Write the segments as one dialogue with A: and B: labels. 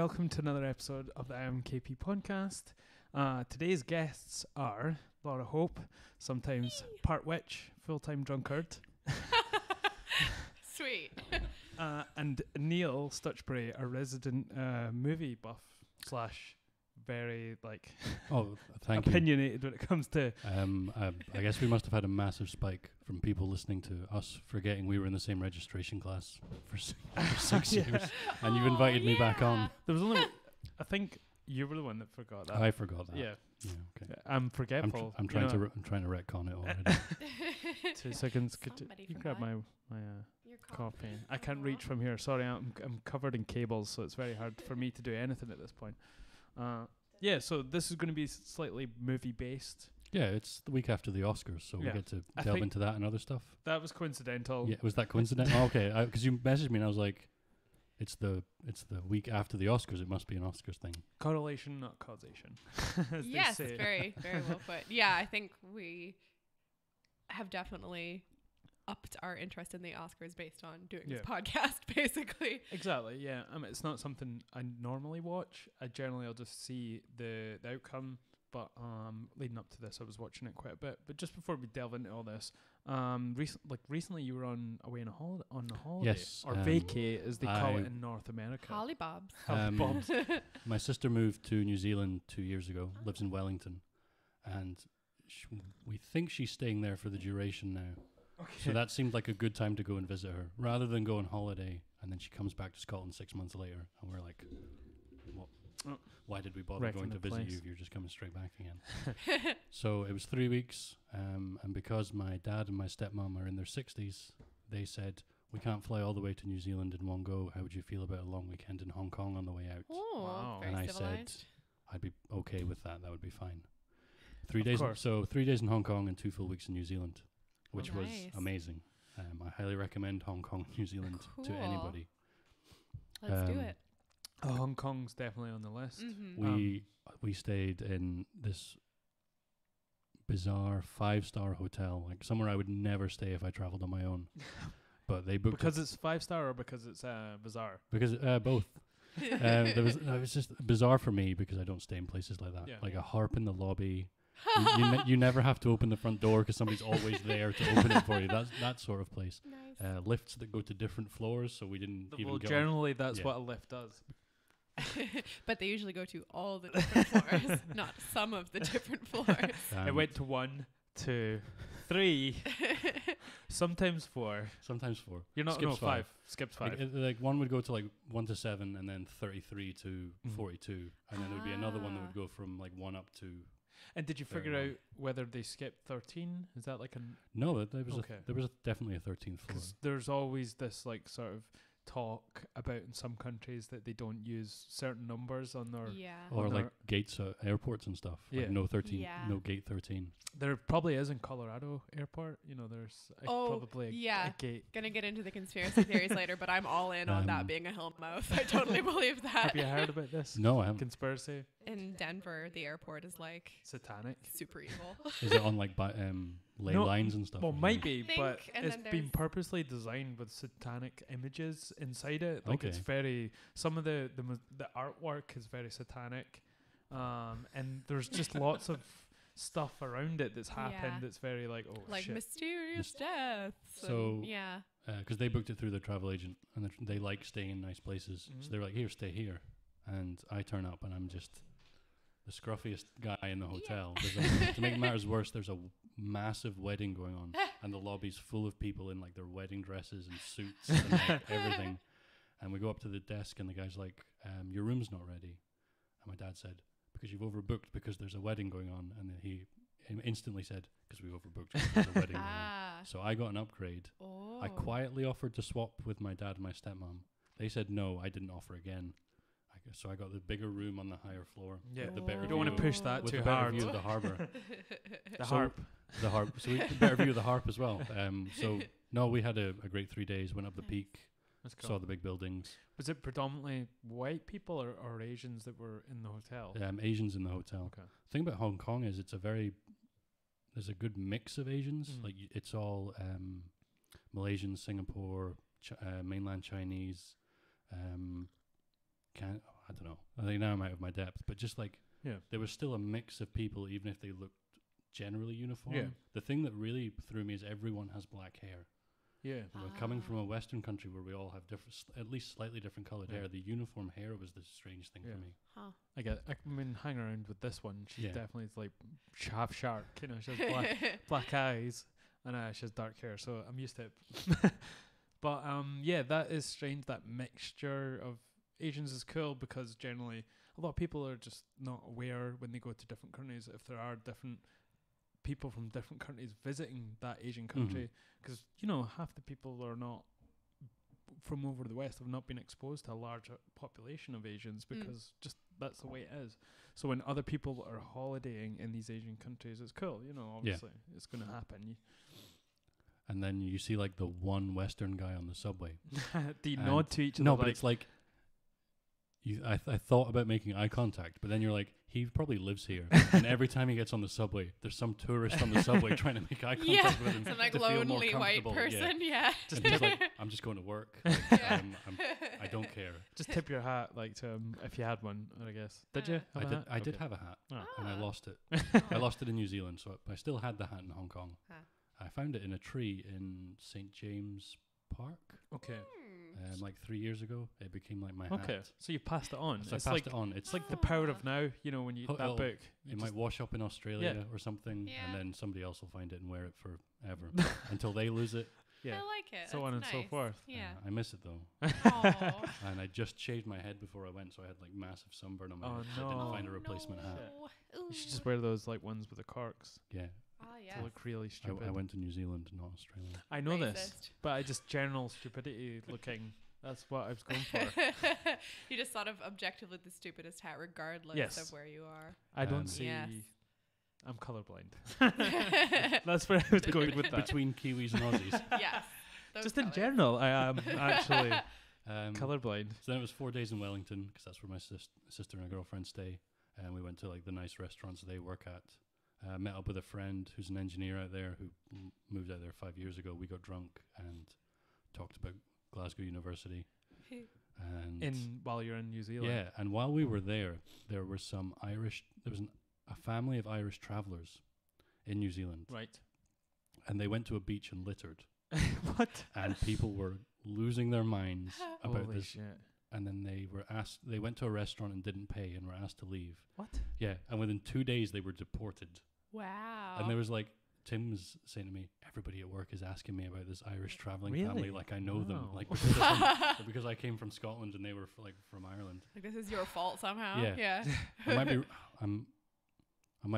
A: welcome to another episode of the IAMKayPee podcast. Today's guests are Laura Hope, sometimes part witch, full-time drunkard.
B: Sweet.
A: And Neil Stuchbury, a resident movie buff slash very
C: Thank
A: opinionated when it comes to...
C: I guess we must have had a massive spike from people listening to us forgetting we were in the same registration class for 6 years, and you've invited me back on.
A: There was only... I think you were the one that forgot that.
C: I forgot that.
A: Yeah.
C: Okay.
A: I'm forgetful.
C: I'm trying to retcon it already.
A: 2 seconds. Could you grab my
B: Your
A: coffee? I can't reach from here. Sorry, I'm covered in cables, so it's very hard for me to do anything at this point. So this is going to be slightly movie based.
C: Yeah, it's the week after the Oscars, so we get to delve into that and other stuff.
A: That was coincidental.
C: Yeah, was that coincidental? Okay, because you messaged me and I was like, it's the week after the Oscars. It must be an Oscars thing.
A: Correlation, not causation.
B: Yes, very, very well put. Yeah, I think we have definitely upped our interest in the Oscars based on doing this podcast, basically.
A: Exactly, yeah. I mean, it's not something I normally watch. I'll just see the outcome. But leading up to this, I was watching it quite a bit. But just before we delve into all this, recently you were away on a holiday,
C: yes,
A: or vacay as they call it in North America.
B: Hollybobs.
A: Hollybobs.
C: My sister moved to New Zealand 2 years ago. Lives in Wellington, and we think she's staying there for the duration now. Okay. So that seemed like a good time to go and visit her, rather than go on holiday and then she comes back to Scotland 6 months later, and we're like, what? Oh. Why did we bother going to visit you if you're just coming straight back again? So it was 3 weeks, and because my dad and my stepmom are in their 60s, they said, we can't fly all the way to New Zealand in one go. How would you feel about a long weekend in Hong Kong on the way out?
B: Oh, wow. Very
C: and I
B: civilized.
C: said, I'd be okay with that. That would be fine. 3 days. So 3 days in Hong Kong and 2 full weeks in New Zealand, which was amazing. I highly recommend Hong Kong, New Zealand to anybody.
B: Let's do it.
A: Hong Kong's definitely on the list.
B: Mm-hmm.
C: We stayed in this bizarre 5-star hotel, like somewhere I would never stay if I traveled on my own. But they booked
A: because it's 5-star or because it's bizarre.
C: Because both. It was just bizarre for me because I don't stay in places like that. Yeah. Like a harp in the lobby. you never have to open the front door because somebody's always there to open it for you. That's that sort of place.
B: Nice.
C: Lifts that go to different floors, so we didn't even.
A: Well, generally that's what a lift does.
B: But they usually go to all the different floors, not some of the different floors.
A: I went to 1, 2, 3, sometimes 4.
C: Sometimes 4.
A: You're not
C: Skips
A: 5. Skips 5.
C: Like one would go to like 1 to 7, and then 33 to 42, and then there would be another one that would go from like 1 up to.
A: And did you figure out whether they skipped 13? Is that like a...
C: No, there was definitely a 13th floor.
A: There's always this like sort of talk about in some countries that they don't use certain numbers on their...
B: Yeah.
C: Or like gates at airports and stuff. Like no 13, no gate 13.
A: There probably is in Colorado airport. You know, there's probably a gate.
B: Gonna get into the conspiracy theories later, but I'm all in on that being a hellmouth. I totally believe that.
A: Have you heard about this?
C: No, I haven't.
A: Conspiracy?
B: In Denver, the airport is like...
A: satanic.
B: Super evil.
C: Is it on like ley lines and stuff?
A: Well, might be, but it's been purposely designed with satanic images inside it. Like it's very... Some of the artwork is very satanic. And there's just lots of stuff around it that's happened that's very like, oh,
B: like
A: shit.
B: Mysterious deaths.
C: So,
B: yeah.
C: Because they booked it through their travel agent, and they like staying in nice places. So they're like, here, stay here. And I turn up, and I'm just... the scruffiest guy in the hotel. To make matters worse, there's a massive wedding going on, and the lobby's full of people in like their wedding dresses and suits and like everything. And we go up to the desk, and the guy's like, "Your room's not ready." And my dad said, "Because you've overbooked because there's a wedding going on." And then he instantly said, "Because we overbooked because there's a wedding going on." So I got an upgrade.
B: Oh.
C: I quietly offered to swap with my dad and my stepmom. They said no. I didn't offer again. So I got the bigger room on the higher floor.
A: Yeah,
C: the better
A: you don't want to push that too hard.
C: With the better view of the harbour.
A: The harp.
C: The harp. So we had a better view of the harp as well. So no, we had a great 3 days. Went up the peak.
A: Cool.
C: Saw the big buildings.
A: Was it predominantly white people or Asians that were in the hotel?
C: Asians in the hotel.
A: Okay.
C: The thing about Hong Kong is there's a good mix of Asians. Like it's all Malaysian, Singapore, mainland Chinese. I don't don't know. I think now I'm out of my depth, but just like there was still a mix of people, even if they looked generally uniform.
A: Yeah.
C: The thing that really threw me is everyone has black hair.
A: Yeah.
C: Coming from a Western country where we all have different, at least slightly different colored hair, the uniform hair was the strange thing for me.
B: Huh.
A: I mean, hang around with this one. She's definitely like half shark. You know, she has black eyes and she has dark hair, so I'm used to it. But that is strange. That mixture of Asians is cool because generally a lot of people are just not aware when they go to different countries if there are different people from different countries visiting that Asian country, because half the people are not from over the West, have not been exposed to a large population of Asians because just that's the way it is. So when other people are holidaying in these Asian countries, it's cool. Obviously it's going to happen.
C: And then you see like the one Western guy on the subway.
A: Do you nod to each other?
C: No, but it's like I thought about making eye contact, but then you're like, he probably lives here, and every time he gets on the subway, there's some tourist on the subway trying to make eye contact with him.
B: Some like lonely white person. Yeah.
C: Just like, I'm just going to work. Like, I don't care.
A: Just tip your hat like to if you had one, I guess. Did you?
C: I did have a hat, and I lost it. I lost it in New Zealand, so I still had the hat in Hong Kong. I found it in a tree in St. James Park.
A: Okay.
C: Like 3 years ago, it became like my
A: hat. So you passed it on.
C: So I passed it on. It's
A: like the power of now. When you that book,
C: it might wash up in Australia or something, and then somebody else will find it and wear it forever until they lose it.
B: Yeah. I like it.
A: So on and so forth.
B: Yeah.
C: I miss it though. And I just shaved my head before I went, so I had like massive sunburn on my head.
A: No.
C: I didn't find a replacement hat.
A: You should just wear those like ones with the corks.
C: Yeah.
A: To look really stupid.
C: I went to New Zealand, not Australia.
A: I know this, but I just general stupidity looking. That's what I was going for.
B: You just thought of objectively the stupidest hat, regardless of where you are.
A: I don't see. Yes. I'm colorblind. That's where I was going with that.
C: Between Kiwis and Aussies.
B: Yes.
A: Just in general, I am actually colorblind.
C: So then it was 4 days in Wellington, because that's where my sister and her girlfriend stay. And we went to like the nice restaurants they work at. Met up with a friend who's an engineer out there who moved out there 5 years ago. We got drunk and talked about Glasgow University. And
A: while you're in New Zealand.
C: Yeah, and while we were there were some Irish. There was a family of Irish travellers in New Zealand.
A: Right.
C: And they went to a beach and littered.
A: What?
C: And people were losing their minds about
A: Holy
C: this.
A: Shit.
C: And then they went to a restaurant and didn't pay and were asked to leave.
A: What?
C: Yeah, and within 2 days they were deported.
B: Wow.
C: And there was like, Tim was saying to me, everybody at work is asking me about this Irish travelling family, like I know them, like because I came from Scotland and they were from Ireland.
B: Like this is your fault somehow.
C: Yeah. I might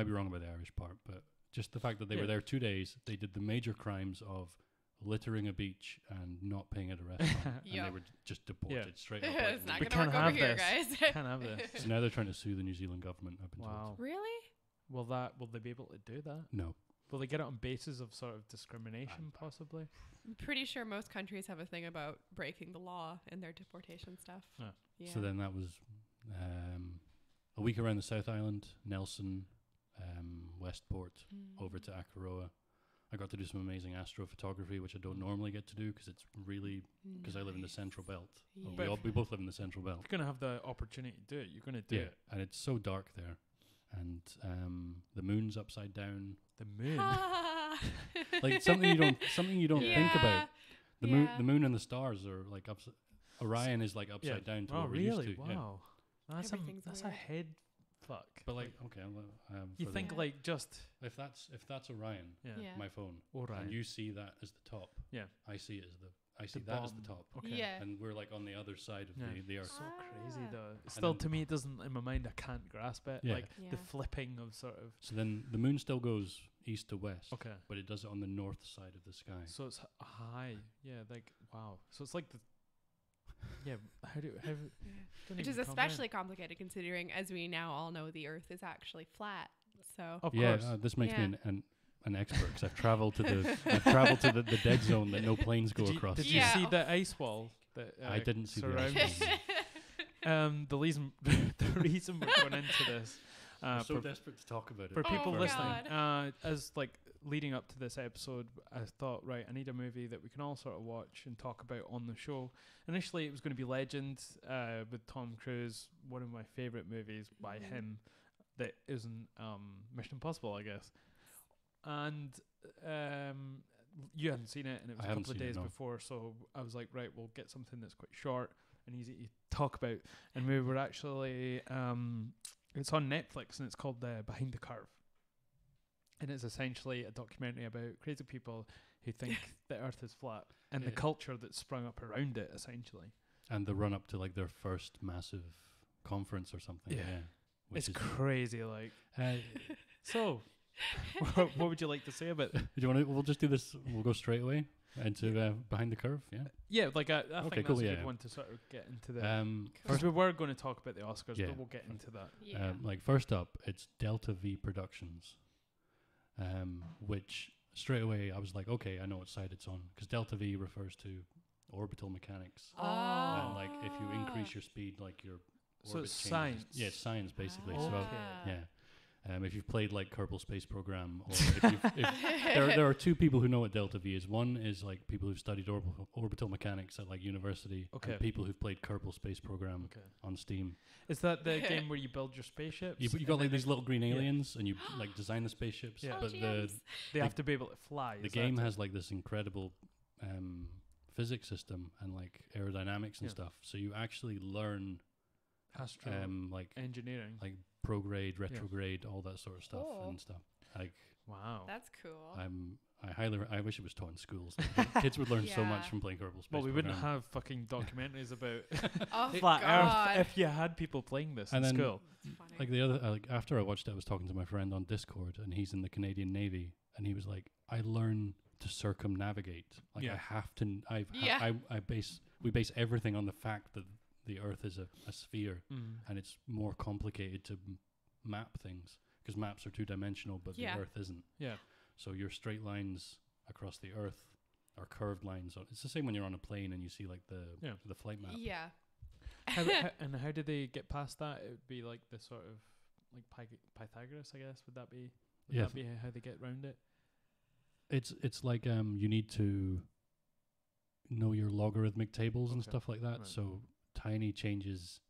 C: be wrong about the Irish part, but just the fact that they were there 2 days, they did the major crimes of littering a beach and not paying at a restaurant, and they were just deported straight up.
B: It's not going to work over here, guys.
A: Can't have this.
C: So now they're trying to sue the New Zealand government. I've been told.
B: Really?
A: Will they be able to do that?
C: No.
A: Will they get it on basis of sort of discrimination, possibly?
B: I'm pretty sure most countries have a thing about breaking the law in their deportation stuff. Yeah.
C: So then that was a week around the South Island, Nelson, Westport, over to Akaroa. I got to do some amazing astrophotography, which I don't normally get to do because it's really because I live in the Central Belt. Yeah. We both live in the Central Belt.
A: If you're gonna have the opportunity to do it, you're gonna do it.
C: And it's so dark there, and the moon's upside down.
A: The moon,
C: like something you don't think about. The moon and the stars are like Orion is like upside down to what we're used to.
A: Wow, that's a head fuck.
C: But like, okay,
A: you think like just
C: if that's Orion, my phone,
A: Orion,
C: and you see that as the top. Yeah, I see it as that as the top.
A: Okay.
B: Yeah.
C: And we're like on the other side of the Earth.
A: So crazy though. Still, to me, it doesn't. In my mind, I can't grasp it.
C: Yeah.
A: Like the flipping of sort of.
C: So then the moon still goes east to west.
A: Okay.
C: But it does it on the north side of the sky.
A: So it's high. Yeah. Like wow. So it's like the. Yeah.
B: Which is especially complicated considering, as we now all know, the Earth is actually flat. So.
A: Of course.
C: This makes me an expert because I've traveled to the dead zone that no planes go across.
A: Did you see the ice wall that
C: I didn't see the ice wall.
A: The reason we're going into this
C: I'm so desperate to talk about it
A: for people listening, as like leading up to this episode, I thought, right, I need a movie that we can all sort of watch and talk about on the show. Initially, it was going to be Legend with Tom Cruise, one of my favorite movies by him that isn't Mission Impossible, I guess. And you hadn't seen it, and it was a couple of days before, so I was like, right, we'll get something that's quite short and easy to talk about. And we were actually, it's on Netflix, and it's called Behind the Curve. And it's essentially a documentary about crazy people who think the Earth is flat and the culture that's sprung up around it, essentially.
C: And the run up to like their first massive conference or something. Yeah.
A: It's crazy, like. So, what would you like to say about it?
C: Do you want to? We'll just do this. We'll go straight away into Behind the Curve. Yeah.
A: Yeah, like I think that's a good one to sort of get into the. First, we were going to talk about the Oscars, but we'll get into that.
B: Yeah.
C: Like first up, it's Delta V Productions. Which straight away I was like, okay, I know what side it's on, because Delta V refers to orbital mechanics. And like if you increase your speed, like your
A: orbit it's science.
C: Yeah, it's science basically.
A: So
C: yeah. If you've played like Kerbal Space Program, or there are two people who know what Delta V is. One is like people who've studied orbital mechanics at like university, and people who've played Kerbal Space Program on Steam.
A: Is that the game where you build your spaceships?
C: You got like these little green aliens, and you like design the spaceships.
A: Yeah.
C: But
A: they have to be able to fly.
C: The game has like this incredible physics system and like aerodynamics and stuff. So you actually learn like
A: engineering,
C: like prograde, retrograde, all that sort of stuff and stuff. Like,
A: wow,
B: that's cool.
C: I wish it was taught in schools. Kids would learn so much from playing Kerbal Space.
A: Well, we
C: Program.
A: wouldn't have fucking documentaries about
B: flat
A: Earth if you had people playing this in school.
C: Like the other, like after I watched it, I was talking to my friend on Discord, and he's in the Canadian Navy, and he was like, "I learn to circumnavigate. Like I have to. We base everything on the fact that the Earth is a sphere, and it's more complicated to map things because maps are two-dimensional, but the Earth isn't.
A: Yeah.
C: So your straight lines across the Earth are curved lines. It's the same when you're on a plane and you see like the flight map.
B: Yeah.
A: How did they get past that? It would be like the sort of like Pythagoras, I guess. Would that be? Would that be how they get around it?
C: It's like you need to know your logarithmic tables and stuff like that. Right. So tiny changes,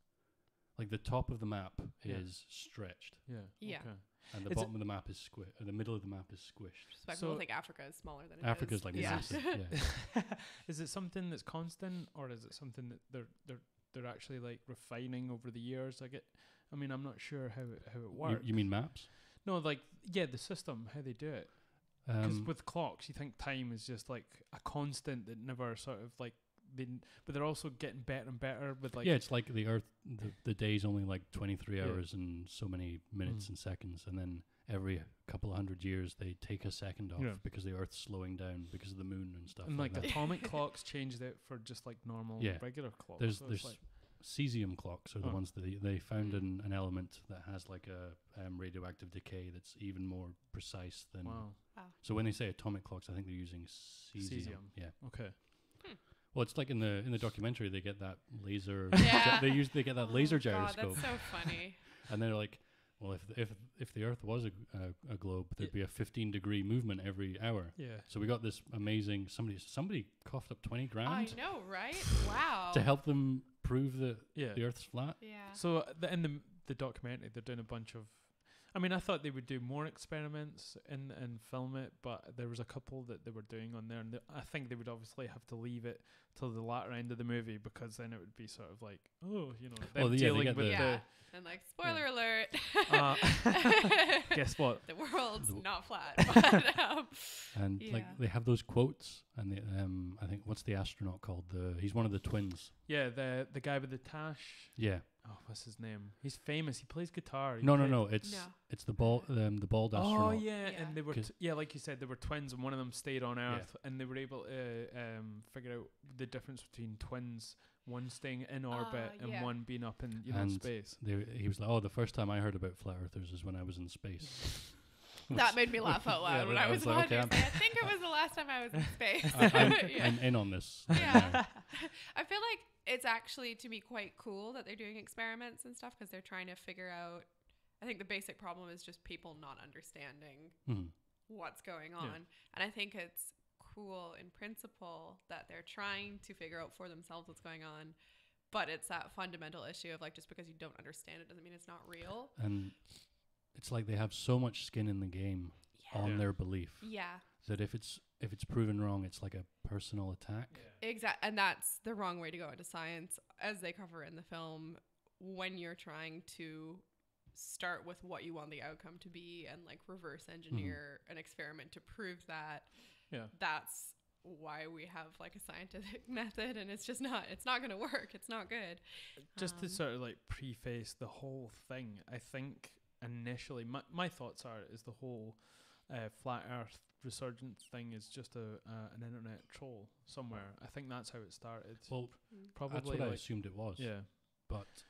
C: like the top of the map is stretched.
A: Yeah.
B: Yeah.
C: Okay. And the bottom of the map is squished. The middle of the map is squished.
B: So I think Africa is smaller than
C: Africa's like massive. Yeah.
A: Is it something that's constant, or is it something that they're actually like refining over the years? I mean, I'm not sure how it works.
C: You mean maps?
A: No, like the system, how they do it. Because with clocks, you think time is just like a constant that never sort of like but they're also getting better and better with like
C: it's like the Earth. The day's only like 23 hours and so many minutes and seconds, and then every couple of 100 years they take a second off because the Earth's slowing down because of the moon and stuff.
A: And like atomic clocks changed it for just like normal regular clocks.
C: There's cesium clocks are the ones that they found an element that has like a radioactive decay that's even more precise than.
A: Wow.
C: So when they say atomic clocks, I think they're using cesium. Yeah.
A: Okay.
C: Well, it's like in the documentary they get that laser. They get that laser gyroscope.
B: That's so funny.
C: And they're like, well, if the Earth was a globe, there'd be a 15-degree movement every hour.
A: Yeah.
C: So we got this amazing somebody coughed up $20,000.
B: I know, right? Wow.
C: To help them prove that the Earth's flat.
B: Yeah.
A: So in the documentary, they're doing a bunch of. I mean, I thought they would do more experiments and film it, but there was a couple that they were doing on there, and I think they would obviously have to leave it till the latter end of the movie because then it would be sort of like, them dealing with the.
B: And like, spoiler alert.
A: Guess what?
B: The world's not flat. But,
C: and like they have those quotes, and I think what's the astronaut called? He's one of the twins.
A: Yeah, the guy with the tash.
C: Yeah.
A: Oh, what's his name? He's famous. He plays guitar.
C: No. It's the bald astronaut.
A: Oh yeah, and they were like you said, they were twins, and one of them stayed on Earth, and they were able to figure out the difference between twins. One staying in orbit and one being up in space.
C: He was like, the first time I heard about flat earthers is when I was in space.
B: That made me laugh out loud when I was watching. I think it was the last time I was in space.
C: I'm in on this.
B: Yeah. I feel like it's actually to me quite cool that they're doing experiments and stuff because they're trying to figure out. I think the basic problem is just people not understanding what's going on. And I think it's cool in principle that they're trying to figure out for themselves what's going on. But it's that fundamental issue of like, just because you don't understand it doesn't mean it's not real.
C: And it's like they have so much skin in the game on their belief.
B: Yeah.
C: That if it's proven wrong, it's like a personal attack.
B: Exactly. And that's the wrong way to go into science, as they cover in the film, when you're trying to start with what you want the outcome to be and like reverse engineer an experiment to prove that. Yeah. That's why we have like a scientific method, and it's not going to work. It's not good.
A: Just to sort of like preface the whole thing, I think initially my thoughts is the whole flat earth resurgence thing is just an internet troll somewhere. I think that's how it started.
C: Well, probably that's what I assumed it was.
A: Yeah.
C: But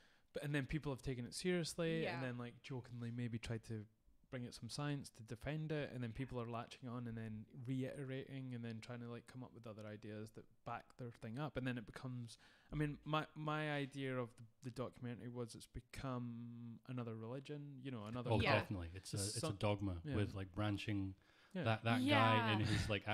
A: and then people have taken it seriously and then like jokingly maybe tried to bring it some science to defend it, and then people are latching on and then reiterating and then trying to like come up with other ideas that back their thing up, and then it becomes, I mean, my idea of the documentary was it's become another religion, you know, another
C: definitely it's a dogma with like branching that guy in his like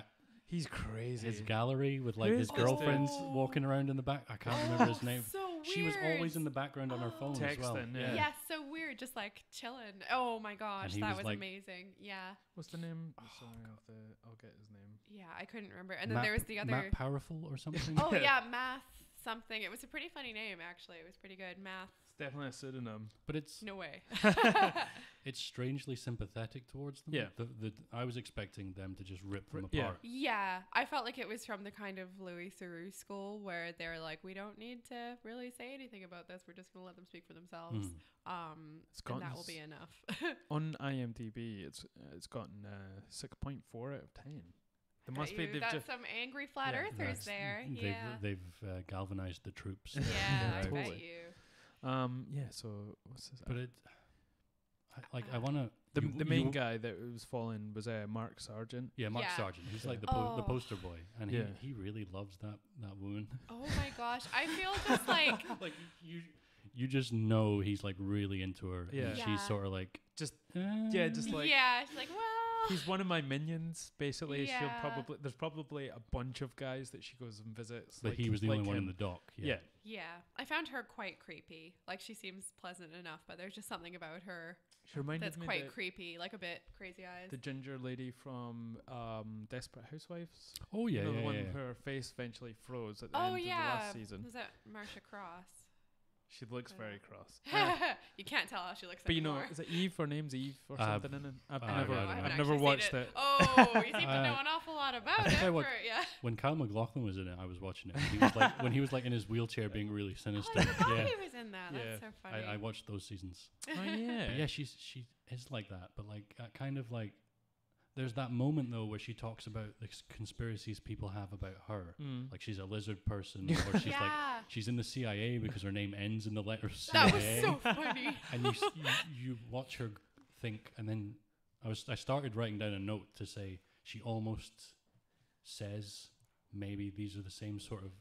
A: he's crazy,
C: his gallery with like his girlfriends walking around in the back. I can't remember his name.
B: So
C: she was always in the background on her phone
A: texting,
C: as well.
B: Yeah, so weird, just like chilling. Oh my gosh, that was like, amazing. Yeah.
A: What's the name? I'll get his name.
B: Yeah, I couldn't remember. And then there was the other
C: Matt Powerful or something.
B: Oh yeah, Math something. It was a pretty funny name actually. It was pretty good. Math.
A: It's definitely a pseudonym,
C: but it's
B: no way.
C: It's strangely sympathetic towards them.
A: Yeah.
C: I was expecting them to just rip them apart.
B: Yeah, I felt like it was from the kind of Louis Theroux school where they're like, we don't need to really say anything about this. We're just going to let them speak for themselves. And that will be enough.
A: On IMDb, it's gotten 6.4 out of 10. There must be.
B: That's some angry flat earthers there.
C: They've galvanized the troops.
B: Yeah, I bet you.
A: So what's this?
C: But I want to.
A: The main guy that was falling was Mark Sargent.
C: Yeah, Mark Sargent. He's like the poster boy, and he really loves that woman.
B: Oh my gosh, I feel just like
C: like you just know he's like really into her.
A: Yeah,
C: and she's sort of like
A: just like
B: she's like, well,
A: he's one of my minions, basically. Yeah. There's probably a bunch of guys that she goes and visits.
C: But he was the only one in the dock.
A: Yeah.
B: Yeah. I found her quite creepy. Like, she seems pleasant enough, but there's just something about her that's quite creepy, like a bit crazy eyes.
A: The ginger lady from Desperate Housewives.
C: Oh yeah,
A: the one where her face eventually froze at the end of the last season.
B: Was that Marcia Cross?
A: She looks very cross.
B: You can't tell how she looks.
A: But
B: anymore.
A: you know, is it Eve? Her name's Eve or something in it?
B: I've
A: never watched it.
B: Oh, you seem to know an awful lot about it.
C: When Kyle MacLachlan was in it, I was watching it. He was like, when he was like in his wheelchair, being really sinister.
B: I forgot he was in that. That's so funny.
C: I watched those seasons.
A: Oh yeah.
C: But yeah, she is like that, but like kind of like. There's that moment though where she talks about the conspiracies people have about her, like she's a lizard person, or she's like she's in the CIA because her name ends in the letter CIA.
B: That was so funny.
C: And you watch her think, and then I started writing down a note to say she almost says maybe these are the same sort of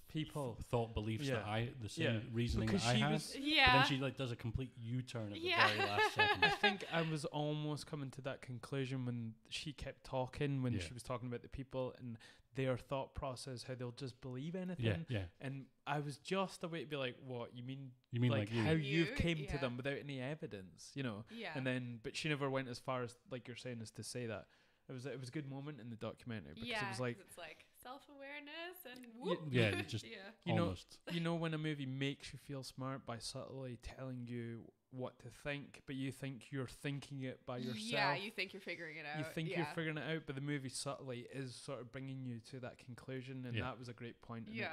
C: people thought beliefs that the same reasoning because that I have. But then she like does a complete U-turn at the very last second.
A: I think I was almost coming to that conclusion when she kept talking, when she was talking about the people and their thought process, how they'll just believe anything.
C: Yeah.
A: And I was just a way to be like, what you mean
C: like
A: how you've came to them without any evidence, you know?
B: Yeah.
A: And then, but she never went as far as like you're saying as to say that. It was a good moment in the documentary because it was like
B: it's like self-awareness and whoop.
C: Just
A: almost. You know when a movie makes you feel smart by subtly telling you what to think, but you think you're thinking it by yourself.
B: Yeah, you think you're figuring it out.
A: You think you're figuring it out, but the movie subtly is sort of bringing you to that conclusion, and that was a great point.
B: Yeah.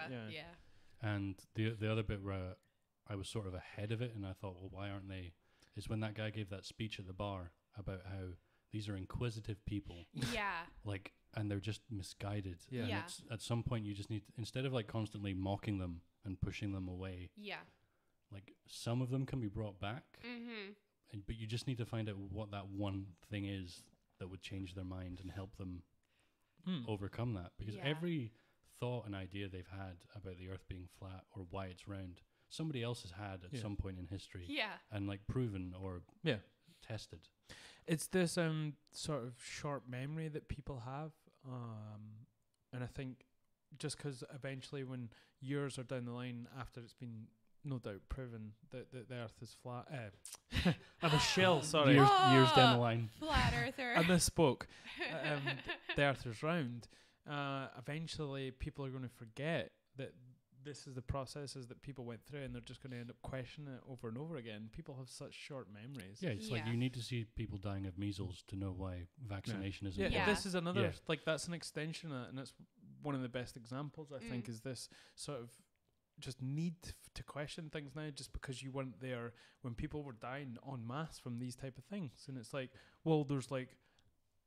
C: And the other bit where I was sort of ahead of it, and I thought, well, why aren't they? Is when that guy gave that speech at the bar about how these are inquisitive people.
B: Yeah.
C: Like, and they're just misguided.
A: Yeah.
C: And it's, at some point, you just need to, instead of like constantly mocking them and pushing them away.
B: Yeah.
C: Like, some of them can be brought back.
B: Mm-hmm.
C: But you just need to find out what that one thing is that would change their mind and help them overcome that. Because every thought and idea they've had about the Earth being flat or why it's round, somebody else has had at some point in history.
B: Yeah.
C: And like proven or tested.
A: It's this sort of short memory that people have, and I think just because eventually, when years are down the line after it's been no doubt proven that the Earth is flat, I'm a shell. Sorry,
C: years down the line.
B: Flat earther.
A: I misspoke. The Earth is round. Eventually, people are going to forget that this is the processes that people went through, and they're just going to end up questioning it over and over again. People have such short memories.
C: Yeah, it's like you need to see people dying of measles to know why vaccination is important.
A: Yeah, this is another, like, that's an extension of it, and it's one of the best examples, I think, is this sort of just need to question things now just because you weren't there when people were dying en masse from these type of things. And it's like, well, there's like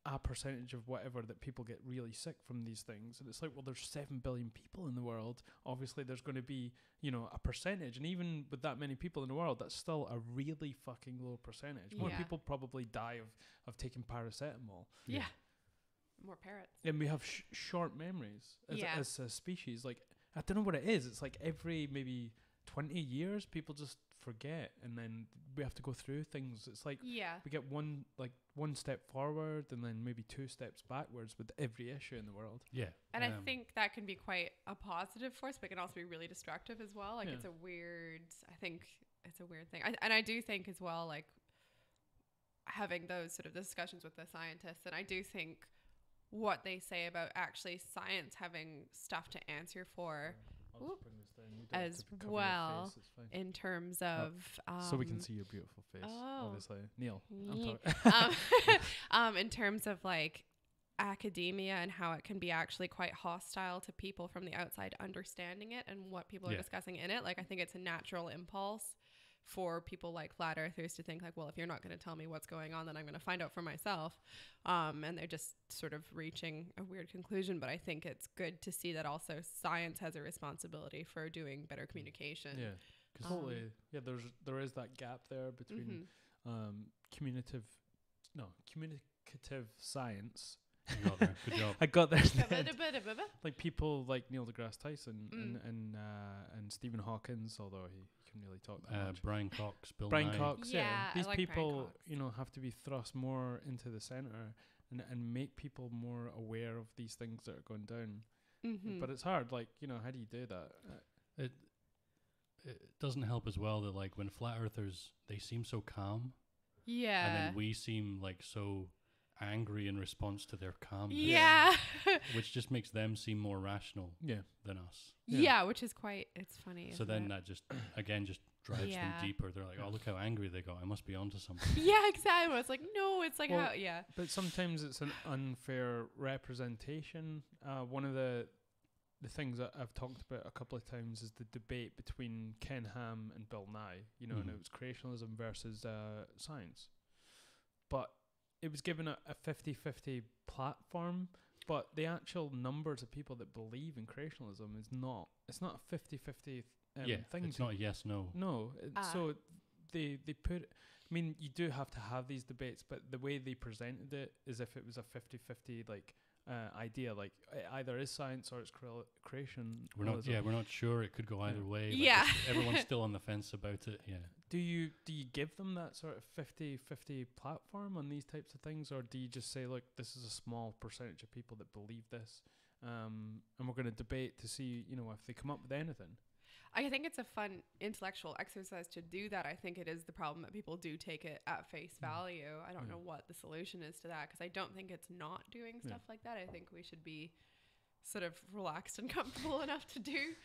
A: a percentage of whatever that people get really sick from these things, and it's like, well, there's 7 billion people in the world. Obviously there's going to be, you know, a percentage, and even with that many people in the world, that's still a really fucking low percentage. More people probably die of taking paracetamol.
B: More parrots.
A: And we have short memories as a species. Like, I don't know what it is. It's like every maybe 20 years people just forget, and then we have to go through things. It's like we get one step forward and then maybe 2 steps backwards with every issue in the world.
B: And I think that can be quite a positive force, but it can also be really destructive as well. Like, it's a weird thing. I do think as well, like, having those sort of discussions with the scientists, and I do think what they say about actually science having stuff to answer for as well in terms of
A: so we can see your beautiful face, obviously. Neil,
B: in terms of like academia and how it can be actually quite hostile to people from the outside understanding it and what people are discussing in it. Like, I think it's a natural impulse for people like flat earthers to think like, well, if you're not going to tell me what's going on, then I'm going to find out for myself. And they're just sort of reaching a weird conclusion. But I think it's good to see that also science has a responsibility for doing better communication.
A: Yeah, because there is that gap there between communicative science.
C: You got there. Good job.
A: I got there. Like people like Neil deGrasse Tyson and Stephen Hawkins, although he can really talk that much.
C: Brian Cox,
A: Brian Cox, These
B: like
A: people, you know, have to be thrust more into the center and make people more aware of these things that are going down. But it's hard. Like, you know, how do you do that?
C: It doesn't help as well that, like, when flat earthers, they seem so calm. Yeah. And then we seem like so angry in response to their calmness.
B: Yeah.
C: Which just makes them seem more rational than us.
B: Yeah, which is quite, it's funny.
C: So then that just, again, just drives them deeper. They're like, oh, look how angry they got. I must be onto something.
B: Yeah, exactly. It's like, no, it's like how,
A: But sometimes it's an unfair representation. One of the things that I've talked about a couple of times is the debate between Ken Ham and Bill Nye, you know, and it was creationism versus science. But it was given a 50-50 platform, but the actual numbers of people that believe in creationism is not. It's not a 50-50 thing.
C: It's not a yes, no.
A: No. So they put... I mean, you do have to have these debates, but the way they presented it is if it was a 50-50, like, idea, like it either is science or it's creation.
C: We're not sure. It could go either way.
B: Yeah.
C: Everyone's still on the fence about it. Yeah. Do
A: you give them that sort of 50-50 platform on these types of things, or do you just say, look, this is a small percentage of people that believe this, and we're going to debate to see, you know, if they come up with anything?
B: I think it's a fun intellectual exercise to do that. I think it is the problem that people do take it at face value. I don't know what the solution is to that, because I don't think it's not doing stuff like that. I think we should be sort of relaxed and comfortable enough to do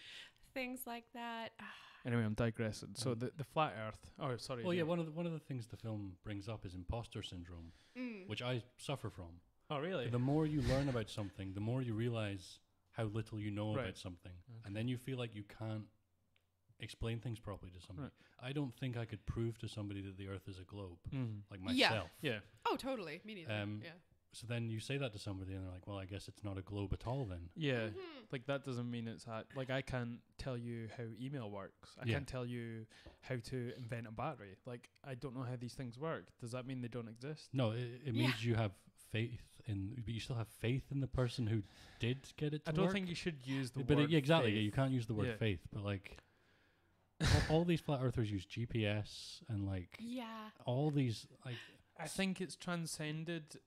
B: things like that.
A: Anyway, I'm digressing. So the flat Earth. Oh, sorry.
C: Well, yeah. One of the things the film brings up is imposter syndrome, which I suffer from.
A: Oh, really?
C: The more you learn about something, the more you realize how little you know about something, and then you feel like you can't explain things properly to somebody. I don't think I could prove to somebody that the Earth is a globe, like myself.
A: Yeah.
B: Oh, totally. Me neither.
C: So then you say that to somebody and they're like, well, I guess it's not a globe at all then.
A: Yeah. Like, that doesn't mean it's like, I can't tell you how email works. I can't tell you how to invent a battery. Like, I don't know how these things work. Does that mean they don't exist?
C: No, it means you have faith but you still have faith in the person who did get it to
A: I don't
C: work.
A: think you should use the
C: word exactly.
A: faith.
C: Yeah, you can't use the word faith, but like all these flat earthers use GPS and like all these like
A: I think it's transcended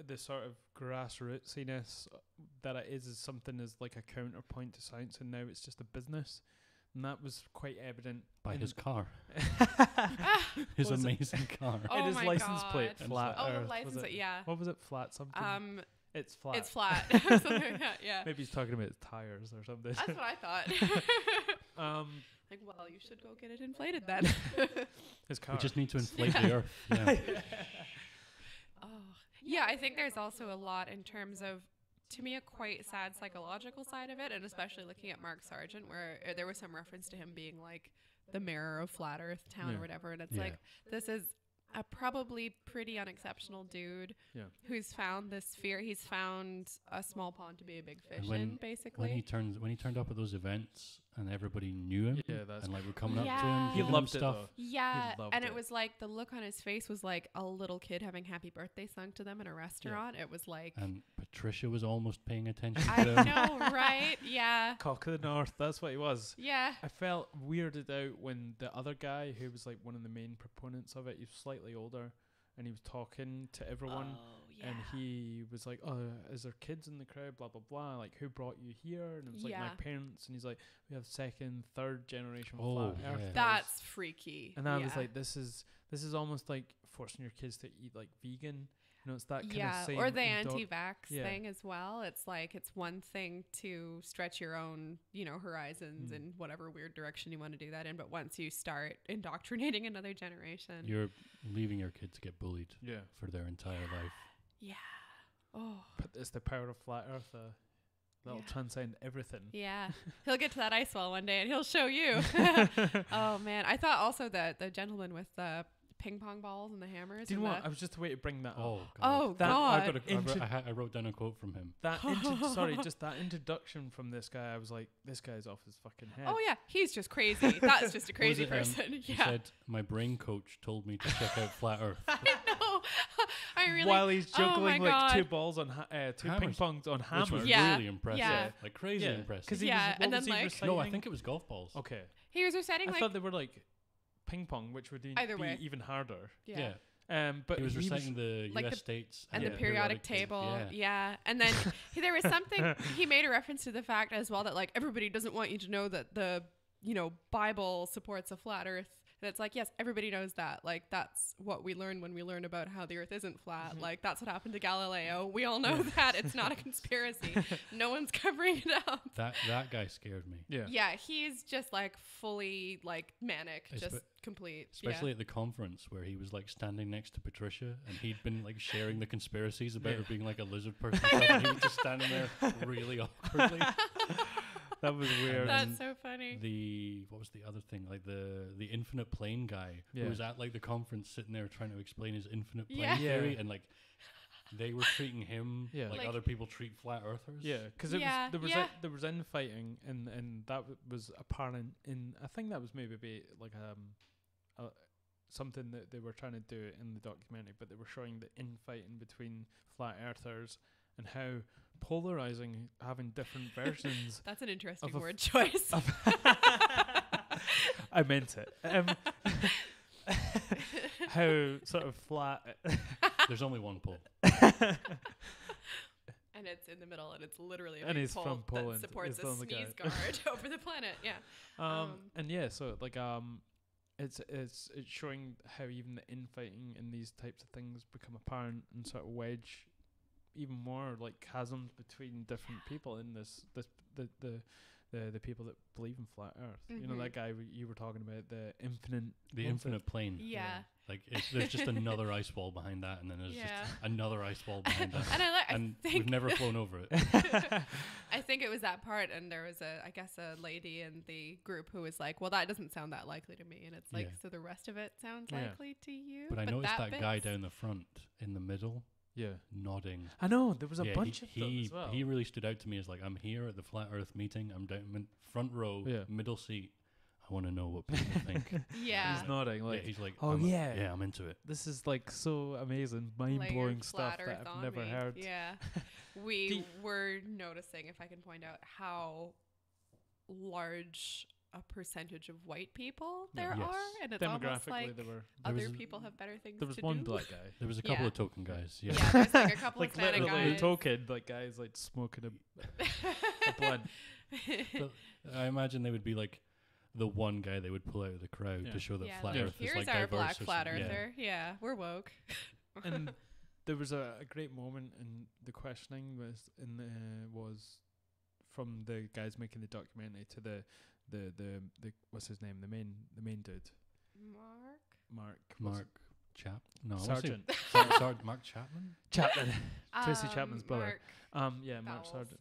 A: the sort of grassrootsiness that it is something as like a counterpoint to science, and now it's just a business. And that was quite evident
C: by his car. His amazing car.
B: Oh
A: and his
B: my
A: license
B: God.
A: plate, Flat
B: Oh,
A: Earth.
B: the license plate, yeah.
A: What was it? Flat something? It's flat.
B: It's flat. Something like that, yeah.
A: Maybe he's talking about his tires or something.
B: That's what I thought. Like, well, you should go get it inflated then.
A: His car.
C: We just need to inflate the Earth. Yeah.
B: Oh. Yeah, I think there's also a lot in terms of, to me, a quite sad psychological side of it, and especially looking at Mark Sargent, where there was some reference to him being like the mayor of Flat Earth Town or whatever, and it's like, this is a probably pretty unexceptional dude who's found this sphere. He's found a small pond to be a big fish in, basically.
C: When he turned up at those events and everybody knew him,
A: that's
C: and like were coming up to him,
A: he
C: giving
A: loved
C: him
A: it
C: stuff.
A: though.
B: Yeah, and
A: it
B: was like the look on his face was like a little kid having happy birthday sung to them in a restaurant. It was like,
C: and Patricia was almost paying attention
B: I
C: to him.
B: know, right? Yeah.
A: Cock of the North, that's what he was.
B: Yeah.
A: I felt weirded out when the other guy, who was like one of the main proponents of it, he was slightly older, and he was talking to everyone. And he was like, oh, is there kids in the crowd, blah blah blah, like who brought you here? And it was like my parents. And he's like, we have second, third generation flat earthers.
B: That's freaky.
A: And I was like, this is almost like forcing your kids to eat like vegan. You know, it's that kind of same.
B: Or the anti-vax thing as well. It's like, it's one thing to stretch your own, you know, horizons in whatever weird direction you want to do that in. But once you start indoctrinating another generation,
C: you're leaving your kid to get bullied for their entire life.
B: Yeah. Oh.
A: But it's the power of Flat Earth. That'll transcend everything.
B: Yeah. He'll get to that ice wall one day and he'll show you. Oh, man. I thought also that the gentleman with the ping pong balls and the hammers.
A: Do you know what? I was just waiting to bring that up.
C: God.
B: Oh, God.
C: I wrote down a quote from him.
A: Just that introduction from this guy. I was like, this guy's off his fucking head.
B: Oh, yeah. He's just crazy. That's just a crazy person.
C: He said, my brain coach told me to check out Flat Earth.
B: I know. I really.
A: While he's juggling like two balls on two ping pongs on hammers.
C: Which was really impressive.
B: Yeah.
C: Like crazy impressive.
A: Because and then like,
C: no, I think it was golf balls.
A: Okay.
B: He was reciting
A: I thought they were like ping pong, which would be even harder.
B: Yeah.
A: But
C: he was reciting the
B: like
C: US states
B: and the periodic table. Yeah. And then there was something, he made a reference to the fact as well that like everybody doesn't want you to know that the, you know, Bible supports a flat earth. And it's like, yes, everybody knows that. Like, that's what we learn when we learn about how the earth isn't flat. Like, that's what happened to Galileo. We all know that. It's not a conspiracy. No one's covering it up.
C: That guy scared me.
B: Yeah, he's just like fully like manic, just complete.
C: Especially at the conference where he was like standing next to Patricia and he'd been like sharing the conspiracies about her being like a lizard person. And he was just standing there really awkwardly.
A: That was weird.
B: That's so funny.
C: What was the other thing? Like the infinite plane guy who was at like the conference sitting there trying to explain his infinite plane theory, and like they were treating him like other people treat flat earthers. Yeah,
A: because there was infighting, and that was apparent in. I think that was maybe like something that they were trying to do in the documentary, but they were showing the infighting between flat earthers and how polarizing having different versions.
B: That's an interesting word choice.
A: I meant it. How sort of flat.
C: There's only one pole.
B: And it's in the middle, and it's literally a big pole from Poland. That supports a sneeze guard over the planet. Yeah.
A: And so like it's showing how even the infighting in these types of things become apparent and sort of wedge even more like chasms between different people in the people that believe in flat earth. You know, that guy you were talking about, the infinite plane.
B: Yeah.
C: Like there's just another ice wall behind that, and then there's just another ice wall behind that.
B: And
C: we've never flown over it.
B: I think it was that part, and there was a lady in the group who was like, well, that doesn't sound that likely to me. And it's like, so the rest of it sounds likely to you?
C: But I noticed that guy down the front in the middle.
A: Yeah,
C: nodding.
A: I know there was a bunch of them as well.
C: He really stood out to me as like, I'm here at the Flat Earth meeting. I'm down front row, middle seat. I want to know what people think.
A: He's nodding like
C: he's like,
A: I'm
C: into it.
A: This is like so amazing, mind-blowing stuff that I've never heard.
B: Yeah, we were noticing, if I can point out, how large a percentage of white people there
C: Yes.
B: are, and it's almost like other people have better things to do.
A: There was one black guy.
C: There was a couple of token guys. Yeah.
B: Yeah, there's like a couple
A: like
B: of Hispanic
A: literally
B: guys.
A: token, like guys like smoking a blunt.
C: But I imagine they would be like the one guy they would pull out of the crowd to show that flat Earth is
B: here's
C: like
B: our
C: diverse.
B: black flat earther. Yeah, we're woke.
A: And there was a great moment in the questioning was from the guys making the documentary to the what's his name, the main dude,
B: Mark
A: Sergeant
C: Mark
A: Chapman Tracy Chapman's brother.
B: Mark
A: Mark
B: Sargent.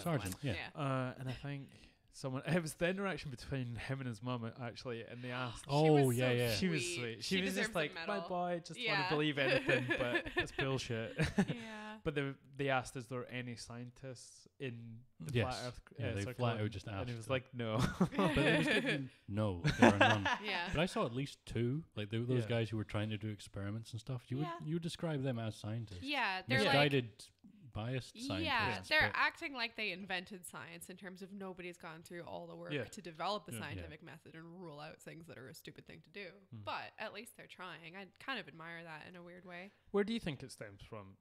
C: Sargent. Yeah.
A: And I think it was the interaction between him and his mum actually, and they asked.
B: She was
A: sweet. She was just like, my boy, just want to believe anything, but it's bullshit.
B: Yeah.
A: But they asked, is there any scientists in the flat Earth?
C: They flat out just asked,
A: and he was like, no.
C: But it was given, no, there are none.
B: Yeah.
C: But I saw at least two, like those guys who were trying to do experiments and stuff. You would describe them as scientists.
B: Yeah, they're
C: misguided, biased scientists.
B: Yeah, they're acting like they invented science in terms of nobody's gone through all the work to develop the scientific method and rule out things that are a stupid thing to do. But at least they're trying. I kind of admire that in a weird way.
A: Where do you think it stems from?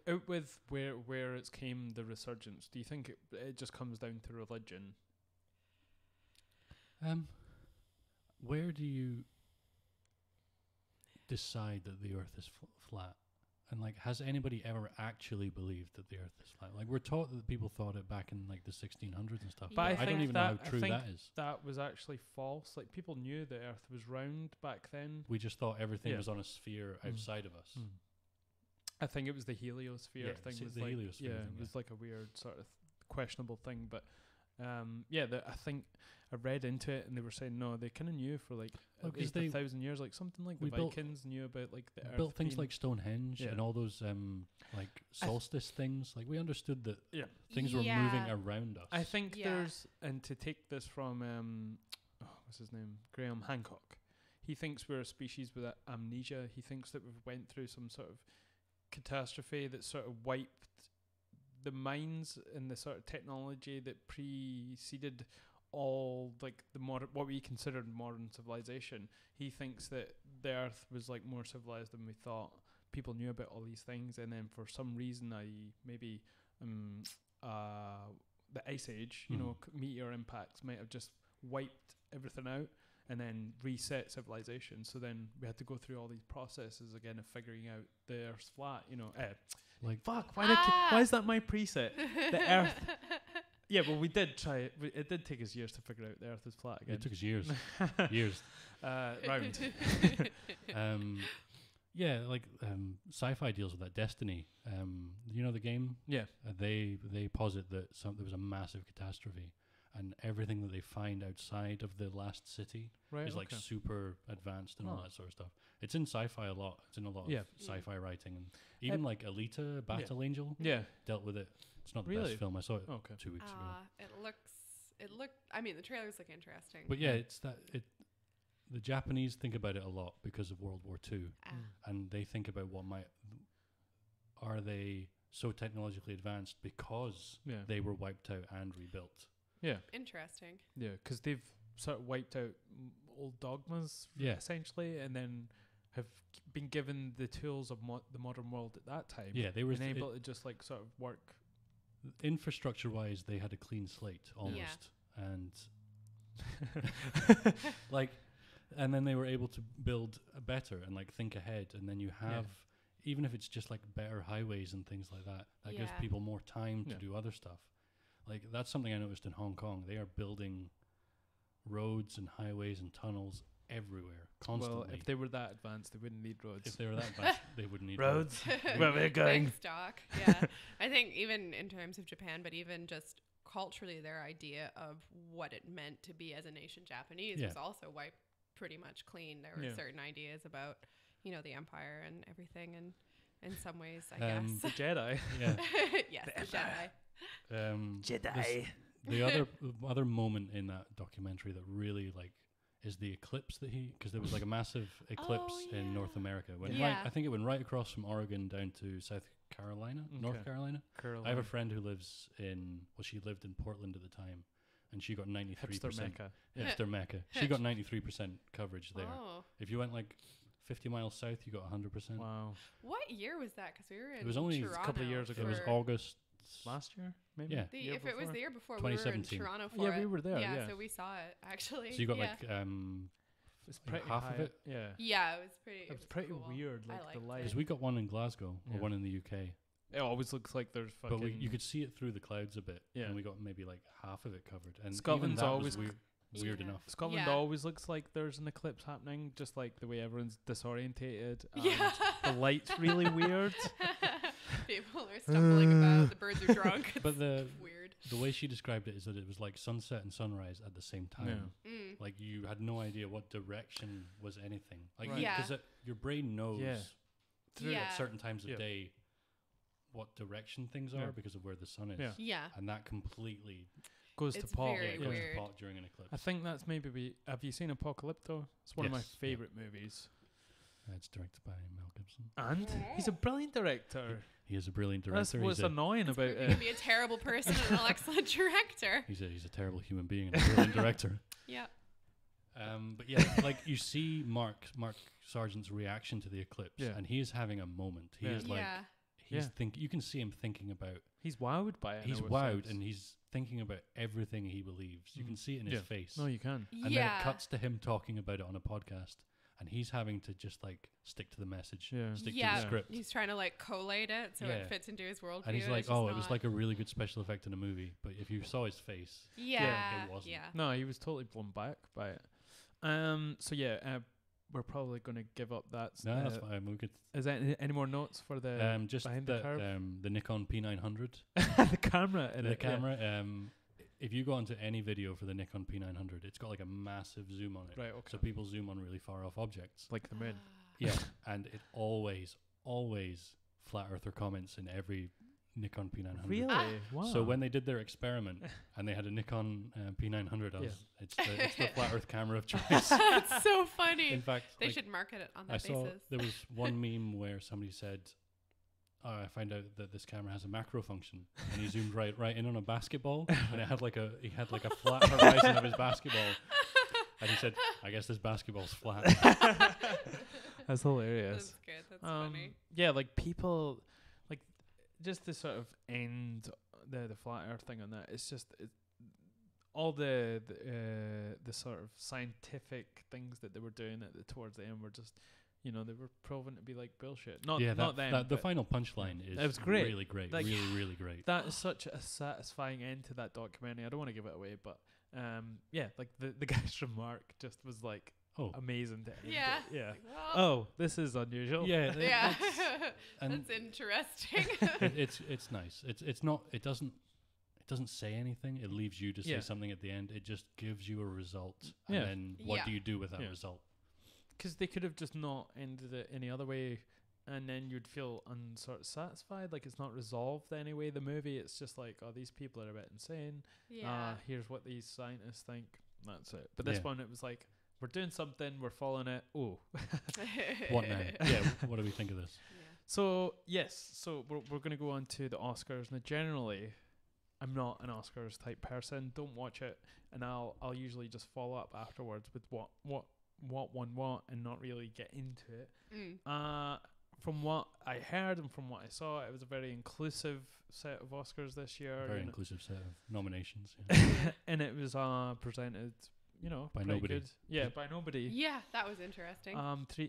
A: Out with where it's came, the resurgence. Do you think it just comes down to religion?
C: Where do you decide that the Earth is flat? And like, has anybody ever actually believed that the Earth is flat? Like, we're taught that people thought it back in like the 1600s and stuff.
A: But
C: I don't even know how true that is.
A: That was actually false. Like, people knew the Earth was round back then.
C: We just thought everything was on a sphere outside of us.
A: I think it was the heliosphere thing.
C: Was the heliosphere thing,
A: it was like a weird sort of questionable thing. But I think I read into it and they were saying no, they kind of knew for like at least 1,000 years, like something like the Vikings knew about like the Earth.
C: Built things like Stonehenge and all those like solstice things. Like we understood that things were moving around us.
A: I think there's, and to take this from what's his name, Graham Hancock. He thinks we're a species with amnesia. He thinks that we've went through some sort of catastrophe that sort of wiped the minds and the sort of technology that preceded all like the modern, what we considered modern civilization. He thinks that the Earth was like more civilized than we thought. People knew about all these things, and then for some reason, maybe the Ice Age, meteor impacts might have just wiped everything out and then reset civilization. So then we had to go through all these processes again of figuring out the Earth's flat. Like fuck, why is that my preset? The Earth. Yeah, but we did try it. It did take us years to figure out the Earth is flat again.
C: It took us years. Years.
A: Round.
C: Sci-fi deals with that. Destiny. You know the game?
A: Yeah.
C: They posit that there was a massive catastrophe, and everything that they find outside of the last city is like super advanced and all that sort of stuff. It's in sci-fi a lot. It's in a lot of sci-fi writing, and even like Alita, Battle Angel, dealt with it. It's not the best film. I saw it 2 weeks ago.
B: It looked. I mean, the trailers look interesting.
C: But the Japanese think about it a lot because of World War II, and they think about are they so technologically advanced because they were wiped out and rebuilt. Yeah.
B: Interesting.
A: Yeah, because they've sort of wiped out old dogmas, essentially, and then have been given the tools of the modern world at that time.
C: Yeah, they were
A: able to just like sort of work.
C: Infrastructure-wise, they had a clean slate almost, and and then they were able to build better and like think ahead, and then you have even if it's just like better highways and things like that, that gives people more time to do other stuff. Like that's something I noticed in Hong Kong. They are building roads and highways and tunnels everywhere constantly.
A: Well, if they were that advanced, they wouldn't need roads.
C: If they were that advanced, they wouldn't need
A: roads. Where we're going.
B: Big stock. Yeah. I think even in terms of Japan, but even just culturally, their idea of what it meant to be as a nation Japanese was also wiped pretty much clean. There were certain ideas about, the empire and everything, and in some ways, I guess.
A: The Jedi.
B: Yes, the Jedi.
A: Jedi.
C: The other moment in that documentary that really is the eclipse because there was like a massive eclipse in North America. I think it went right across from Oregon down to South Carolina, North Carolina. I have a friend who lives she lived in Portland at the time, and she got 93%.
A: Hipster Mecca.
C: Hipster Mecca. She got 93% coverage there.
B: Oh.
C: If you went like 50 miles south, you got 100%.
A: Wow.
B: What year was that? Because we were in
C: It was only
B: Toronto
A: a couple of years ago.
C: It was August
A: last year, maybe.
C: Yeah.
B: If it was the year before, we were in
C: 2017.
B: Toronto for it.
A: Yeah, we were there. Yeah,
B: so we saw it actually.
C: So you got
B: yeah.
C: like
A: it's pretty
C: half
A: high.
C: of it.
A: Yeah.
B: Yeah, it was pretty.
A: It was pretty
B: cool.
A: weird,
B: I
A: like the
B: liked
A: light.
C: Because we got one in Glasgow or
A: Yeah.
C: one in the UK,
A: It always looks like there's fucking.
C: but you could see it through the clouds a bit.
A: Yeah.
C: And we got maybe like half of it covered. And
A: Scotland's
C: even that
A: always
C: was weird
B: Yeah.
C: enough.
A: Scotland
B: Yeah.
A: always looks like there's an eclipse happening, just like the way everyone's disorientated. And
B: Yeah.
A: the light's really weird.
B: People are stumbling about. The birds are drunk.
C: But the
B: Weird.
C: way she described it is that it was like sunset and sunrise at the same time. Like you had no idea what direction was anything. Like
A: Right.
B: Yeah.
C: because your brain knows
A: Yeah.
C: through
B: Yeah.
C: at certain times of
A: Yeah.
C: day what direction things
A: Yeah.
C: are because of where the sun is.
A: Yeah.
B: Yeah.
C: And that completely
A: Goes
B: It's
A: to pot.
B: very
C: goes
B: weird.
C: to pot during an eclipse.
A: I think that's maybe. Have you seen Apocalypto? It's one of my
C: Yes, yeah.
A: favorite movies.
C: It's directed by Mel Gibson.
A: And he's a brilliant director.
C: He is a brilliant
A: That's
C: director.
A: what's
C: He's a,
A: annoying about
B: You
A: it.
B: can be a terrible person and an excellent director.
C: he's a terrible human being and a brilliant director.
B: Yeah.
C: But yeah, like you see Mark Sargent's reaction to the eclipse,
A: Yeah.
C: and he is having a moment. He
A: Yeah.
C: is like
B: Yeah.
C: he's
A: Yeah.
C: You can see him thinking about.
A: He's wowed by it. in
C: He's
A: a
C: wowed,
A: sense.
C: and he's thinking about everything he believes. You can see it in his
A: Yeah.
C: face.
A: No, you can.
C: And then it cuts to him talking about it on a podcast, and he's having to just like stick to the message,
A: Yeah.
C: stick
B: yeah.
C: to the script.
B: He's trying to like collate it so
C: Yeah.
B: it fits into his worldview.
C: And he's
B: It's
C: like,
B: just
C: "Oh, it was
B: not-
C: like a really good special effect in a movie, but if you saw his face,
B: Yeah.
C: it wasn't."
B: Yeah.
A: No, he was totally blown back by it. So yeah, we're probably going to give up that.
C: No, that's fine. We could
A: Is there any more notes for the
C: just
A: behind the
C: the
A: curve?
C: the Nikon P900,
A: the camera in
C: the
A: it? yeah.
C: camera. If you go onto any video for the Nikon P900, it's got like a massive zoom on it,
A: Right. Okay.
C: so people zoom on really far off objects.
A: Like the moon.
C: Yeah, and it always flat earther comments in every Nikon P900.
A: Really? Wow.
C: So when they did their experiment and they had a Nikon P900, it's the flat Earth camera of choice.
B: That's so funny.
C: In fact,
B: They
C: like,
B: should market it on
C: I
B: that
C: saw
B: basis.
C: there was one meme where somebody said, "Oh, I found out that this camera has a macro function," and he zoomed right in on a basketball, and it had like a flat horizon of his basketball, and he said, "I guess this basketball's flat."
A: That's hilarious.
B: That's good. That's funny.
A: Yeah, like people, like just to sort of end the flat Earth thing on that. It's just all the sort of scientific things that they were doing towards the end were just, they were proven to be like bullshit. Not them.
C: The final punchline is
A: it was great.
C: really great,
A: Like,
C: really great.
A: That is such a satisfying end to that documentary. I don't want to give it away, but yeah, like the guy's remark just was like amazing to end
B: Yeah.
A: it. Yeah.
B: Like, well,
A: Oh, this is unusual.
C: Yeah,
B: yeah.
C: and
B: That's interesting.
C: it's nice. It doesn't say anything. It leaves you to say something at the end. It just gives you a result, and
A: Yeah.
C: then what
B: Yeah.
C: do you do with that
A: Yeah.
C: result?
A: Because they could have just not ended it any other way, and then you'd feel sort of satisfied, like it's not resolved anyway. The movie, it's just like, oh, these people are a bit insane.
B: Yeah.
A: Here's what these scientists think. That's it. But this
C: Yeah.
A: one, it was like, we're doing something, we're following it. Oh.
C: What now? Yeah, what do we think of this?
B: Yeah.
A: So yes, so we're gonna go on to the Oscars. Now, generally, I'm not an Oscars type person. Don't watch it, and I'll usually just follow up afterwards with what won what, and not really get into it. From what I heard and from what I saw, it was a very inclusive set of Oscars this year.
C: Very
A: you know.
C: inclusive set of nominations. Yeah.
A: And it was presented,
C: By
A: pretty
C: nobody.
A: good. Yeah, by nobody.
B: Yeah, that was interesting.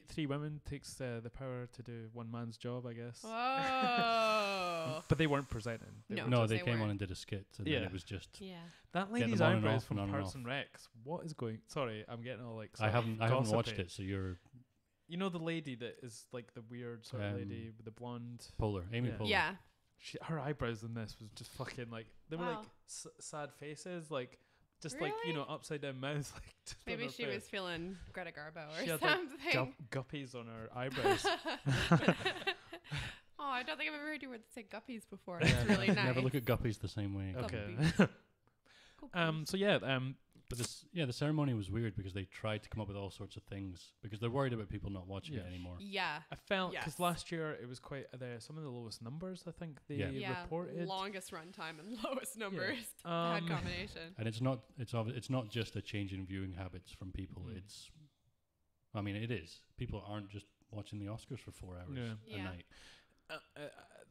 A: Three women takes the power to do one man's job, I guess.
B: Whoa.
A: But they weren't presented.
B: No.
C: No,
B: They
C: they came on
B: weren't.
C: and did a skit, and
A: Yeah.
C: then it was just.
B: Yeah.
A: That
C: Get
A: lady's
C: them on and
A: eyebrows
C: off
A: from
C: and on and
A: Parks and Recs. What is going? Sorry, I'm getting all like.
C: I haven't watched
A: gossipy.
C: it, so you're
A: You know the lady that is like the weird sort of lady with the blonde.
C: Polar, Amy
A: Yeah.
C: Polar.
B: Yeah.
A: Her eyebrows in this was just fucking like they were
B: Wow.
A: like sad faces, like just
B: Really?
A: like upside down mouths, like just on
B: Maybe
A: her
B: she
A: face.
B: was feeling Greta Garbo or
A: She had, like,
B: something.
A: Guppies on her eyebrows.
B: Oh, I don't think I've ever heard you word say guppies before. That's really nice.
C: Never look at guppies the same way.
A: Okay.
B: Guppies. Guppies.
A: So yeah,
C: But the ceremony was weird because they tried to come up with all sorts of things because they're worried about people not watching it anymore.
B: Yeah.
A: I felt because last year it was quite some of the lowest numbers I think they reported.
B: Longest runtime and lowest numbers. Bad combination.
C: And it's not just a change in viewing habits from people. It is. People aren't just watching the Oscars for 4 hours a night.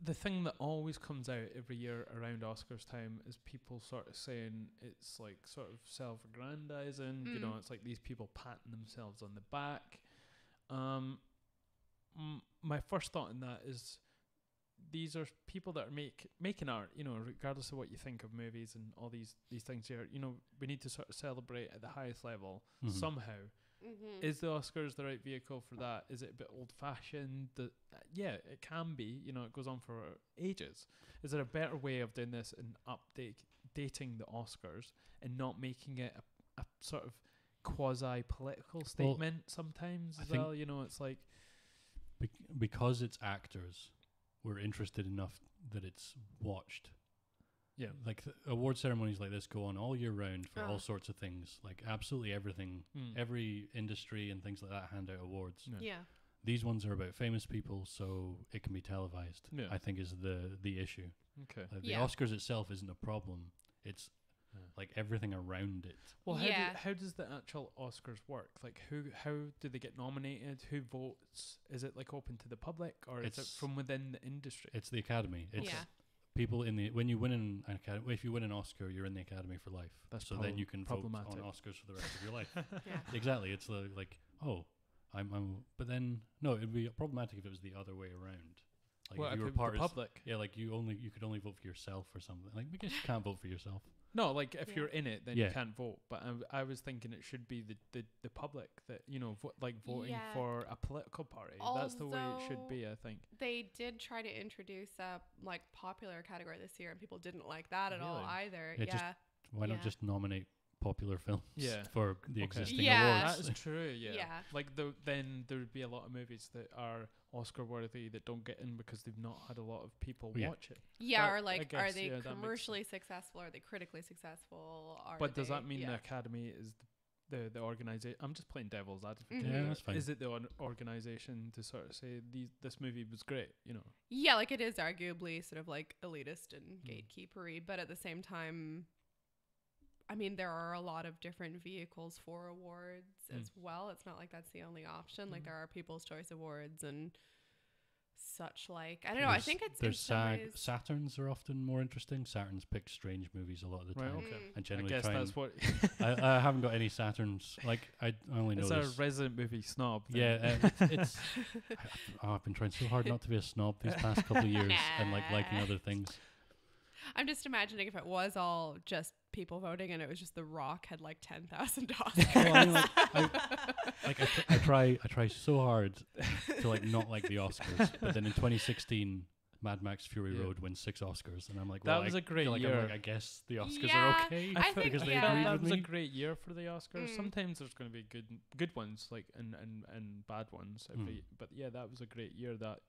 A: The thing that always comes out every year around Oscars time is people sort of saying it's like sort of self-aggrandizing. You know, it's like these people patting themselves on the back. My first thought in that is these are people that are making art, you know, regardless of what you think of movies and all these things here. You know, we need to sort of celebrate at the highest level somehow. Is the Oscars the right vehicle for that? Is it a bit old-fashioned? Yeah, it can be. You know, it goes on for ages. Is there a better way of doing this and updating the Oscars and not making it a sort of quasi-political statement sometimes as well? You know, it's like...
C: because it's actors, we're interested enough that it's watched. Yeah, like award ceremonies like this go on all year round for all sorts of things. Like absolutely everything, every industry and things like that hand out awards.
B: Yeah.
C: These ones are about famous people, so it can be televised. Yeah. I think is the issue.
A: Okay.
C: Like the Oscars itself isn't a problem. It's like everything around it.
A: Well, how does the actual Oscars work? Like how do they get nominated? Who votes? Is it like open to the public or is it from within the industry?
C: It's the Academy. It's people when you win an Academy, if you win an Oscar, you're in the Academy for life. That's so then you can vote on Oscars for the rest of your life. Exactly. It's like but then no, it'd be problematic if it was the other way around. Like
A: well,
C: if you were
A: part of the public.
C: Yeah, like you could only vote for yourself or something. Like I guess you can't vote for yourself.
A: No, like if you're in it, then you can't vote. But I was thinking it should be the public that, you know, voting for a political party.
B: Although
A: that's the way it should be, I think.
B: They did try to introduce a like popular category this year, and people didn't like that at all either.
C: Why not just nominate popular films for the existing
A: awards?
C: awards?
A: That is true. Yeah. Like then there would be a lot of movies that are Oscar worthy that don't get in because they've not had a lot of people watch it.
B: Yeah, or like, are they commercially successful? Are they critically successful?
A: But does that mean the Academy is the organization? I'm just playing devil's advocate.
C: Yeah, that's fine.
A: Is it the organization to sort of say this movie was great? You know.
B: Yeah, like it is arguably sort of like elitist and gatekeepery, but at the same time, I mean, there are a lot of different vehicles for awards as well. It's not like that's the only option. Like there are People's Choice Awards and such like. I don't know. I think it's
C: there's Saturns are often more interesting. Saturns pick strange movies a lot of the time. And generally
A: I guess that's what.
C: I haven't got any Saturns. Like I only know.
A: It's a resident movie snob.
C: Yeah, it's. I've been trying so hard not to be a snob these past couple of years and like liking other things.
B: I'm just imagining if it was all just people voting and it was just The Rock had like 10,000 Oscars.
C: Well, I mean, I try so hard to like not like the Oscars, but then in 2016, Mad Max Fury Road wins 6 Oscars, and I'm like, well,
A: that was a great year.
C: I guess the Oscars are okay because they agreed
A: that
C: with
A: was
C: me.
A: a great year for the Oscars. Sometimes there's going to be good ones, like and bad ones. But yeah, that was a great year that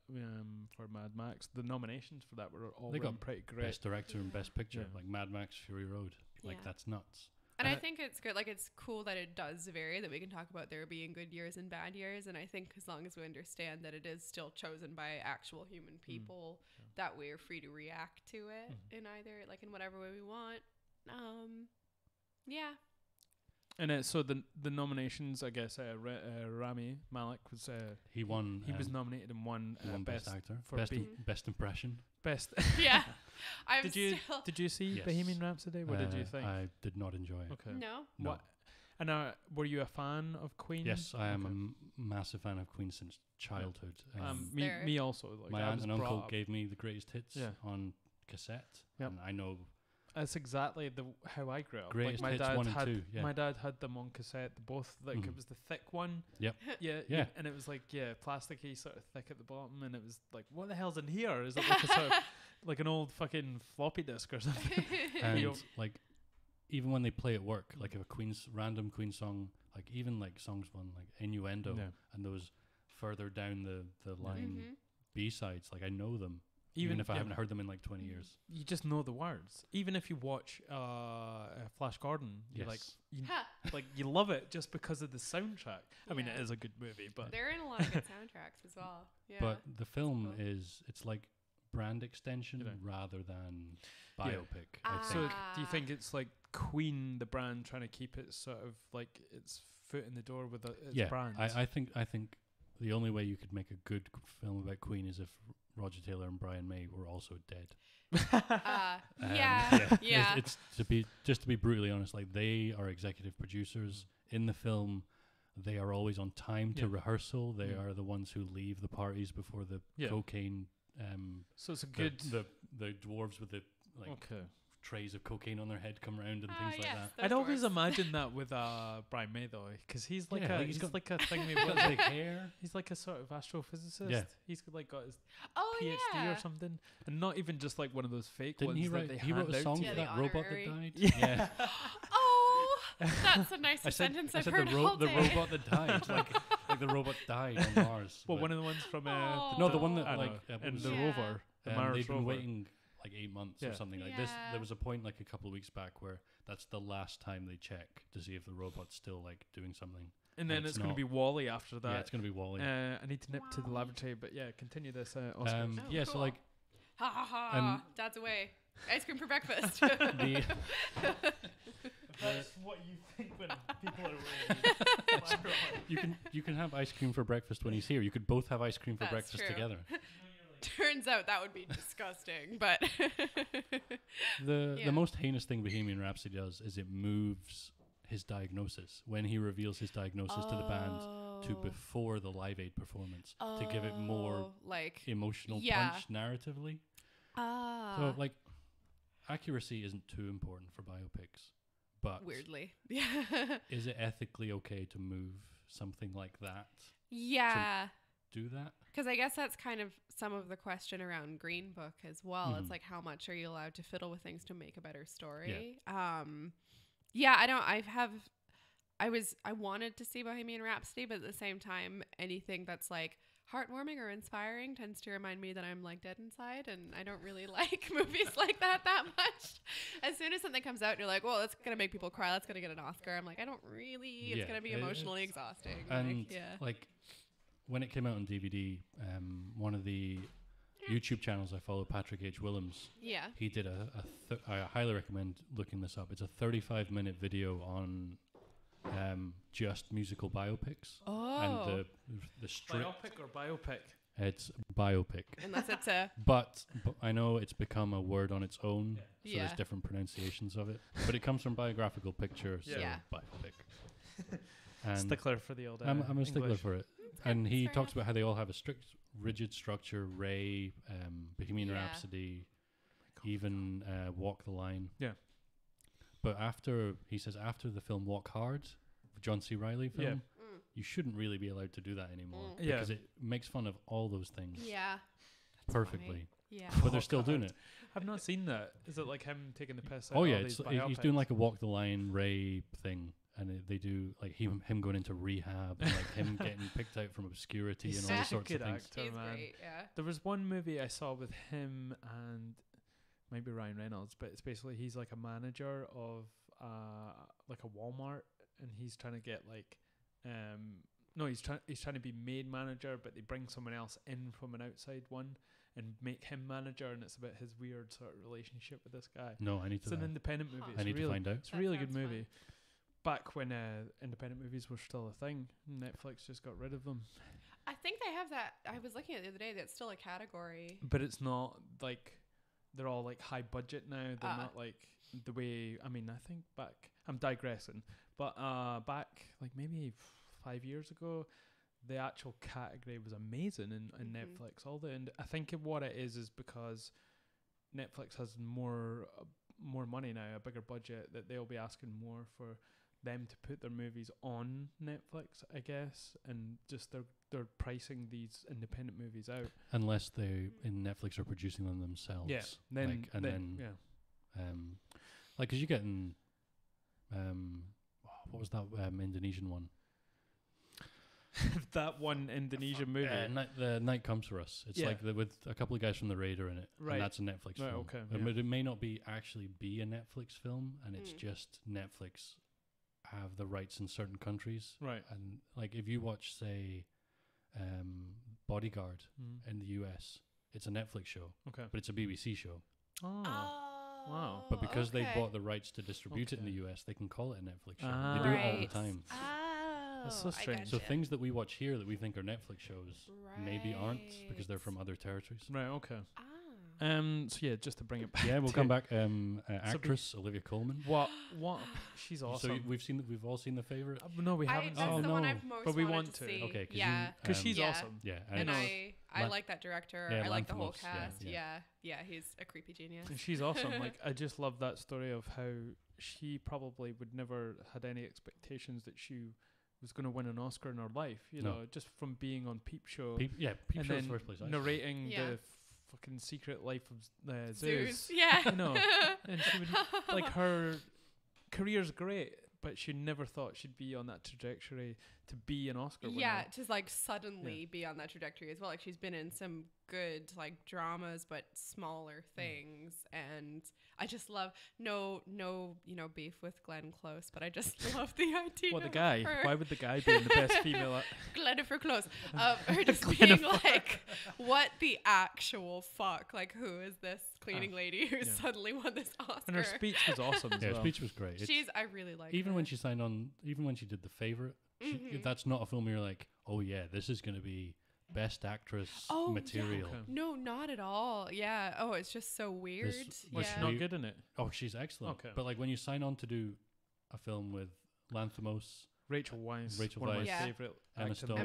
A: for Mad Max. The nominations for that were all pretty great.
C: Best Director and Best Picture, like Mad Max Fury Road. Like that's nuts.
B: And I think it's good. Like it's cool that it does vary. That we can talk about there being good years and bad years. And I think as long as we understand that it is still chosen by actual human people, that we're free to react to it in either like in whatever way we want. Yeah.
A: And so the nominations, I guess, Rami Malek was.
C: He won.
A: He was nominated and won
C: Best Actor for Best Impression.
A: Best.
B: Yeah.
A: Did you see Bohemian Rhapsody? What did you think?
C: I did not enjoy it.
B: Okay. No.
A: What? And were you a fan of Queen?
C: Yes, I am a massive fan of Queen since childhood.
A: Me also. Like
C: my aunt and uncle gave me the greatest hits on cassette, and I know.
A: That's exactly how I grew up.
C: Greatest
A: like
C: hits 1 and 2.
A: My dad had them on cassette. Both it was the thick one.
C: Yep.
A: Yeah. And it was like plasticky, sort of thick at the bottom, and it was like, what the hell's in here? Is it like a sort of like an old fucking floppy disk or something?
C: And like even when they play at work, like if a random Queen song, like even like songs one like Innuendo and those further down the line B sides, like I know them. even if I haven't heard them in like 20 years.
A: You just know the words. Even if you watch Flash Gordon, you're you love it just because of the soundtrack. I mean, it is a good movie, but
B: they're in a lot of good soundtracks as well. Yeah.
C: But the film it's like brand extension rather than biopic. I think.
A: So do you think it's like Queen, the brand, trying to keep it sort of like its foot in the door with its brand?
C: I think the only way you could make a good film about Queen is if Roger Taylor and Brian May were also dead. It's to be brutally honest, like they are executive producers in the film. They are always on time to rehearsal. They are the ones who leave the parties before the cocaine.
A: So it's a good
C: the dwarves with the trays of cocaine on their head come around and things like that.
A: I'd always imagine that with Brian May though, because he's like he's like a thing with big hair. He's like a sort of astrophysicist. Yeah. He's like got his PhD or something, and not even just like one of those fake ones.
C: He wrote a song for that robot that died. Yeah.
B: Oh, that's a nicer sentence I've heard all day.
C: The robot that died, like the robot died on Mars.
A: Well, one of the ones from
C: the one that
A: and the rover, the Mars
C: they've been
A: rover.
C: waiting like 8 months or something like this. There was a point like a couple of weeks back where that's the last time they check to see if the robot's still like doing something.
A: And then it's going to be Wall-E after that.
C: Yeah, it's going to be Wall-E.
A: I need to nip to the laboratory, but continue this. Oscar.
B: Cool.
C: So like,
B: ha ha ha! Dad's away. Ice cream for breakfast.
A: That's what you think when people are away.
C: You can have ice cream for breakfast when he's here. You could both have ice cream for breakfast together.
B: Turns out that would be disgusting, but
C: the most heinous thing Bohemian Rhapsody does is it moves his diagnosis when he reveals his diagnosis to the band to before the Live Aid performance to give it more
B: like
C: emotional punch narratively. So like accuracy isn't too important for biopics, but
B: weirdly,
C: is it ethically okay to move something like that?
B: Yeah.
C: Do that?
B: Because I guess that's kind of some of the question around Green Book as well. It's like, how much are you allowed to fiddle with things to make a better story? I wanted to see Bohemian Rhapsody, but at the same time, anything that's like heartwarming or inspiring tends to remind me that I'm like dead inside, and I don't really like movies like that much. As soon as something comes out and you're like, well, that's gonna make people cry, that's gonna get an Oscar, I'm like, I don't really, it's gonna be emotionally exhausting.
C: And like when it came out on DVD, one of the YouTube channels I follow, Patrick H. Willems, he did I highly recommend looking this up. It's a 35-minute video on just musical biopics. And the strict
A: biopic or biopic?
C: It's biopic.
B: Unless it's a...
C: But I know it's become a word on its own, so there's different pronunciations of it. But it comes from biographical picture, so biopic. And
A: stickler for the old
C: I'm a stickler
A: English.
C: for it. And he talks about how they all have a strict, rigid structure. Ray, Bohemian Rhapsody, even Walk the Line.
A: Yeah.
C: But he says after the film Walk Hard, the John C. Reilly film, you shouldn't really be allowed to do that anymore because it makes fun of all those things.
B: Yeah.
C: Perfectly.
B: Funny. Yeah.
C: But they're still doing it.
A: I've not seen that. Is it like him taking the piss out?
C: Oh yeah, he's doing like a Walk the Line Ray thing. And they do like him going into rehab, and like him getting picked out from obscurity and all sorts of things.
A: Actor, man.
B: Great,
A: There was one movie I saw with him and maybe Ryan Reynolds, but it's basically he's like a manager of like a Walmart, and he's trying to get like he's trying to be made manager, but they bring someone else in from an outside one and make him manager, and it's about his weird sort of relationship with this guy.
C: No, I need to.
A: It's an independent movie.
C: I need to find out.
A: It's a really good movie. Back when independent movies were still a thing, Netflix just got rid of them.
B: I think they have that. I was looking at it the other day. That's still a category.
A: But it's not like they're all like high budget now. They're not like the way. I mean, I think back. I'm digressing, but back like maybe 5 years ago, the actual category was amazing in Netflix. And I think what it is because Netflix has more money now, a bigger budget, that they'll be asking more for them to put their movies on Netflix, I guess, and just they're pricing these independent movies out
C: unless they in Netflix are producing them themselves.
A: Yeah,
C: like because you get in what was that Indonesian one?
A: that one Indonesian movie.
C: The Night Comes For Us. It's like with a couple of guys from the Raider in it.
A: Right.
C: And that's a Netflix film.
A: Okay.
C: It may not be actually be a Netflix film, and it's just Netflix have the rights in certain countries.
A: Right.
C: And like if you watch, say, Bodyguard in the US, it's a Netflix show.
A: Okay.
C: But it's a BBC show.
A: Oh. Wow.
C: But because they bought the rights to distribute it in the US, they can call it a Netflix show. They do it all the time.
A: That's so strange.
C: So things that we watch here that we think are Netflix shows maybe aren't, because they're from other territories.
A: Right, okay. So yeah, just to bring it back.
C: Yeah, we'll come back. Actress Olivia Colman.
A: What? She's awesome.
C: So we've all seen The Favourite.
A: No, we haven't.
B: That's the one I've most
A: but we
B: wanted
A: want to.
B: see.
C: Okay,
A: because she's awesome.
C: Yeah,
B: and I like that director. I like the whole cast. Yeah, he's a creepy genius.
A: And she's awesome. Like, I just love that story of how she probably would never had any expectations that she was going to win an Oscar in her life. You know, just from being on Peep Show.
C: Peep Show's first place.
A: Narrating the fucking secret life of Zeus.
B: Yeah.
A: You know, and she would, like, her career's great, but she never thought she'd be on that trajectory to be an Oscar winner.
B: Yeah, to like suddenly be on that trajectory as well. Like, she's been in some good like dramas, but smaller things, and I just love no beef with Glenn Close, but I just love the idea.
A: Well, the guy. Why would the guy be in the best female?
B: Glennifer Close. Her just being like, what the actual fuck? Like, who is this cleaning lady who suddenly won this Oscar?
A: And her speech was awesome as well.
C: Her speech was great.
B: I really like
C: even
B: her.
C: when she signed on, even when she did The Favourite, that's not a film where you're like, oh yeah, this is going to be Best Actress material.
A: Yeah.
B: No, not at all. Yeah. Oh, it's just so weird.
A: Was she not good in it?
C: Oh, she's excellent. Okay. But like when you sign on to do a film with Lanthimos,
A: Rachel Weisz, one of my favorite
C: Emma Stone,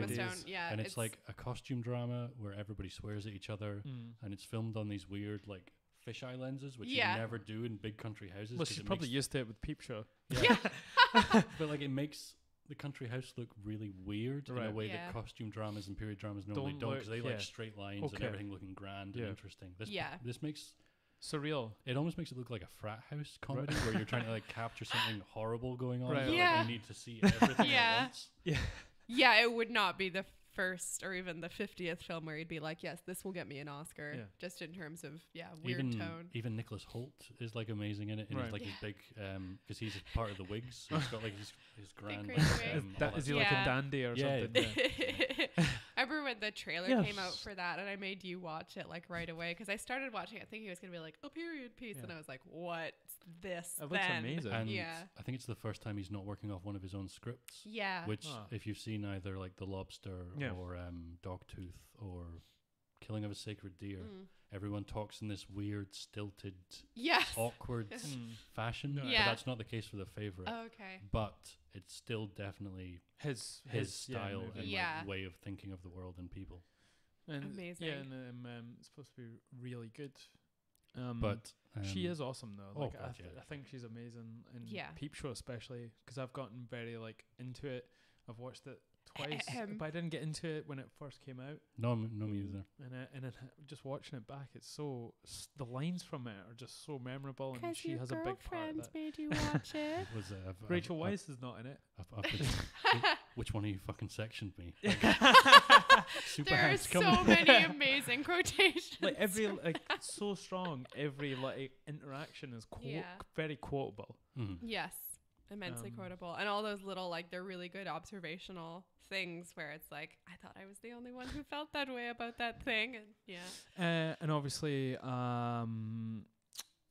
B: yeah,
C: and it's like a costume drama where everybody swears at each other, and it's filmed on these weird like fisheye lenses, which you never do in big country houses.
A: Well, she's probably used to it with Peep Show.
B: Yeah.
C: But like it makes the country house look really weird in a way that costume dramas and period dramas normally don't, because they like straight lines and everything looking grand and interesting. This makes
A: surreal.
C: It almost makes it look like a frat house comedy where you're trying to like capture something horrible going on.
A: Right.
C: But, like, you need to see everything at once.
B: Yeah, it would not be the first or even the 50th film where you'd be like, yes, this will get me an Oscar, just in terms of weird tone.
C: Even Nicholas Hoult is like amazing in it, and he's like his big because he's part of the Wigs. He's got like his grand.
A: Is he like a dandy or something?
B: I remember when the trailer came out for that, and I made you watch it like right away because I started watching it thinking it was gonna be like a period piece, and I was like, what's this?
A: It looks amazing.
C: And I think it's the first time he's not working off one of his own scripts.
B: Yeah.
C: Which, if you've seen either like The Lobster or Dogtooth or Killing of a Sacred Deer, everyone talks in this weird, stilted, awkward fashion. But that's not the case for The Favourite.
B: Oh, okay.
C: But it's still definitely his style and like way of thinking of the world and people.
A: And
B: amazing.
A: Yeah, and it's supposed to be really good.
C: But
A: she is awesome though. Like
C: I
A: think she's amazing, and Peep Show especially, because I've gotten very like into it. I've watched it twice, but I didn't get into it when it first came out.
C: No, me either.
A: And then just watching it back, it's so the lines from it are just so memorable, and she has a big part of that.
B: Made you watch it.
A: Rachel Weisz is not in it.
C: Which one of you fucking sectioned me?
B: There are so many amazing quotations.
A: Like so strong. Every like interaction is very quotable.
B: Yes. Immensely quotable, and all those little like they're really good observational things where it's like I thought I was the only one who felt that way about that thing, and
A: and obviously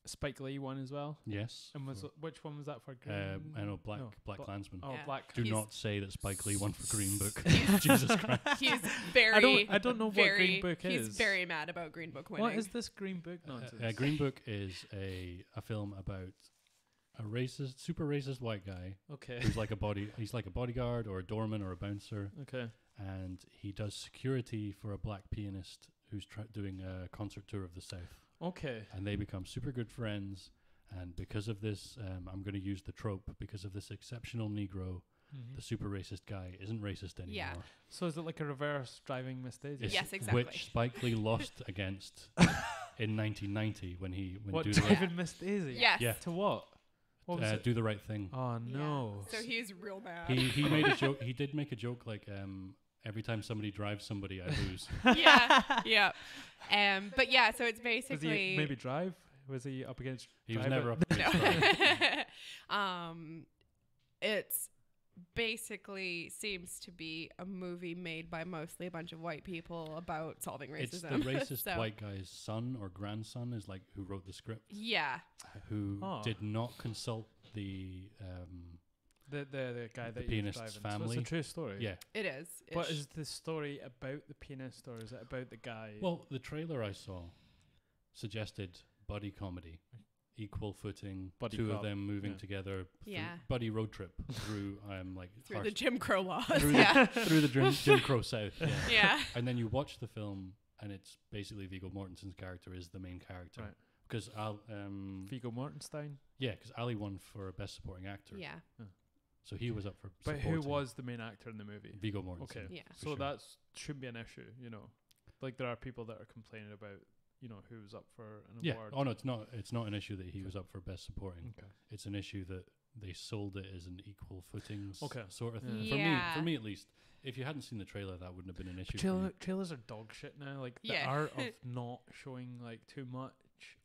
A: Spike Lee won as well.
C: Yes.
A: And which one was that for?
C: I know Black Klansman.
A: Oh, Black.
C: Do not say that Spike Lee won for Green Book. Jesus Christ.
B: He's very.
A: I don't know what Green Book is.
B: He's very mad about Green Book winning.
A: What is this Green Book nonsense?
C: Green Book is a film about a racist, super racist white guy.
A: Okay.
C: Who's like he's like a bodyguard or a doorman or a bouncer.
A: Okay.
C: And he does security for a black pianist who's doing a concert tour of the South.
A: Okay.
C: And they become super good friends. And because of this, I'm going to use the trope, because of this exceptional Negro, the super racist guy isn't racist anymore.
B: Yeah.
A: So is it like a reverse Driving Miss Daisy?
B: Yes, exactly.
C: Which Spike Lee lost against in 1990 when
A: Driving Miss Daisy?
B: Yes.
C: Yeah.
A: To what?
C: Do the Right Thing.
A: Oh no!
B: So he's real mad.
C: He made a joke. He did make a joke like Every time somebody drives somebody, I lose.
B: Yeah. But yeah, so it's basically...
A: Was he maybe drive? Was he up against...
C: He was never up against drive.
B: It's basically seems to be a movie made by mostly a bunch of white people about solving racism.
C: It's the racist white guy's son or grandson is like who wrote the script.
B: Yeah.
C: Who did not consult the
A: guy that
C: pianist's family.
A: So it's a true story.
C: Yeah,
B: it is.
A: But is the story about the pianist or is it about the guy?
C: Well, the trailer I saw suggested buddy comedy, equal footing,
A: buddy
C: two
A: cop.
C: of them moving together. Buddy road trip through
B: through the Jim Crow laws.
C: Through the Jim Crow South.
B: Yeah.
C: And then you watch the film, and it's basically Viggo Mortensen's character is the main character.
A: Right.
C: Because
A: Viggo Mortensen.
C: Yeah, because Ali won for Best Supporting Actor.
B: Yeah.
C: So he was up for.
A: But
C: supporting.
A: who was the main actor in the movie?
C: Viggo Mortensen.
A: Okay.
B: Yeah.
A: So that shouldn't be an issue, you know. Like there are people that are complaining about, you know, who was up for an award.
C: Oh no, it's not an issue that he was up for Best Supporting. Okay. It's an issue that they sold it as an equal footing sort of thing. For me at least. If you hadn't seen the trailer, that wouldn't have been an issue.
A: Trailers are dog shit now. Like the art of not showing like too much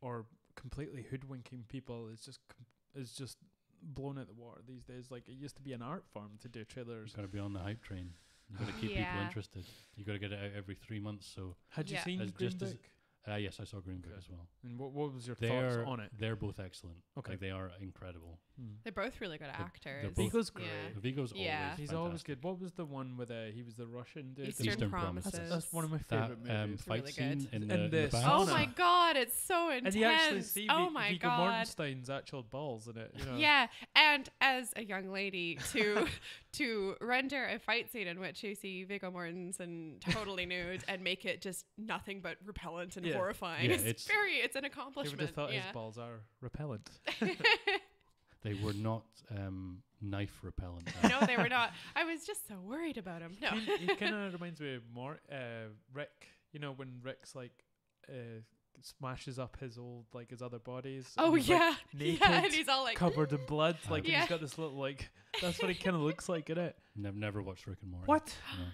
A: or completely hoodwinking people is just blown out the water these days. Like it used to be an art form to do trailers.
C: You've got to be on the hype train. You've got to keep people interested. You got to get it out every 3 months. So
A: had you seen Green Book?
C: Yes, I saw Green Book as well.
A: And what was your thoughts on it?
C: They're both excellent.
A: Okay.
C: Like they are incredible.
B: They're both really good actors.
A: Viggo's great.
C: Viggo's always
A: he's always good. What was the one with he was the Russian dude?
B: Eastern Promises.
A: That's one of my favorite movies.
C: Fight
B: really
C: scene
B: good.
C: in the
B: oh my god, it's so intense.
A: And you actually see Viggo
B: god.
A: Mortensen's actual balls in it. You know?
B: Yeah, and as a young lady to render a fight scene in which you see Viggo Mortensen totally nude and make it just nothing but repellent and horrifying. It's an accomplishment.
A: You would have thought his balls are repellent.
C: They were not knife repellent.
B: No, they were not. I was just so worried about him. No.
A: He kind of reminds me of Rick. You know, when Rick's like smashes up his old his other bodies.
B: Oh
A: he's,
B: yeah,
A: naked,
B: and he's all like
A: covered in blood. Like and he's got this little that's what he kind of looks like, innit?
C: Never watched Rick and Morty.
A: What?
C: No.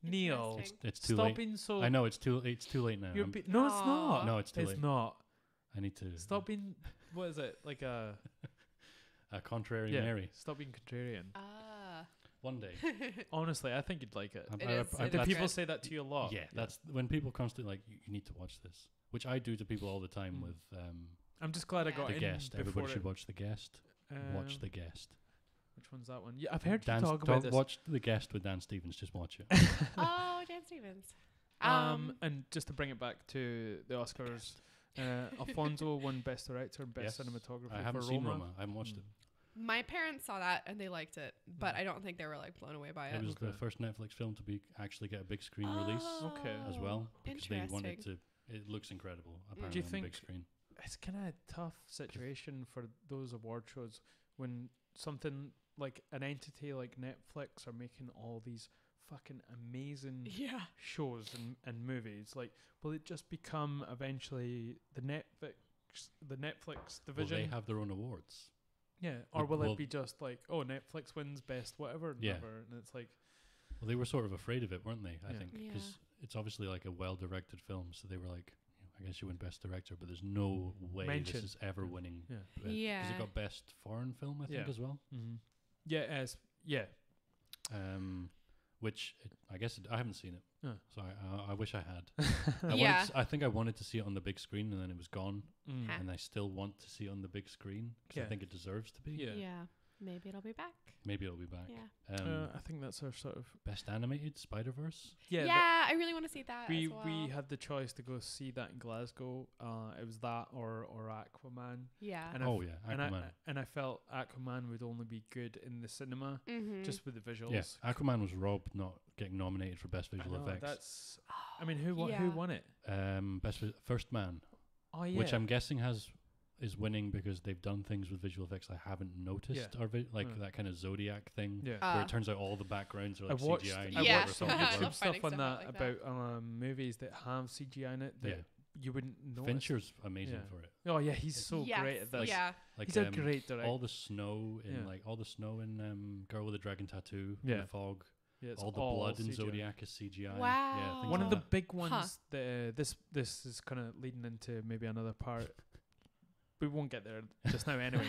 A: Neil,
C: it's too
A: stop
C: late.
A: being so.
C: I know it's too late now.
A: No, it's not.
C: No, it's too late.
A: It's not.
C: I need to
A: stop being. What is it like a?
C: A contrarian Mary.
A: Stop being contrarian.
C: One day.
A: Honestly, I think you'd like it.
B: Do
A: people say that to you a lot?
C: Yeah, that's when people constantly you need to watch this, which I do to people all the time with.
A: I'm just glad I got
C: The Guest. Everybody should watch The Guest. Watch The Guest.
A: Which one's that one? Yeah, I've heard you talk about this.
C: Watch The Guest with Dan Stevens. Just watch it.
B: Oh, Dan Stevens.
A: And just to bring it back to the Oscars, Alfonso won Best Director and Best Cinematography.
C: I haven't seen Roma. I haven't watched it.
B: My parents saw that and they liked it, but I don't think they were blown away by it.
C: It was the first Netflix film to actually get a big screen release as well, because they wanted to. It looks incredible. Apparently,
A: do you think
C: on the big screen.
A: It's kind of a tough situation for those award shows when something like an entity like Netflix are making all these fucking amazing shows and movies? Like, will it just become eventually the Netflix division?
C: Will they have their own awards?
A: Yeah, or will it be just Netflix wins best whatever, and it's like...
C: Well, they were sort of afraid of it, weren't they? I think because it's obviously a well-directed film, so they were like, I guess you win best director, but there's no way this is ever winning. Because it got best foreign film, I think, as well.
A: Mm-hmm. Which I guess I haven't seen it, so I wish I had. I think I wanted to see it on the big screen, and then it was gone, and I still want to see it on the big screen because I think it deserves to be.
B: Yeah, maybe it'll be back.
C: Yeah.
A: I think that's our sort of
C: best animated Spider-Verse.
B: Yeah, I really want to see that.
A: We had the choice to go see that in Glasgow. It was that or Aquaman.
B: Yeah.
A: And
C: Aquaman.
A: And I felt Aquaman would only be good in the cinema, just with the visuals.
C: Yeah, Aquaman was robbed not getting nominated for best visual effects.
A: That's. I mean, who won it?
C: First Man.
A: Oh yeah.
C: Which I'm guessing is winning because they've done things with visual effects I haven't noticed, or that kind of Zodiac thing, where it turns out all the backgrounds are CGI.
A: I watched some YouTube stuff on that about movies that have CGI in it that you wouldn't know.
C: Fincher's amazing for it.
A: Oh yeah, he's so great at this.
B: Yeah,
A: he's a great director.
C: All the snow in Girl with the Dragon Tattoo, in the fog.
A: Yeah,
C: all the blood in
A: CGI.
C: Zodiac is CGI.
B: Wow.
C: Yeah, things
A: One
C: like
A: of the
C: that.
A: big ones. This is kind of leading into maybe another part. We won't get there just now anyway.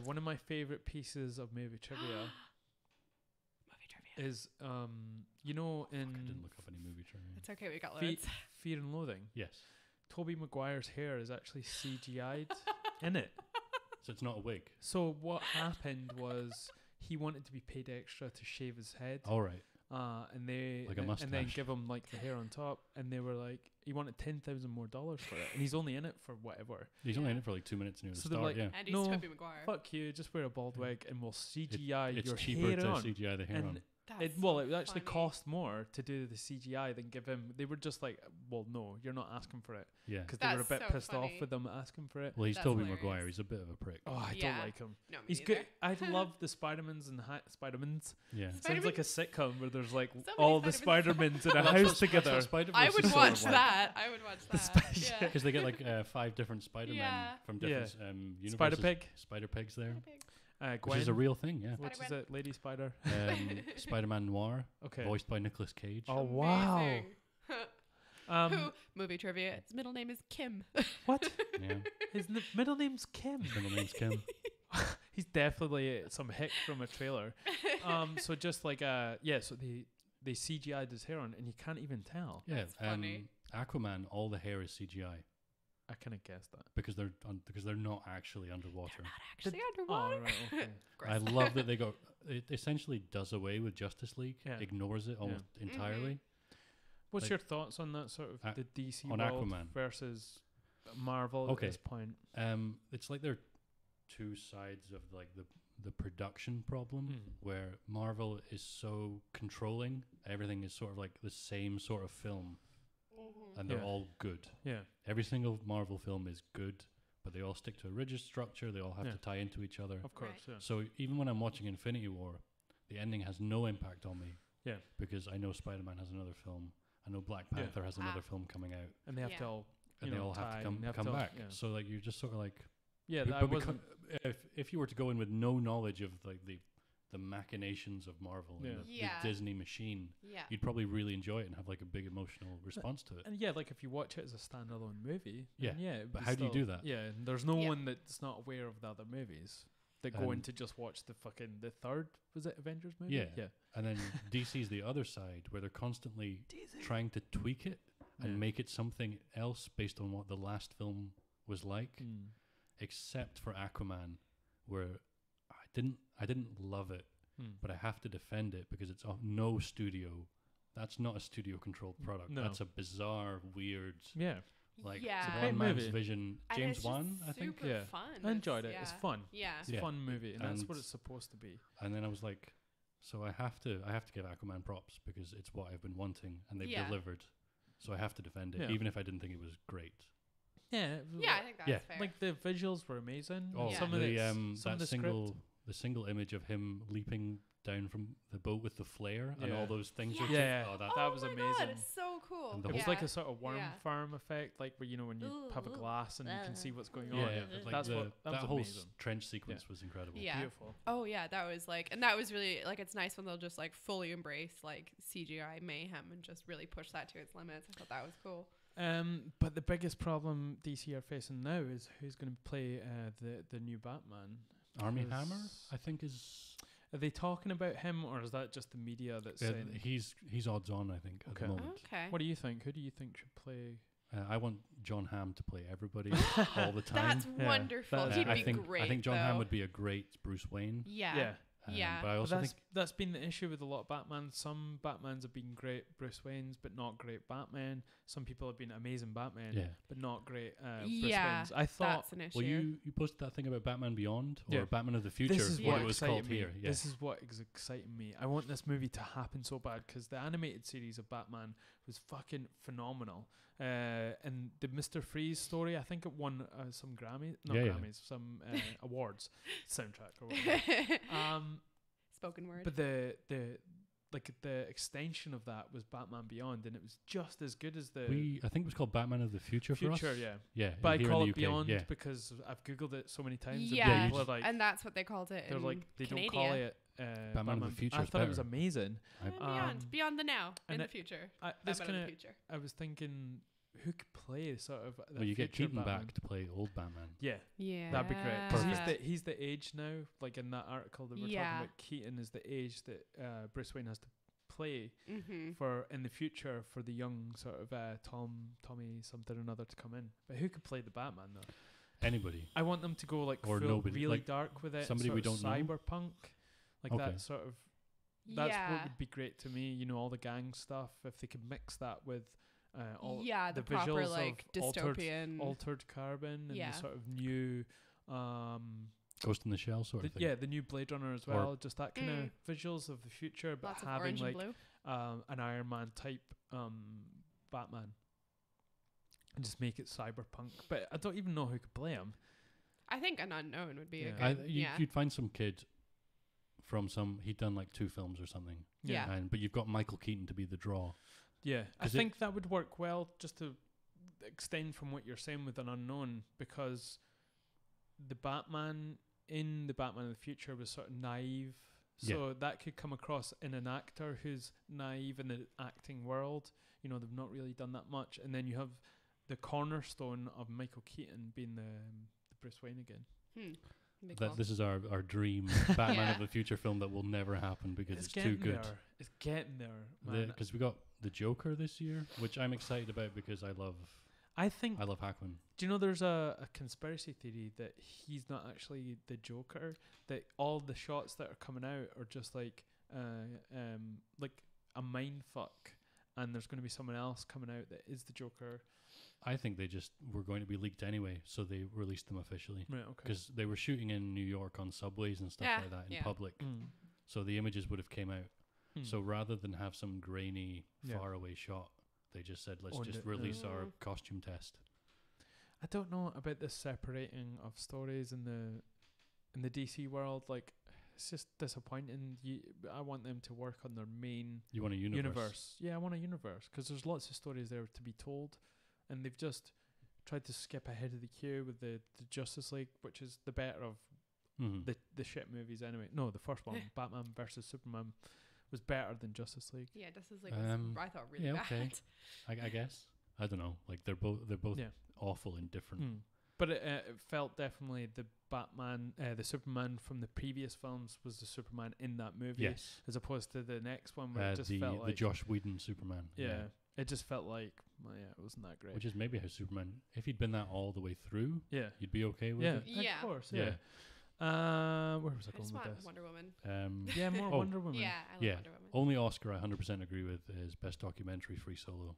A: One of my favorite pieces of movie trivia is you know
C: I
A: in
C: didn't look up any movie trivia.
B: It's okay, we got
A: Fe-
B: loads.
A: Fear and Loathing,
C: Yes.
A: Tobey Maguire's hair is actually CGI'd in it.
C: So it's not a wig.
A: So what happened was he wanted to be paid extra to shave his head.
C: All right.
A: And they
C: Like a
A: and then
C: mustache.
A: give him like the hair on top, and they were like, he wanted $10,000 more for it, and he's only in it for whatever.
C: He's only in it for like 2 minutes near the
A: So they're
C: start.
A: like,
C: Yeah.
B: And he's
A: No,
B: Tobey Maguire.
A: Fuck you, just wear a bald wig, and we'll CGI
C: It's
A: your
C: cheaper
A: hair
C: to
A: on.
C: CGI the hair
A: And
C: on.
A: It would actually cost more to do the CGI than give him. They were just like, well, no, you're not asking for it,
C: Yeah.
A: because they were a
B: That's
A: bit
B: so
A: pissed off
B: funny.
A: with them asking for it.
C: Well, he's
B: That's
C: Tobey
B: hilarious.
C: Maguire. He's a bit of a prick.
A: Oh, I
B: Yeah.
A: don't like him.
B: No, me
A: He's
B: neither.
A: good. I love the Spider-Mans and Spider-Mans.
C: Yeah.
A: Sounds like a sitcom where there's like
B: So
A: all
B: many
A: the Spider-Mans in a
C: Well,
A: house together.
B: I would watch that. I would watch that. Yeah.
C: Because they get like 5 different Spider-Men
B: Yeah.
C: from different universes.
A: Spider-Pig,
C: Spider-Pigs there.
A: Gwen,
C: Which is a real thing, yeah.
A: which is it, Lady Spider.
C: Spider-Man Noir,
A: Okay.
C: voiced by Nicolas Cage.
A: Oh wow.
B: Amazing. Who? Movie trivia. His middle name is Kim.
A: What?
C: Yeah.
A: His middle name's Kim.
C: His middle name's Kim.
A: He's definitely some hick from a trailer. So just like so they CGI'd his hair on, and you can't even tell.
C: Yeah.
B: That's funny.
C: Aquaman, all the hair is CGI
A: I kind of guessed that.
C: because they're not actually underwater.
B: Not actually
A: Oh
B: underwater.
A: right, okay.
C: I love that they go. It essentially does away with Justice League,
A: Yeah.
C: ignores it almost entirely.
A: What's
C: Like-
A: your thoughts on that sort of the DC
C: on
A: world
C: Aquaman.
A: versus Marvel
C: Okay.
A: at this point?
C: It's like they're two sides of like the production problem,
A: Mm.
C: where Marvel is so controlling. Everything is sort of like the same sort of film, and they're
A: Yeah.
C: all good.
A: Yeah,
C: Every single Marvel film is good, but they all stick to a rigid structure. They all have
A: Yeah.
C: to tie into each other.
A: of course.
B: Right.
A: Yeah.
C: So even when I'm watching Infinity War, the ending has no impact on me.
A: Yeah.
C: Because I know Spider-Man has another film. I know Black
A: Yeah.
C: Panther has another film coming out,
A: And they have
B: Yeah.
A: to all,
C: and
A: you
C: they
A: know,
C: all have
A: tie
C: to
A: and they have
C: come
A: to all-
C: back.
A: yeah.
C: So like you're just sort of like,
A: Yeah,
C: but
A: that wasn't.
C: if you were to go in with no knowledge of like the machinations of Marvel
A: Yeah.
C: and the
B: Yeah.
C: Disney machine,
B: Yeah.
C: you'd probably really enjoy it and have like a big emotional response to it.
A: And yeah, like if you watch it as a standalone movie,
C: Yeah,
A: then it'd
C: but
A: be
C: how do you
A: still-
C: do that?
A: Yeah, and there's no
B: Yeah.
A: one that's not aware of the other movies that go in
C: And-
A: to just watch the third, was it Avengers movie?
C: Yeah.
A: Yeah.
C: And then DC's the other side where they're constantly trying to tweak it and
A: Yeah.
C: make it something else based on what the last film was like.
A: Mm.
C: Except for Aquaman, where I didn't love it,
A: Mm.
C: but I have to defend it because it's no studio. That's not a studio controlled product.
A: No.
C: That's a bizarre, weird,
A: Yeah,
C: like
B: Yeah.
A: It's a great
C: one man's
A: movie.
C: vision.
B: And
C: James
B: it's
C: Wan,
B: just
C: I think.
B: super
A: Yeah.
B: fun.
A: I enjoyed it.
B: Yeah.
A: It's fun.
B: Yeah.
A: It's a
C: Yeah.
A: fun movie, and that's
C: And-
A: what it's supposed to be.
C: And then I was like, so I have to give Aquaman props because it's what I've been wanting, and they've
B: Yeah.
C: delivered. So I have to defend it,
A: Yeah.
C: even if I didn't think it was great.
A: Yeah,
B: Yeah, I think that's
C: Yeah.
B: fair.
A: like the visuals were amazing.
C: Oh,
B: Yeah.
A: Some of
C: the
A: some of
C: that
A: the
C: single
A: script.
C: the single image of him leaping down from the boat with the flare and
A: Yeah.
C: all those things.
B: Yeah.
C: are
A: Yeah.
C: oh,
A: That
B: oh
A: was
B: my
A: amazing.
B: God, it's so cool.
C: And the
A: It was
C: whole-
A: like a sort of worm
B: Yeah.
A: farm effect, like where when you have a glass and you can see what's going on.
C: yeah, like
A: That's
C: the,
A: what that was
C: whole
A: amazing.
C: trench sequence was incredible.
B: Yeah.
A: Beautiful.
B: Oh yeah, that was like, and that was really like, it's nice when they'll just like fully embrace like CGI mayhem and just really push that to its limits. I thought that was cool.
A: But the biggest problem DC are facing now is who's going to play the new Batman.
C: Army
A: Because-
C: Hammer, I think, is
A: Are they talking about him, or is that just the media that's saying?
C: he's odds on. I think at
A: Okay.
C: the moment.
B: Okay.
A: What do you think? Who do you think should play?
C: I want John Hamm to play everybody all the time.
B: That's
A: Yeah,
B: wonderful.
A: that's-
B: He'd
C: I
B: be
C: think
B: great.
C: I think John
B: though.
C: Hamm would be a great Bruce Wayne.
B: Yeah. Yeah.
C: But I
A: But
C: also think
A: that's been the issue with a lot of Batman. Some Batmans have been great Bruce Waynes, but not great Batman. Some people have been amazing Batman,
C: yeah.
A: but not great Bruce
B: Yeah,
A: Waynes. I thought
B: That's an issue.
C: Well, you posted that thing about Batman Beyond or
A: Yeah.
C: Batman of the Future,
A: this is
B: Yeah.
A: what
C: it was
A: excited
C: called
A: me.
C: here. Yeah.
A: This is what is exciting me. I want this movie to happen so bad because the animated series of Batman was fucking phenomenal. And the Mr. Freeze story, I think it won some Grammys, some awards, soundtrack or whatever.
B: Spoken word.
A: But the like the extension of that was Batman Beyond, and it was just as good as the
C: I think it was called Batman of the Future for us. Yeah.
A: But I
C: here
A: call
C: in
A: it
C: the UK,
A: Beyond because I've googled it so many times.
B: Yeah,
A: and people are like,
B: and that's what they called it.
A: they're
B: in
A: like they
B: Canada.
A: don't call it
C: Batman of the Future.
A: I thought it was amazing.
B: Beyond the now, in
A: and
B: the future.
A: This
B: Batman
A: kinda,
B: of the future.
A: I was thinking, who could play sort of?
C: Well, you get Keaton
A: Batman?
C: back to play old Batman.
B: Yeah,
A: that'd be great. 'Cause
C: Perfect.
A: he's the age now. Like in that article that we're talking about, Keaton is the age that Bruce Wayne has to play for in the future for the young sort of Tommy something or another to come in. But who could play the Batman though?
C: Anybody.
A: I want them to go like
C: or
A: full,
C: nobody,
A: really
C: like
A: dark with it.
C: Somebody we don't know.
A: Cyberpunk, like that sort of. That's what would be great to me. You know, all the gang stuff. If they could mix that with all
B: the proper
A: visuals
B: like
A: of
B: dystopian,
A: altered carbon and the sort of new.
C: Ghost in the Shell sort of thing.
A: Yeah, the new Blade Runner as well. Just that kind of visuals of the future, but
B: lots
A: having
B: of
A: like
B: blue.
A: An Iron Man type Batman, and just make it cyberpunk. But I don't even know who could play him.
B: I think an unknown would be a good.
C: You'd find some kid from he'd done like 2 films or something.
B: Yeah.
C: But you've got Michael Keaton to be the draw.
A: Yeah, I think that would work well. Just to extend from what you're saying with an unknown, because the Batman in the Batman of the Future was sort of naive. So that could come across in an actor who's naive in the acting world. You know, they've not really done that much. And then you have the cornerstone of Michael Keaton being the Bruce Wayne again.
C: This is our dream Batman of the Future film that will never happen because it's too good.
A: It's getting there, man.
C: Because we got the Joker this year, which I'm excited about because I love Hackman.
A: Do you know there's a conspiracy theory that he's not actually the Joker? That all the shots that are coming out are just like a mind fuck, and there's going to be someone else coming out that is the Joker.
C: I think they just were going to be leaked anyway, so they released them officially.
A: Right, okay.
C: Because they were shooting in New York on subways and stuff like that in public, so the images would have came out. So rather than have some grainy, faraway shot, they just said, let's just release our costume test.
A: I don't know about this separating of stories in the DC world. Like, it's just disappointing. I want them to work on their main.
C: You want a universe?
A: Yeah, I want a universe because there's lots of stories there to be told, and they've just tried to skip ahead of the queue with the Justice League, which is the better of the shit movies anyway. No, the first one, Batman versus Superman, was better than Justice League.
B: Yeah, Justice League was, I thought, really bad.
C: Okay. I guess. I don't know. Like they're both awful and different.
A: But it felt definitely the Superman from the previous films was the Superman in that movie, as opposed to the next one where it just felt like
C: the Josh Whedon Superman.
A: Yeah, it just felt like it wasn't that great.
C: Which is maybe how Superman, if he'd been that all the way through, you'd be okay with it.
A: Yeah, of course. Yeah. Where was I going with this?
B: Wonder Woman.
A: More Wonder Woman.
B: Yeah, I love Wonder Woman.
C: Only Oscar I 100% agree with is Best Documentary, Free Solo.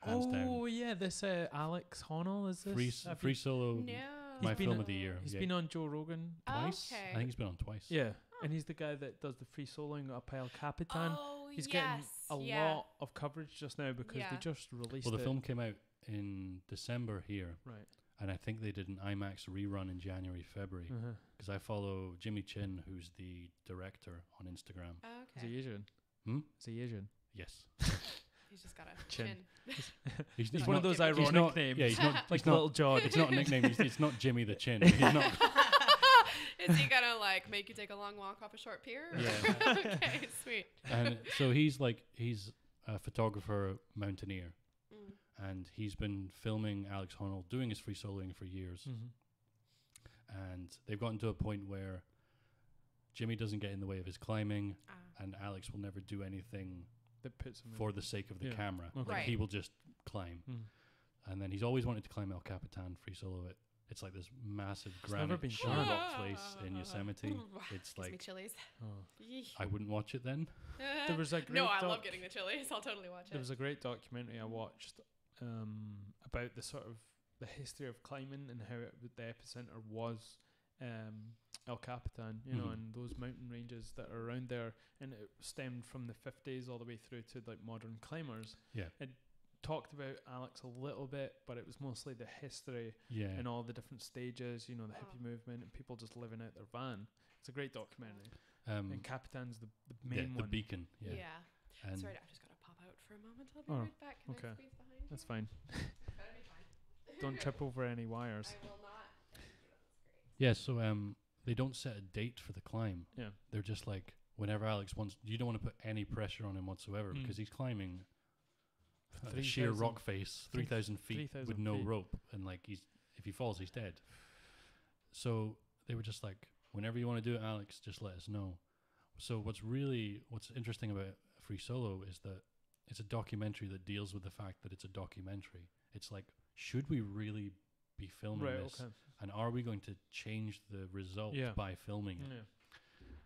C: Hands down.
A: Yeah, this Alex Honnold is this?
C: Free Solo.
B: No.
C: My film of the year.
A: He's been on Joe Rogan
C: twice.
B: Okay.
C: I think he's been on twice.
A: Yeah, and he's the guy that does the free soloing up El Capitan.
B: Oh,
A: he's getting a lot of coverage just now because they just released it.
C: Well, the film came out in December here.
A: Right.
C: And I think they did an IMAX rerun in January, February. Because I follow Jimmy Chin, who's the director, on Instagram.
A: Is he Asian? Is he Asian?
C: Yes.
B: He's just got a chin.
A: He's one of those ironic names.
C: Yeah, he's not
A: like Little John.
C: It's not a nickname. It's not Jimmy the Chin. He's not.
B: Is he gonna like make you take a long walk off a short pier?
C: Yeah.
B: Okay, sweet.
C: And so he's a photographer, mountaineer, and he's been filming Alex Honnold doing his free soloing for years. And they've gotten to a point where Jimmy doesn't get in the way of his climbing, and Alex will never do anything
A: that puts him
C: for the sake of the camera.
A: Okay.
C: Like he will just climb. And then he's always wanted to climb El Capitan, free solo it. It's like this massive granite rock place in Yosemite. It's
B: like
C: like
B: chilies.
C: I wouldn't watch it then.
A: There was a great
B: I love getting the chilies. I'll totally watch it.
A: There was a great documentary I watched about the sort of the history of climbing and how the epicenter was El Capitan, you know, and those mountain ranges that are around there, and it stemmed from the 50s all the way through to like modern climbers.
C: Yeah.
A: It talked about Alex a little bit, but it was mostly the history and all the different stages, you know, the hippie movement and people just living out their van. It's a great documentary. And Capitan's the main one.
C: The beacon. Yeah.
B: And sorry, I just got to pop out for a moment. I'll be right back. Can I squeeze behind you?
A: That's fine.
B: Better be fine.
A: Don't trip over any wires.
B: I will not. Thank you. That's great.
C: Yeah, so they don't set a date for the climb.
A: Yeah.
C: They're just like, whenever Alex wants, you don't want to put any pressure on him whatsoever because he's climbing a sheer rock face, 3,000 feet with no rope, and like if he falls, he's dead. So they were just like, whenever you want to do it, Alex, just let us know. So what's interesting about Free Solo is that it's a documentary that deals with the fact that it's a documentary. It's like, should we really be filming this? Okay. And are we going to change the result by filming it?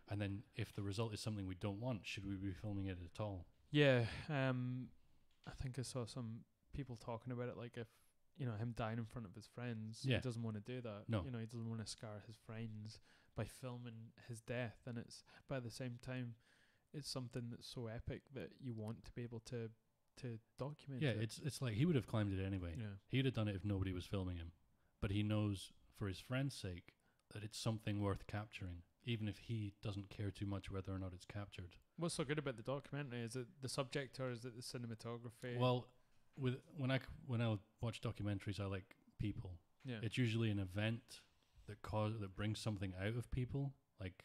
C: And then if the result is something we don't want, should we be filming it at all?
A: Yeah. I think I saw some people talking about it, like if, him dying in front of his friends, he doesn't want to do that.
C: No.
A: He doesn't want to scar his friends by filming his death. And but at the same time, it's something that's so epic that you want to be able to document it.
C: Yeah, it's like he would have climbed it anyway.
A: Yeah.
C: He would have done it if nobody was filming him. But he knows, for his friend's sake, that it's something worth capturing, even if he doesn't care too much whether or not it's captured.
A: What's so good about the documentary? Is it the subject or is it the cinematography?
C: Well, when I watch documentaries, I like people.
A: Yeah.
C: It's usually an event that brings something out of people. Like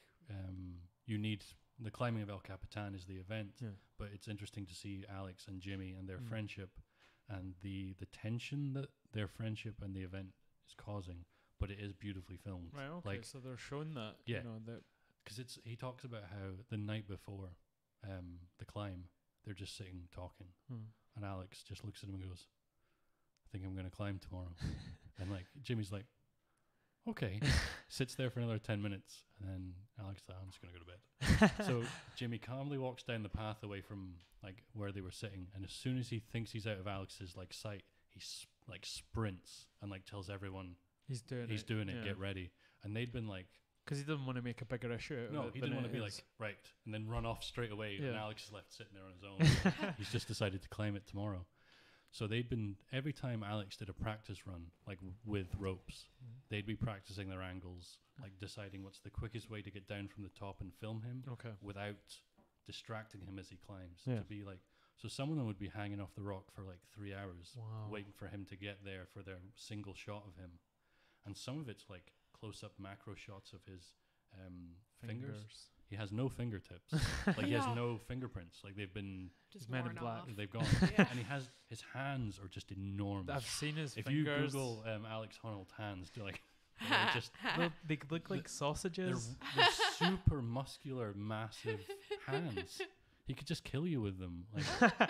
C: you need the climbing of El Capitan is the event, but it's interesting to see Alex and Jimmy and their friendship and the tension that their friendship and the event is causing. But it is beautifully filmed.
A: Right. Okay.
C: Like,
A: so they're showing that.
C: Yeah.
A: That
C: because he talks about how the night before the climb, they're just sitting talking, and Alex just looks at him and goes, "I think I'm going to climb tomorrow." And like Jimmy's like, "Okay," sits there for another 10 minutes, and then Alex is like, "I'm just going to go to bed." So Jimmy calmly walks down the path away from like where they were sitting, and as soon as he thinks he's out of Alex's like sight, he like sprints and like tells everyone he's doing it. Get ready. And they'd been like,
A: because he doesn't want to make a bigger issue out of it.
C: No, he didn't want to be like, right, and then run off straight away, and Alex is left sitting there on his own. He's just decided to climb it tomorrow. So they'd been, every time Alex did a practice run, like with ropes, they'd be practicing their angles, like deciding what's the quickest way to get down from the top and film him without distracting him as he climbs. To be like, so some of them would be hanging off the rock for like 3 hours, waiting for him to get there for their single shot of him. And some of it's like close-up macro shots of his fingers. He has no fingertips. Like he has no fingerprints. Like they've been
B: just
A: Men in Black.
C: They've gone. And his hands are just enormous.
A: I've seen his
C: if
A: fingers.
C: If you Google Alex Honnold's hands, they're like just
A: they look like sausages.
C: They're super muscular, massive hands. He could just kill you with them. Like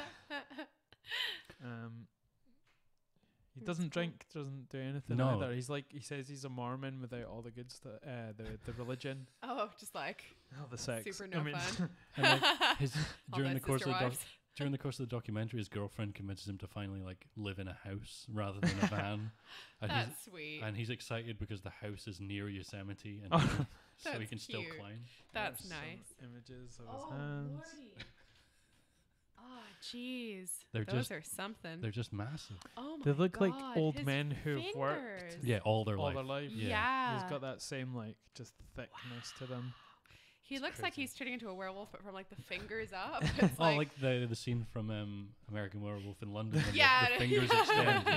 A: he doesn't drink, doesn't do anything either. He's like, he says he's a Mormon without all the good stuff, the religion.
B: Oh, just like
A: the sex.
B: Super fun.
C: And like during the course of the documentary, his girlfriend convinces him to finally like live in a house rather than a van. And
B: that's sweet.
C: And he's excited because the house is near Yosemite, and so he can still climb.
B: That's nice.
A: Images of his hands.
B: Lordy. Oh, jeez.
A: Those
B: are something.
C: They're just massive.
B: Oh my God.
A: They look like old men who've worked.
C: Yeah, all their life.
B: Yeah.
A: He's got that same like just thickness to them.
B: He looks like he's turning into a werewolf, but from like the fingers up.
C: It's like the scene from American Werewolf in London. When the fingers extend.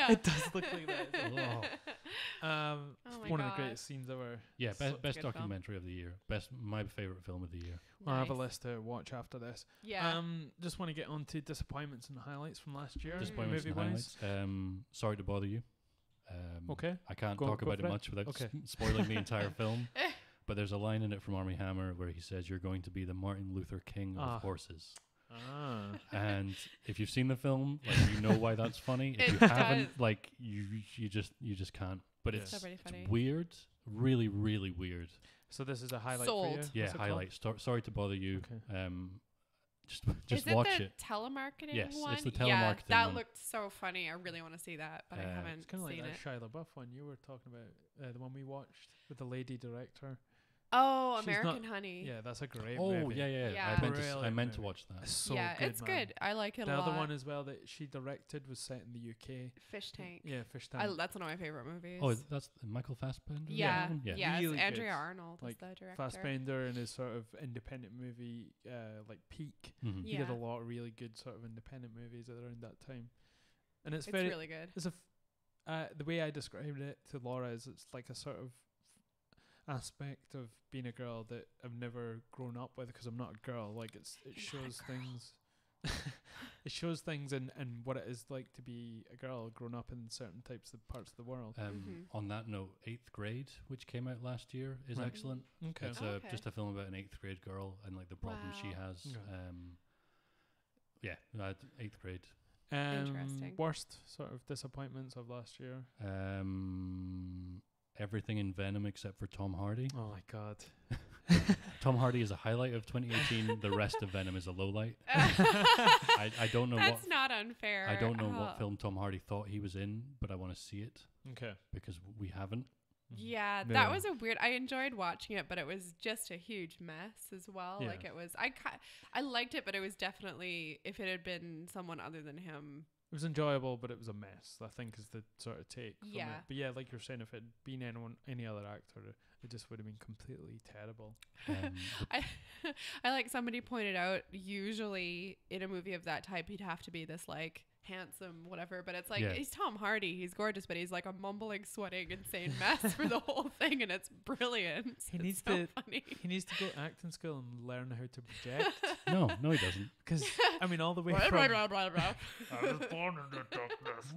A: It does look like that. One of the greatest scenes ever.
C: Yeah, best documentary of the year. My favorite film of the year.
A: I'll have a list to watch after this.
B: Yeah.
A: Just want to get on to disappointments and highlights from last year.
C: Disappointments and highlights. Sorry to bother you.
A: Okay.
C: I can't talk about it much without spoiling the entire film. But there's a line in it from Armie Hammer where he says, "You're going to be the Martin Luther King of horses." And if you've seen the film, like you know why that's funny. If you haven't, like you just can't. But it's weird, really, really weird.
A: So this is a highlight for you?
C: Yeah, highlight. Sorry to bother you.
A: Okay.
C: Just watch it.
B: Telemarketing
C: yes,
B: one?
C: It's the telemarketing
B: that
C: one.
B: looked so funny. I really want to see that, but I haven't
A: it's kind of like
B: seen
A: that Shia LaBeouf one you were talking about, the one we watched with the lady director.
B: Oh,
A: She's
B: American
A: not-
B: Honey.
A: Yeah, that's a great
C: Oh
A: movie.
C: yeah.
B: Yeah.
C: I
A: Brilliant
C: meant to
A: movie.
C: watch that.
A: It's so
B: yeah,
A: good,
B: it's
A: man.
B: good. I like it
A: The
B: a lot.
A: other one as well that she directed was set in the UK.
B: Fish Tank.
A: Yeah, Fish Tank.
B: That's one of my favorite movies.
C: Oh, that's Michael Fassbender.
B: yeah,
C: Yeah.
B: yeah.
A: Really
B: It's Andrea
A: good.
B: Arnold
A: Like,
B: is the director.
A: Fassbender and his sort of independent movie, like Peak.
C: Mhm.
A: He did a
B: Yeah.
A: lot of really good sort of independent movies around that time, and it's
B: It's
A: very.
B: really good.
A: It's the way I described it to Laura is it's like a sort of aspect of being a girl that I've never grown up with because I'm not a girl. Like it shows things. It shows things and what it is like to be a girl grown up in certain types of parts of the world.
C: On that note, 8th Grade, which came out last year, is
A: Right.
C: excellent.
A: Okay.
C: It's
B: Okay.
C: just a film about an 8th grade girl and like the problems she
B: Wow.
C: has.
A: Okay.
C: 8th Grade.
B: Interesting.
A: Worst sort of disappointments of last year.
C: Everything in Venom except for Tom Hardy.
A: Oh my god.
C: Tom Hardy is a highlight of 2018. The rest of Venom is a low light. I don't know
B: That's not unfair.
C: I don't know what film Tom Hardy thought he was in, but I want to see it
A: Okay.
C: because we haven't.
B: Yeah,
A: Yeah.
B: that was a weird. I enjoyed watching it, but it was just a huge mess as well.
A: Yeah.
B: Like it was. I liked it, but it was definitely, if it had been someone other than him.
A: It was enjoyable, but it was a mess, I think, is the sort of take from
B: Yeah.
A: it. But yeah, like you're saying, if it had been any other actor, it just would have been completely terrible.
B: I like somebody pointed out. Usually in a movie of that type, he'd have to be this like handsome whatever, but it's like
C: Yeah.
B: he's Tom Hardy. He's gorgeous, but he's like a mumbling, sweating, insane mess for the whole thing, and it's brilliant.
A: He
B: It's
A: needs
B: so
A: to-
B: funny.
A: He needs to go acting school and learn how to project.
C: no, he doesn't.
A: Because, I mean, all the way
B: Blah,
A: from...
B: blah, blah, blah, blah.
A: I was born in the darkness.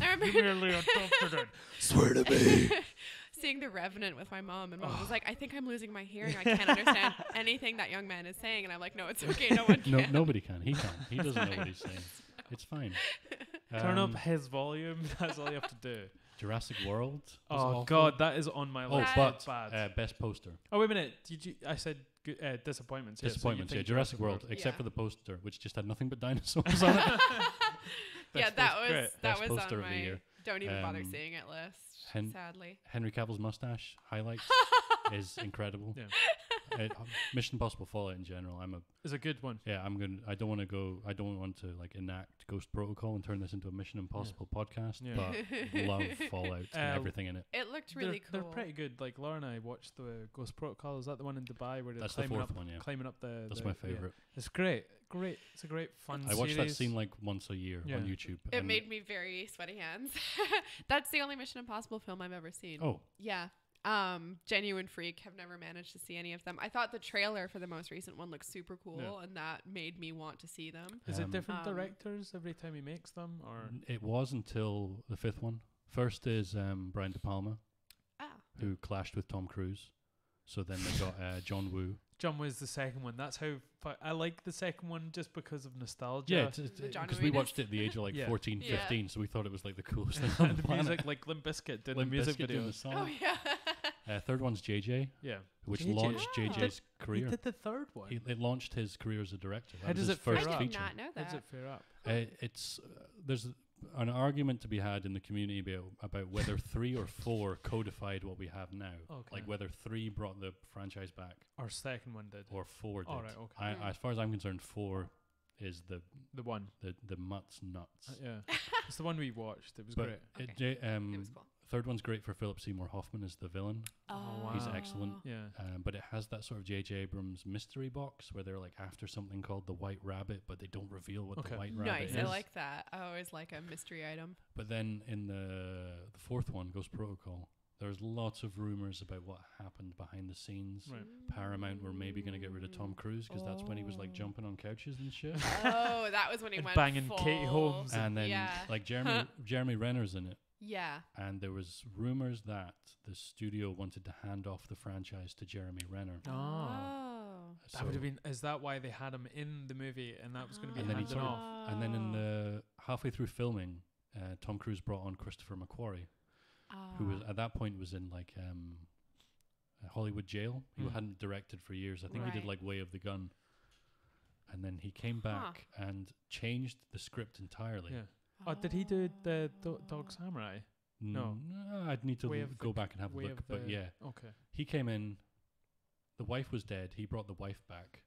B: I remember-
A: You merely adopted it. Swear to me.
B: Seeing The Revenant with my mom, and mom was like, I think I'm losing my hearing. I can't understand anything that young man is saying. And I'm like, no, it's okay. No one can.
C: Nobody can. He can. He doesn't know what he's saying. It's fine.
A: Turn up his volume. That's all you have to do.
C: Jurassic World. was
A: Oh
C: awful.
A: God, that is on my
C: Oh,
A: list.
C: but
A: It's bad.
C: best poster.
A: Oh wait a minute. I said disappointments. Yeah, so you
C: Disappointments. Yeah,
A: think
C: Jurassic World, except
B: Yeah.
C: for the poster, which just had nothing but dinosaurs on it.
B: Yeah,
A: Best
B: that
A: poster.
B: was
A: Great.
B: that
C: Best
B: was
C: poster
B: on
C: of the
B: my
C: year.
B: don't even bother
C: Um,
B: seeing it list. Sadly.
C: Henry Cavill's mustache highlights is incredible.
A: Yeah.
C: Mission Impossible Fallout in general.
A: It's a good one.
C: I don't want to like enact Ghost Protocol and turn this into a Mission Impossible podcast,
A: Yeah.
C: but love Fallout and everything in it.
B: It looked really
A: They're
B: cool.
A: pretty good. Like Laura and I watched the Ghost Protocol. Is that the one in Dubai where they're
C: That's the
A: climbing
C: fourth
A: up,
C: one, yeah.
A: climbing up the?
C: That's
A: the-
C: my
A: yeah.
C: favorite.
A: It's great. It's a great fun.
C: I watch that
A: series.
C: scene like once a year
A: Yeah.
C: on YouTube.
B: It
C: and-
B: made me very sweaty hands. That's the only Mission Impossible film I've ever seen.
C: Oh,
B: Yeah. Genuine freak. Have never managed to see any of them. I thought the trailer for the most recent one looked super cool,
A: Yeah.
B: and that made me want to see them.
A: Is it different
B: Um,
A: directors every time he makes them, or
C: it was until the fifth one. First is Brian De Palma,
B: Ah.
C: who clashed with Tom Cruise. So then they got John Woo.
A: John was the second one? That's how I like the second one just because of nostalgia.
C: Yeah,
B: The John
C: because we
B: Woo-ness.
C: watched it at the age of like
A: Yeah.
C: 14,
B: Yeah.
C: 15, so we thought it was like the coolest thing on
A: and
C: the
A: the
C: planet.
A: music, like Limp Bizkit did
C: Limp
A: the music
C: Bizkit doing
A: video.
C: the song.
B: Oh yeah.
C: Third one's JJ,
A: Yeah,
C: which
A: JJ.
C: launched
B: Ah.
C: JJ's
A: He
C: career.
A: did the third one.
C: It launched his career as a director. That
A: How
C: was
A: does
C: his
A: it fare
C: first
A: up?
B: I did
C: feature.
B: not know
A: How does
B: that.
A: it fare up?
C: It's there's an argument to be had in the community about whether 3 or 4 codified what we have now.
A: Okay.
C: Like whether 3 brought the franchise back
A: Our second one did.
C: or 4 did.
A: All right, okay.
C: As far as I'm concerned, 4 is the
A: one.
C: mutts nuts.
A: Yeah, it's the one we watched. It was
C: But
A: great.
B: Okay. It was cool.
C: third one's great for Philip Seymour Hoffman as the villain.
A: Oh,
C: He's
A: wow.
C: excellent.
A: Yeah.
C: But it has that sort of J.J. Abrams mystery box where they're like after something called the White Rabbit, but they don't reveal what
A: Okay.
C: the White Rabbit
B: Nice.
C: is.
B: I like that. I always like a mystery item.
C: But then in the fourth one, Ghost Protocol, there's lots of rumors about what happened behind the scenes.
A: Right.
C: Paramount were maybe going to get rid of Tom Cruise because that's when he was like
B: Oh.
C: jumping on couches and shit.
B: Oh, that was when he
A: And
B: went
A: banging
B: full.
A: Katie Holmes.
C: And then
B: Yeah.
C: like Jeremy Renner's in it.
B: Yeah.
C: And there was rumors that the studio wanted to hand off the franchise to Jeremy Renner.
B: Oh.
A: That would have been. Is that why they had him in the movie, and that was going to be
C: And then he
A: handed
C: sort of-
A: off?
C: And then in the halfway through filming, Tom Cruise brought on Christopher McQuarrie, who was at that point was in like a Hollywood jail. He
A: Mm.
C: hadn't directed for years. I think he did
B: Right.
C: like Way of the Gun. And then he came back and changed the script entirely.
A: Yeah. Oh, did he do the Dog Samurai? No.
C: I'd need to
A: Way of
C: go
A: the
C: back and have a
A: Way
C: look.
A: of
C: But
A: the-
C: yeah,
A: Okay.
C: he came in, the wife was dead. He brought the wife back,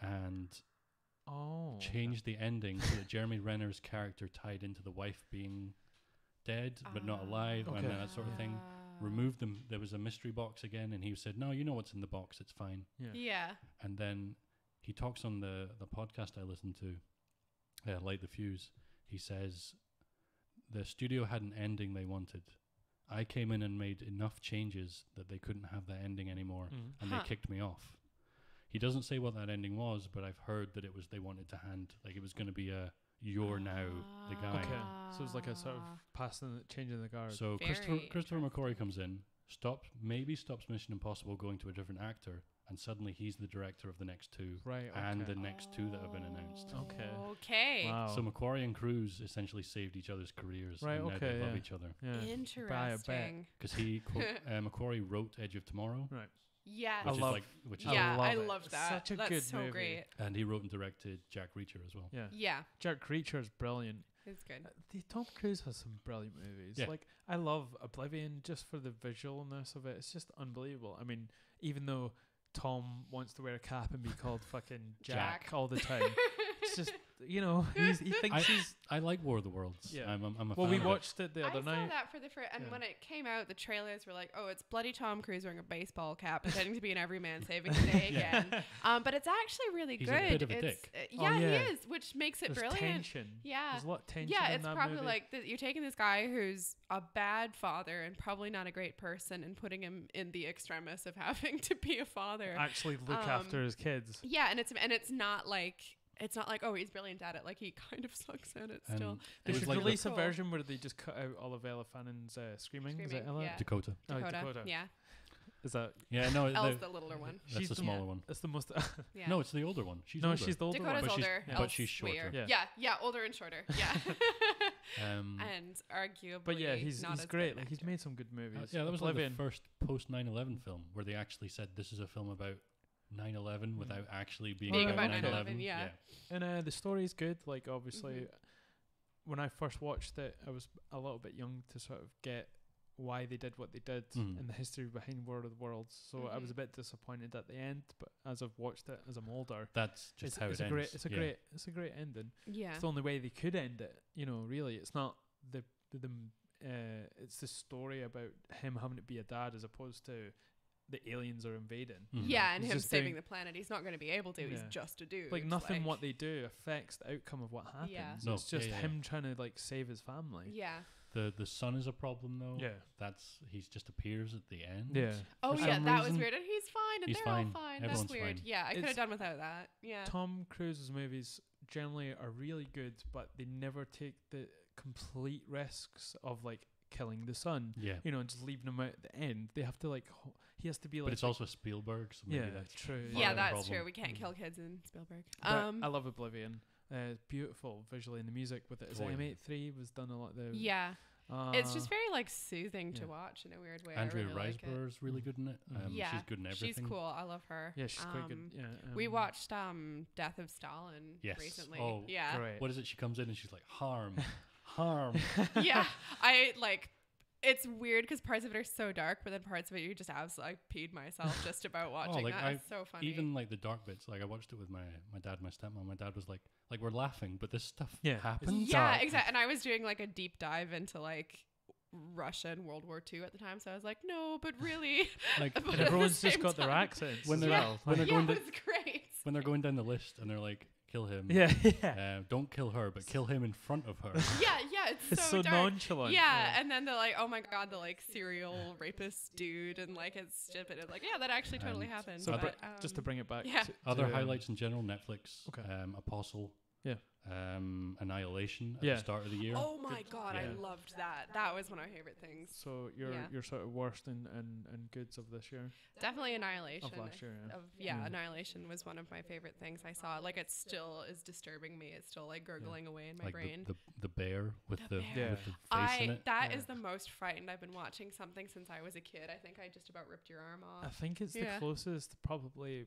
C: and changed the ending so that Jeremy Renner's character tied into the wife being dead but not alive, and that sort of thing. Removed them. There was a mystery box again, and he said, "No, you know what's in the box. It's fine."
B: Yeah.
C: And then he talks on the podcast I listened to, Light the Fuse. He says the studio had an ending they wanted. I came in and made enough changes that they couldn't have that ending anymore, and they kicked me off. He doesn't say what that ending was, but I've heard that it was they wanted to hand, like it was going to be a you're now the guy.
A: Okay, so it's like a sort of changing the guard.
C: So Christopher McQuarrie comes in, stops Mission Impossible going to a different actor, and suddenly he's the director of the next two,
A: right?
C: And the next two that have been announced.
B: Okay.
A: Wow.
C: So McQuarrie and Cruise essentially saved each other's careers,
A: right?
C: And now they love each other.
A: Yeah.
B: Interesting.
C: Because McQuarrie wrote Edge of Tomorrow,
B: right? Yeah,
A: I loved that.
B: Such a good movie. Great.
C: And he wrote and directed Jack Reacher as well.
B: Yeah.
A: Jack Reacher is brilliant.
B: It's good.
A: Tom Cruise has some brilliant movies.
C: Yeah.
A: Like I love Oblivion just for the visualness of it. It's just unbelievable. I mean, even though Tom wants to wear a cap and be called fucking Jack all the time, it's just he thinks he's.
C: I like War of the Worlds.
A: Yeah,
C: I'm a fan.
A: Well, we watched it the other night.
B: I saw that for the first, and when it came out, the trailers were like, "Oh, it's bloody Tom Cruise wearing a baseball cap, pretending to be an everyman saving the day again." But it's actually really
C: He's
B: good.
C: A bit of a dick.
B: He is, which makes it brilliant.
A: Tension.
B: Yeah,
A: there's a lot of tension.
B: Yeah,
A: in
B: it's
A: that
B: probably
A: movie.
B: like you're taking this guy who's a bad father and probably not a great person, and putting him in the extremis of having to be a father.
A: Actually, look after his kids.
B: Yeah, and it's not like. It's not like, oh, he's brilliant at it. Like, he kind of sucks at it still.
A: They should release a version where they just cut out all of Ella Fannon's screaming. Is it Ella?
B: Yeah.
C: Dakota.
B: Dakota. Yeah.
A: Is that?
C: Yeah, no.
B: Elle's the littler one.
C: That's the smaller one.
A: It's the most.
B: Yeah.
C: No, it's the older one. She's older.
A: She's the older
B: Dakota's
A: one.
B: older.
C: But she's shorter.
B: Yeah, older and shorter. Yeah. And arguably.
A: But yeah, he's great.
B: Like,
A: he's made some good movies.
C: That was like the first post 9/11 film where they actually said this is a film about 9/11 without actually being about 9/11.
B: Yeah.
A: And the story is good. Like obviously, when I first watched it, I was a little bit young to sort of get why they did what they did and the history behind War of the Worlds. So I was a bit disappointed at the end. But as I've watched it as I'm older,
C: that's just how it ends.
A: It's a great ending.
B: Yeah.
A: It's the only way they could end it. Really, it's not it's the story about him having to be a dad as opposed to the aliens are invading.
B: Yeah, and him saving the planet. He's not going to be able to. He's just a dude.
A: Like nothing what they do affects the outcome of what happens.
B: Yeah.
A: No, it's just him trying to like save his family.
B: Yeah.
C: The son is a problem though.
A: Yeah.
C: He just appears at the end.
A: Yeah.
B: Oh yeah, that was weird. And he's fine, and they're all fine.
C: Everyone's
B: That's weird.
C: fine.
B: Yeah, I could have done without that. Yeah.
A: Tom Cruise's movies generally are really good, but they never take the complete risks of like killing the son.
C: Yeah.
A: And just leaving him out at the end. They have to like he has to be like.
C: But it's also Spielberg, so maybe that's
A: true.
B: Yeah, that's true. We can't kill kids in Spielberg.
A: I love Oblivion. Beautiful visually, and the music with it. M83 was done a lot there.
B: Yeah. It's just very like soothing to watch in a weird way.
C: Andrea Riseborough is really good in it. She's good in everything.
B: She's cool. I love her.
A: Yeah, she's quite good. Yeah,
B: we watched Death of Stalin recently.
C: Oh,
B: yeah.
A: Great.
C: What is it? She comes in and she's like, harm.
B: Yeah, I like. It's weird because parts of it are so dark, but then parts of it you just absolutely peed myself just about watching that. It's so funny.
C: Even like the dark bits, like I watched it with my dad and my stepmom. My dad was like we're laughing, but this stuff happens.
B: Yeah, exactly. And I was doing like a deep dive into like Russia and World War II at the time, so I was like, no, but really,
A: like and everyone's just got their accents
C: when they're
A: well.
C: When they're
B: going it was great.
C: When they're going down the list and they're like, kill him.
A: Yeah.
C: Don't kill her, but kill him in front of her.
B: Yeah, it's so dark.
A: nonchalant.
B: Yeah, and then they're like, oh my god, the like serial rapist dude, and like it's stupid. And like, yeah, that actually totally happened.
A: So
B: but,
A: just to bring it back.
B: Yeah.
C: Other highlights in general: Netflix,
A: Okay.
C: Apostle.
A: Yeah.
C: Annihilation at the start of the year.
B: Oh my god, I loved that. That was one of my favorite things.
A: So your sort of worst and goods of this year?
B: Definitely Annihilation.
A: Of last year,
B: Annihilation was one of my favorite things I saw. Like it still is disturbing me. It's still like gurgling away in my brain.
C: The bear with the face in it.
B: That is the most frightened I've been watching something since I was a kid. I think I just about ripped your arm off.
A: I think it's the closest probably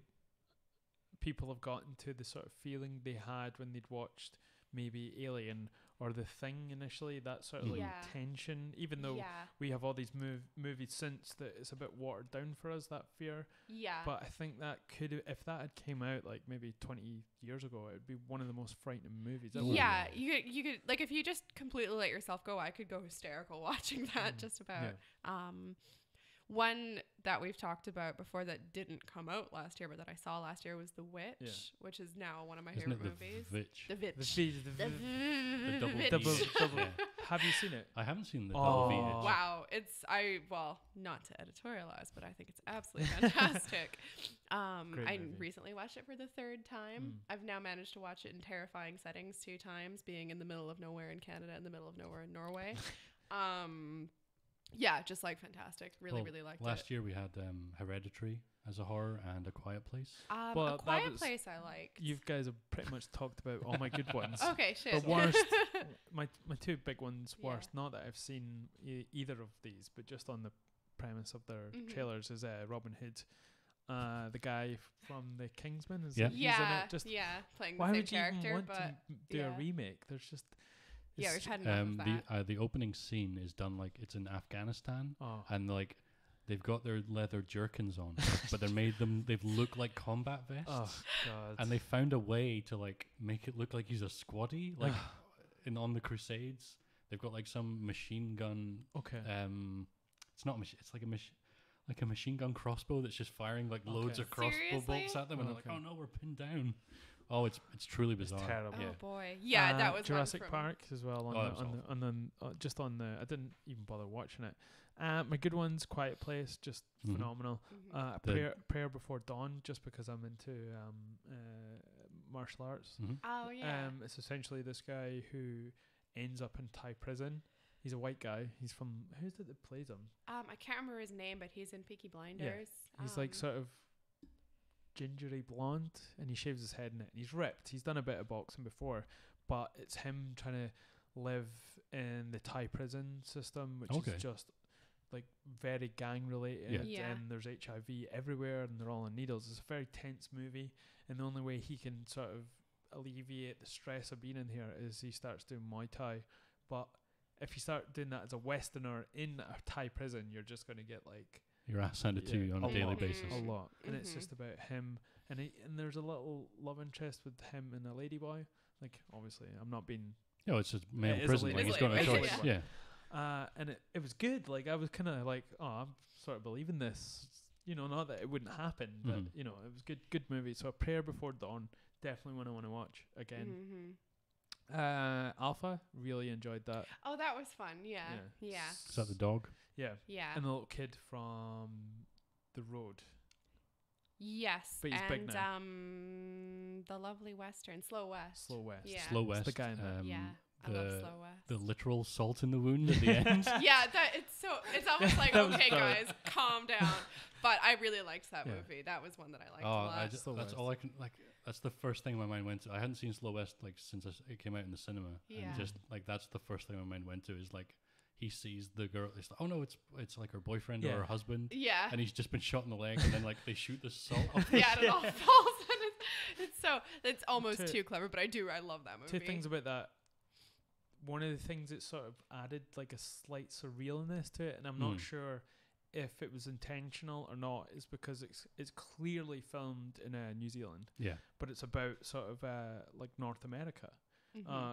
A: people have gotten to the sort of feeling they had when they'd watched maybe Alien or The Thing initially, that sort of like tension, even though we have all these movies since that it's a bit watered down for us, that fear.
B: Yeah.
A: But I think that could, if that had came out like maybe 20 years ago, it would be one of the most frightening movies ever.
B: Yeah, you could like, if you just completely let yourself go, I could go hysterical watching that just about.
A: Yeah.
B: One that we've talked about before that didn't come out last year, but that I saw last year was The Witch, which is now one of my favorite movies. The Witch.
C: The
A: double. Have you seen it?
C: I haven't seen the double Witch.
B: Wow, not to editorialize, but I think it's absolutely fantastic. I recently watched it for the third time. I've now managed to watch it in terrifying settings 2 times, being in the middle of nowhere in Canada, in the middle of nowhere in Norway. Yeah, just like fantastic. Really liked it.
C: Last year we had Hereditary as a horror and A Quiet Place.
B: A Quiet Place I liked.
A: You guys have pretty much talked about all my good ones.
B: Okay, shit.
A: The worst, my 2 big ones worst, not that I've seen either of these, but just on the premise of their trailers, is Robin Hood. The guy from The Kingsman, he's in it. Just
B: playing the same character.
A: Why would you even want to do a remake? There's just...
B: Yeah, we've had enough of that.
C: The opening scene is done like it's in Afghanistan, and like they've got their leather jerkins on, but they've looked like combat vests.
A: Oh God!
C: And they found a way to like make it look like he's a squatty, like on the Crusades. They've got like some machine gun.
A: Okay.
C: It's not it's like a machine gun crossbow that's just firing like loads of crossbow bolts at them, and they're like, oh no, we're pinned down. Oh, it's truly bizarre.
A: It's terrible.
B: Oh boy, yeah, that was
A: Jurassic Park as well. On the I didn't even bother watching it. My good ones, Quiet Place, just phenomenal. Prayer Before Dawn, just because I'm into martial arts.
B: Oh yeah.
A: It's essentially this guy who ends up in Thai prison. He's a white guy. He's from, who's it that plays him?
B: I can't remember his name, but he's in Peaky Blinders.
A: Yeah. He's like sort of gingery blonde, and he shaves his head in it, and he's ripped. He's done a bit of boxing before, but it's him trying to live in the Thai prison system, which is just like very gang related, and there's HIV everywhere, and they're all on needles. It's a very tense movie, and the only way he can sort of alleviate the stress of being in here is he starts doing Muay Thai. But if you start doing that as a Westerner in a Thai prison, you're just going to get like
C: your ass handed to you on a daily basis.
A: A lot. And it's just about him. And there's a little love interest with him and a lady boy. Like, obviously, I'm not being...
C: No, it's just male prison. Like, he's got no choice. Yeah.
A: And it was good. Like, I was kind of like, I'm sort of believing this. You know, not that it wouldn't happen, but, you know, it was good movie. So A Prayer Before Dawn, definitely one I want to watch again. Alpha, really enjoyed that.
B: Oh, that was fun. Yeah.
C: Is that the dog?
A: Yeah. And the little kid from The Road.
B: Yes.
A: But he's big now.
B: The lovely Western, Slow West.
A: Yeah.
C: Slow West.
A: The guy in
B: I love Slow West.
C: The literal salt in the wound at the end.
B: It's almost like, okay, guys, calm down. But I really liked that movie. That was one that I liked a lot.
C: That's all I can like. That's the first thing my mind went to. I hadn't seen Slow West like since it came out in the cinema, and just like that's the first thing my mind went to is like he sees the girl. It's like, oh no, it's like her boyfriend or her husband.
B: Yeah,
C: and he's just been shot in the leg, and then like they shoot the salt.
B: And it all falls. And it's almost too clever, but I love that movie.
A: 2 things about that. One of the things that sort of added like a slight surrealness to it, and I'm not sure if it was intentional or not, is because it's clearly filmed in New Zealand. Yeah. But it's about sort of like North America.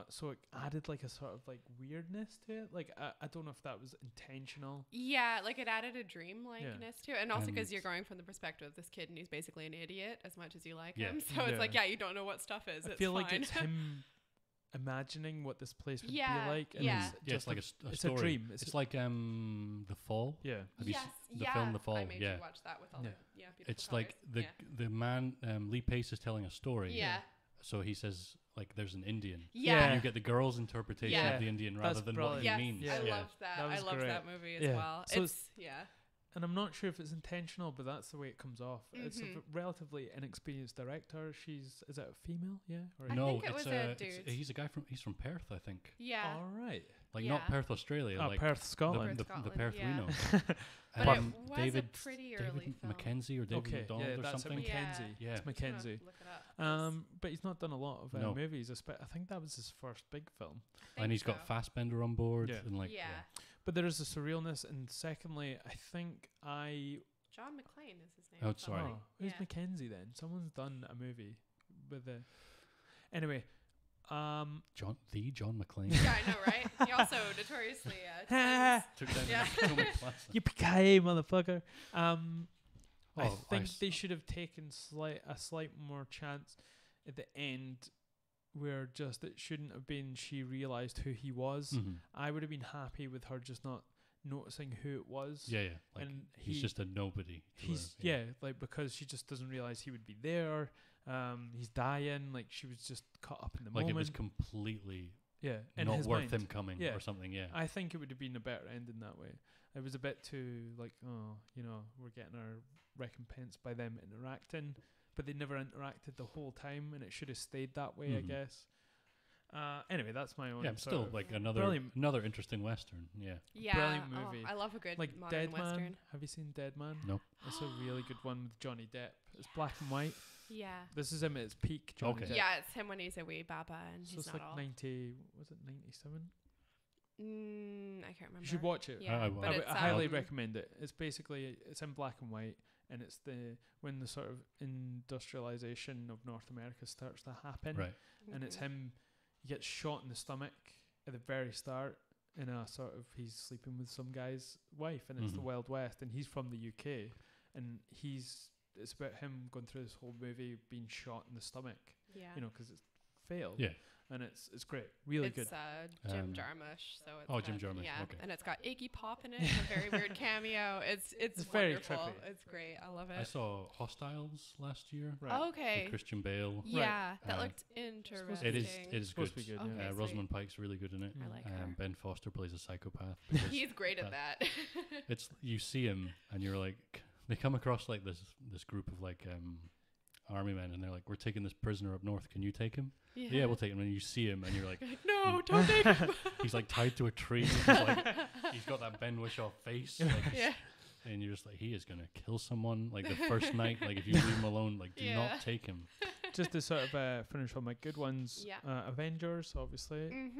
A: So it added like a sort of like weirdness to it. Like I don't know if that was intentional.
B: Yeah, like it added a dreamlikeness to it, and also because you're going from the perspective of this kid, and he's basically an idiot as much as you like him. So it's like you don't know what stuff is.
A: I feel like it's him imagining what this place would be like, and
C: it's like a story.
A: It's a dream.
C: It's like The Fall.
A: Yeah.
C: Have you the film The Fall?
B: I made you watch that with all the beautiful
C: It's
B: colors.
C: like the man Lee Pace is telling a story.
B: Yeah.
C: So he says like there's an Indian.
B: Yeah.
C: And you get the girl's interpretation of the Indian rather than what he means.
B: I loved that. I loved that movie as well.
A: So
B: it's
A: and I'm not sure if it's intentional, but that's the way it comes off. It's a relatively inexperienced director. Is it a female? Yeah.
B: I think it was a dude.
C: He's from Perth, I think.
B: Yeah.
A: All right.
C: Like not Perth, Australia. Like
A: Perth, Scotland.
C: The Perth we know.
B: But it was
C: David,
B: a pretty early
C: David
B: film.
C: Mackenzie or David McDonald or
A: that's
C: something.
A: Mackenzie.
C: Yeah.
A: It's Mackenzie.
B: Look it up.
A: But he's not done a lot of
C: No.
A: movies. I think that was his first big film.
C: And he's got Fassbender on board.
A: Yeah.
C: And like,
A: But there is a surrealness, and secondly, I think
B: John McClane is his name.
C: Oh, sorry.
A: Oh, who's Mackenzie then? Someone's done a movie with the. Anyway,
C: John McClane.
B: Yeah, I know, right? He also notoriously
C: took down the
A: Yippee-ki-yay, motherfucker. I
C: Oh,
A: think they should have taken a slight more chance at the end, where just it shouldn't have been she realised who he was.
C: Mhm.
A: I would have been happy with her just not noticing who it was.
C: Yeah. Like
A: and
C: he's just a nobody. to her,
A: like because she just doesn't realise he would be there. He's dying. Like she was just caught up in the moment.
C: Like it was completely
A: in
C: not
A: his
C: worth
A: mind.
C: him coming
A: Yeah.
C: or something. Yeah.
A: I think it would have been a better ending that way. It was a bit too like, we're getting our recompense by them interacting, but they never interacted the whole time, and it should have stayed that way, I guess. Anyway, that's my own.
C: Yeah, still like another interesting Western. Yeah.
A: Brilliant movie.
B: I love a good
A: like
B: modern
A: Dead
B: Western.
A: Man. Have you seen Dead Man?
C: No.
A: It's a really good one with Johnny Depp. It's black and white.
B: Yeah.
A: This is him at his peak. Johnny
C: Okay.
A: Depp.
B: Yeah, it's him when he's a wee baba and
A: So
B: he's
A: it's
B: not
A: like
B: all.
A: 90. Was it 97?
B: I can't remember.
A: You should watch it.
B: Yeah,
C: I
B: but
A: I
B: it's
A: highly recommend it. It's basically it's in black and white, and it's when the sort of industrialization of North America starts to happen,
C: Right.
A: and it's him. He gets shot in the stomach at the very start in a sort of he's sleeping with some guy's wife, and it's the Wild West, and he's from the UK, and it's about him going through this whole movie being shot in the stomach,
B: Yeah.
A: because it's failed.
C: Yeah.
A: And it's great, really good.
B: It's Jim Jarmusch, so it's
C: Jim Jarmusch,
B: yeah,
C: okay.
B: and it's got Iggy Pop in it, a very weird cameo. It's
A: very
B: wonderful.
A: trippy.
B: It's great. I love it.
C: I saw Hostiles last year.
A: Right.
B: Okay.
C: With Christian Bale.
B: Yeah, that
C: Uh,
B: looked interesting.
C: It is
A: supposed
C: good.
A: to be good.
B: Okay,
A: Yeah.
B: sweet.
C: Rosamund Pike's really good in it.
B: I like her.
C: Ben Foster plays a psychopath.
B: He's great at that.
C: It's you see him and you're like, they come across like this group of like army men, and they're like, we're taking this prisoner up north. Can you take him? Yeah, we'll take him. And you see him, and you're like,
B: no, don't take him.
C: he's like tied to a tree. He's got that Ben Whishaw face. Like,
B: Yeah.
C: And you're just like, he is gonna kill someone like the first night. Like if you leave him alone, like do not take him.
A: Just to sort of finish on my good ones.
B: Yeah.
A: Avengers, obviously.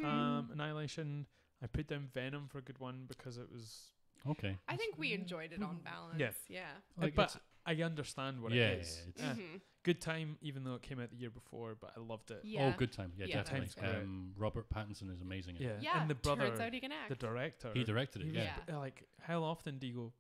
A: Annihilation. I put down Venom for a good one because it was.
C: Okay.
B: I think we enjoyed it on balance.
A: Yeah.
B: Yeah.
A: Like but I understand what it is.
C: Yeah,
A: good time, even though it came out the year before, but I loved it.
B: Yeah.
C: Oh, good time. Yeah,
B: Yeah.
C: definitely.
A: Time's great.
C: Robert Pattinson is amazing. In it.
A: Yeah. And the brother,
B: turns out he can act.
A: the director.
C: He directed it.
A: was
C: Yeah.
A: like, how often do you go?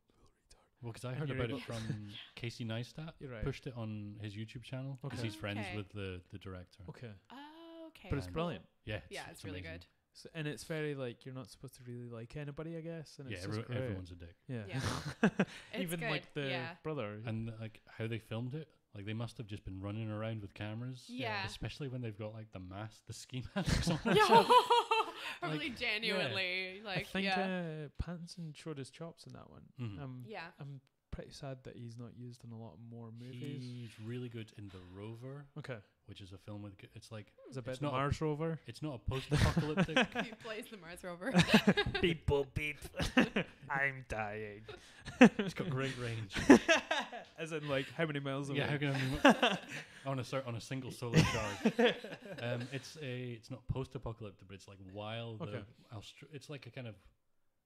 C: Well, because I
A: And
C: heard
A: you're
C: about
A: able-
C: it from Casey Neistat.
A: You're right.
C: Pushed it on his YouTube channel because
A: Okay.
C: he's friends
B: Okay.
C: with the director.
A: Okay.
B: Oh, okay.
A: But it's
B: cool.
A: brilliant.
C: Yeah.
B: Yeah, it's really
C: amazing.
B: good.
A: So, and it's very like you're not supposed to really like anybody, I guess. And
C: Yeah,
A: it's just great.
C: everyone's a dick.
A: Yeah.
B: Yeah. It's
A: Even
B: good.
A: like the
B: yeah.
A: brother.
C: And like how they filmed it, like they must have just been running around with cameras.
B: Yeah.
C: Especially when they've got like the mask, the ski masks on.
B: Yeah.
C: Like,
B: Really genuinely,
A: I
B: like,
A: think
B: yeah.
A: Pattinson showed his chops in that one.
C: Mhm.
B: Yeah.
A: I'm pretty sad that he's not used in a lot more movies.
C: He's really good in The Rover,
A: Okay.
C: which is a film with it's like
A: Is it about
C: It's
A: the
C: not a-
A: Mars rover?
C: it's not a post-apocalyptic.
B: He plays the Mars rover.
A: Beep boop beep. I'm dying.
C: It's got great range.
A: As in like how many miles away?
C: Yeah, how can I on a single solar charge? It's not post-apocalyptic, but it's like while the
A: Okay.
C: it's like a kind of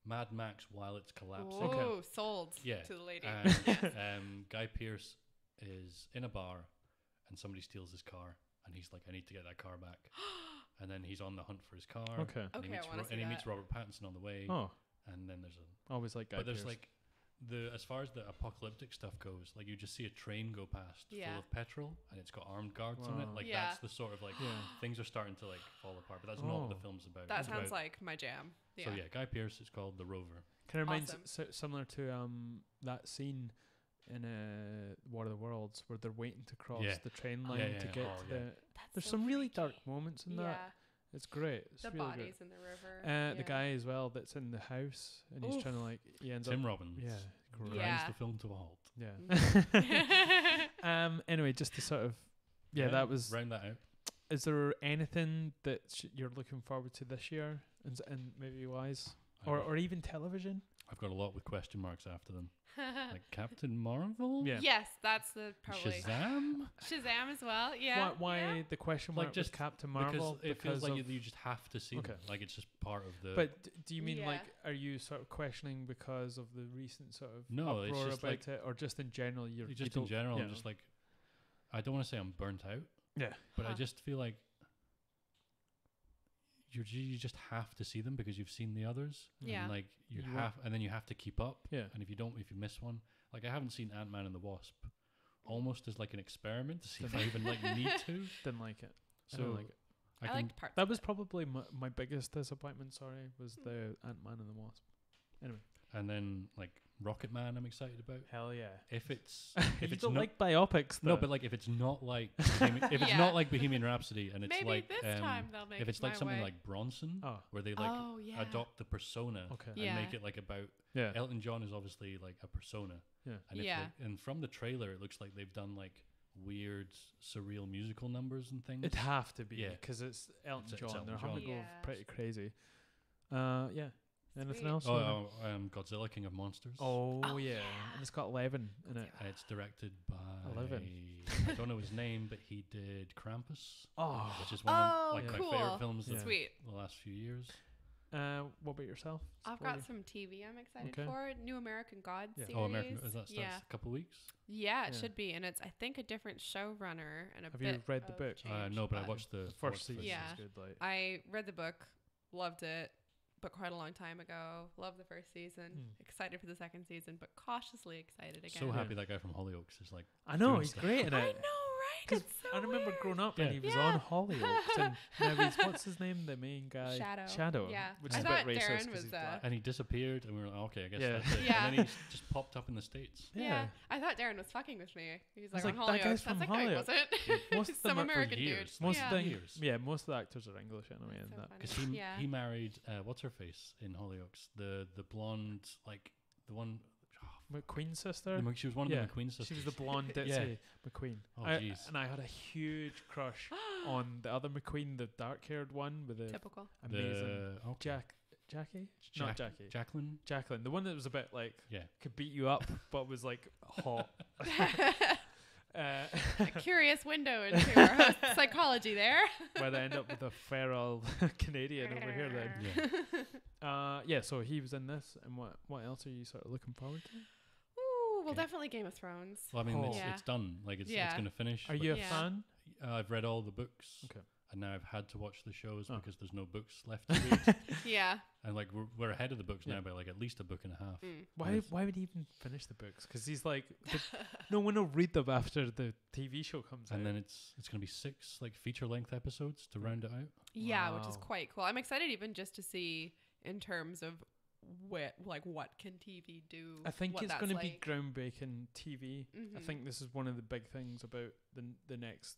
C: Mad Max while it's collapsing.
B: Whoa, sold
C: Yeah.
B: to the lady.
C: Guy Pearce is in a bar, and somebody steals his car, and he's like, "I need to get that car back." And then he's on the hunt for his car.
A: Okay.
C: And
B: Okay,
C: he meets
B: I wanna see
C: and he
B: that.
C: meets Robert Pattinson on the way.
A: Oh,
C: And then there's a
A: always like Guy
C: but there's
A: Pearce.
C: like as far as the apocalyptic stuff goes, like you just see a train go past
B: Yeah.
C: full of petrol, and it's got armed guards on it.
A: Wow.
C: Like
B: Yeah.
C: that's the sort of like
A: Yeah.
C: things are starting to like fall apart. But that's not what the
A: Oh.
C: film's about.
B: That
C: It's
B: sounds
C: about-
B: like my jam. Yeah.
C: So yeah, Guy Pearce. It's called The Rover.
A: Kind of reminds
B: Awesome.
A: similar to that scene in War of the Worlds where they're waiting to cross
C: Yeah.
A: the train line
C: Yeah,
A: to
C: yeah.
A: get
C: Oh,
A: to
C: yeah.
A: the.
B: That's
A: There's
B: so
A: some really
B: freaky.
A: dark moments in
B: Yeah.
A: that. It's great. It's
B: The
A: really
B: bodies in the river.
A: good. The guy as well that's in the house and he's
B: Oof.
A: trying to like he ends
C: Tim
A: up
C: Robbins.
A: yeah
C: Grinds
B: Yeah.
C: the film to a halt.
A: yeah. Anyway, just to sort of that was.
C: round that out.
A: Is there anything that you're looking forward to this year? and maybe wise, or even television.
C: I've got a lot with question marks after them. Like Captain Marvel?
A: Yeah.
B: Yes, that's the probably
C: Shazam?
B: Shazam as well. Yeah.
A: Why the question mark
C: just
A: was Captain Marvel?
C: Because it feels like you just have to see them. Like it's just part of the...
A: But do you mean like, are you sort of questioning because of the recent sort of uproar
C: it's just
A: about
C: like
A: it, or just in general?
C: Just in general, I'm just like, I don't want to say I'm burnt out.
A: Yeah.
C: But I just feel like you just have to see them because you've seen the others.
B: Yeah.
C: And like and then you have to keep up.
A: Yeah.
C: And if you miss one, like I haven't seen Ant-Man and the Wasp, almost as like an experiment to see if I even like need to.
A: Didn't like it.
C: So
A: I didn't like it.
B: I liked parts.
A: That was probably my biggest disappointment. Sorry, was the Ant-Man and the Wasp. Anyway.
C: And then like Rocket Man, I'm excited about.
A: Hell yeah!
C: If it's
A: you don't like biopics, though.
C: No, but like if it's not like it's not like Bohemian Rhapsody, and it's
B: maybe
C: like
B: this time they'll make
C: if it's like something like Bronson, where they like adopt the persona and make it like about Elton John is obviously like a persona, and and from the trailer it looks like they've done like weird surreal musical numbers and things.
A: It'd have to be because it's Elton John. They're having to go pretty crazy. Yeah. Anything else?
C: Godzilla, King of Monsters.
A: Oh yeah, and it's got 11 in it.
C: And it's directed by
A: 11.
C: I don't know his name, but he did Krampus.
A: Which
C: is one of like
B: cool.
C: my favorite films of
B: Sweet.
C: the last few years.
A: What about yourself?
B: I've got some TV I'm excited for. New American Gods series.
C: Oh, American. That starts a couple of weeks.
B: Yeah, it should be, and it's I think a different showrunner and a
A: Have
B: bit.
A: You read the book?
C: No, but I watched the
A: first season.
B: Yeah,
A: good, like.
B: I read the book, loved it. But quite a long time ago. Loved the first season. Excited for the second season, but cautiously excited again.
C: So happy that guy from Hollyoaks is like.
A: I know he's great in it.
B: I know, right? It's so
A: I remember
B: weird.
A: growing up and he was on Hollyoaks, and now he's what's his name? The main guy,
B: Shadow. Yeah,
A: which is a bit racist because he's black.
C: And he disappeared, and we were like, okay, I guess that's it.
B: Yeah.
C: And then he just popped up in the States.
B: Yeah. I thought Darren was fucking with me. He's like, on
A: that
B: Hollyoaks.
A: guy's from
B: That's like, no, he wasn't. Some American dude.
A: Most of the actors are English anyway.
C: Because he married what's her face in Hollyoaks, the blonde, like the one.
A: McQueen's sister.
C: She was one of the McQueen sisters.
A: She was the blonde ditzy McQueen.
C: Oh jeez.
A: And I had a huge crush on the other McQueen, the dark-haired one with the
B: typical
A: amazing Jackie, not Jackie, Jacqueline, the one that was a bit like could beat you up, but was like hot.
B: A curious window into our host's psychology there.
A: Where they end up with a feral Canadian over here then. So he was in this, and what else are you sort of looking forward to?
B: Well, definitely Game of Thrones.
C: Well, I mean, it's done. Like, it's going to finish.
A: Are you a fan?
C: I've read all the books.
A: Okay.
C: And now I've had to watch the shows because there's no books left to read.
B: Yeah.
C: And, like, we're ahead of the books now by, like, at least a book and a half.
A: Why would he even finish the books? Because he's like, no one will read them after the TV show comes out.
C: And then it's going to be 6, like, feature-length episodes to round it out.
B: Yeah, which is quite cool. I'm excited even just to see in terms of what can TV do.
A: I think it's going to be groundbreaking TV. I think this is one of the big things about the next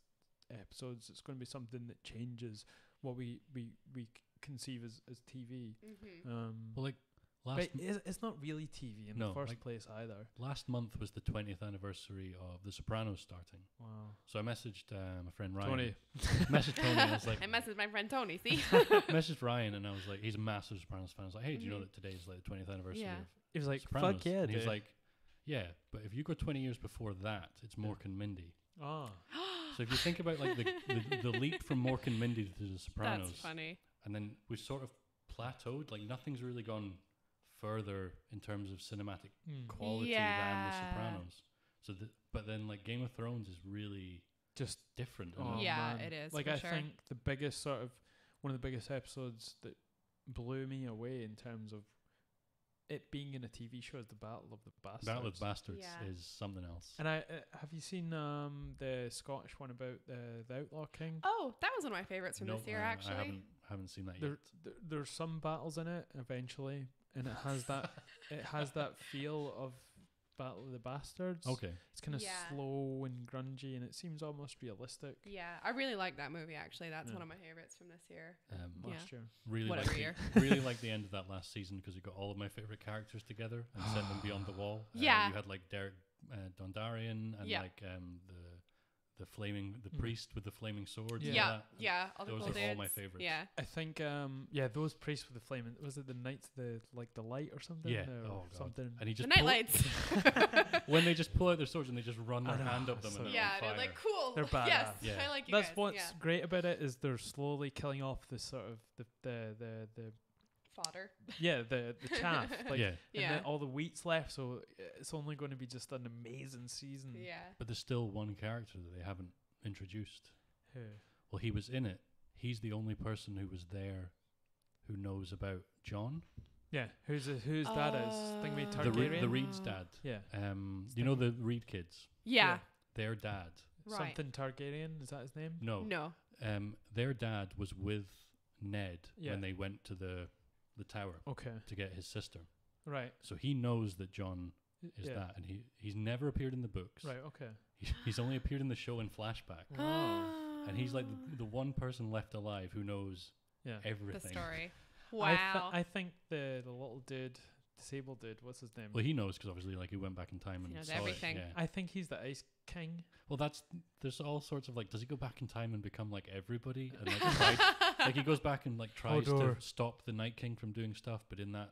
A: episodes. It's going to be something that changes what we conceive as TV.
C: Well, like
A: it's not really TV in the first place either.
C: Last month was the 20th anniversary of The Sopranos starting.
A: Wow!
C: So I messaged my friend Ryan.
A: Tony.
C: Messaged Tony. I was like,
B: I messaged my friend Tony. See,
C: messaged Ryan, and I was like, he's a massive Sopranos fan. I was like, hey, do you know that today is like the 20th anniversary?
B: Yeah.
A: He was like,
C: Sopranos?
A: fuck yeah,
C: and he was like, yeah, but if you go 20 years before that, it's Mork and Mindy.
A: Oh.
C: So if you think about like the leap from Mork and Mindy to The Sopranos,
B: that's funny.
C: And then we sort of plateaued. Like nothing's really gone further in terms of cinematic quality than The Sopranos. So, but then like Game of Thrones is really
A: just
C: different.
B: Man. It is.
A: Like I think the biggest sort of one of the biggest episodes that blew me away in terms of it being in a TV show is the Battle of the Bastards.
C: Battle of the Bastards is something else.
A: And I have you seen the Scottish one about the Outlaw King?
B: Oh, that was one of my favorites from this year. Actually,
C: I haven't seen that yet.
A: There's some battles in it eventually, and it has that feel of Battle of the Bastards.
C: Okay,
A: it's kind of slow and grungy, and it seems almost realistic.
B: Yeah, I really like that movie. Actually, that's one of my favorites from this year.
A: Last year,
C: really like the end of that last season because it got all of my favorite characters together and sent them beyond the wall.
B: Yeah,
C: you had like Derek Dondarrion and like the priest with the flaming sword.
B: Yeah.
C: All those are all my favorites.
B: Yeah.
A: I think those priests with the flaming, was it the Knights of the light or something?
C: Yeah.
A: Something.
C: And he just
B: the night lights.
C: when they just pull out their swords and they just run their hand up them.
A: So
C: and
B: yeah,
C: they're on
B: they're
C: fire.
B: like, cool.
A: They're badass.
B: Yes,
C: Yeah.
B: I like you
A: That's
B: guys.
A: what's great about it, is they're slowly killing off the sort of the
B: fodder.
A: the chaff. Like,
C: yeah.
A: and then all the wheat's left, so it's only going to be just an amazing season.
B: Yeah.
C: But there's still one character that they haven't introduced.
A: Who?
C: Well, he was in it. He's the only person who was there who knows about John.
A: Yeah, whose dad is? Thingy
C: The
A: Targaryen?
C: Reed's dad.
A: Yeah.
C: You know the Reed kids?
B: Yeah.
C: Their dad.
B: Right.
A: Something Targaryen, is that his name?
C: No. Their dad was with Ned when they went to the tower to get his sister.
A: Right.
C: So he knows that John is that, and he's never appeared in the books.
A: Right, okay.
C: He's only appeared in the show in flashback.
A: Oh.
C: And he's like the one person left alive who knows everything.
B: The story. Wow.
A: I think the little dude, disabled dude, what's his name?
C: Well, he knows because obviously, like, he went back in time and
B: He knows
C: saw
B: everything.
C: it. Yeah.
A: I think he's the Ice King.
C: Well, there's all sorts of, like, does he go back in time and become like everybody? And like he goes back and like tries to stop the Night King from doing stuff, but in that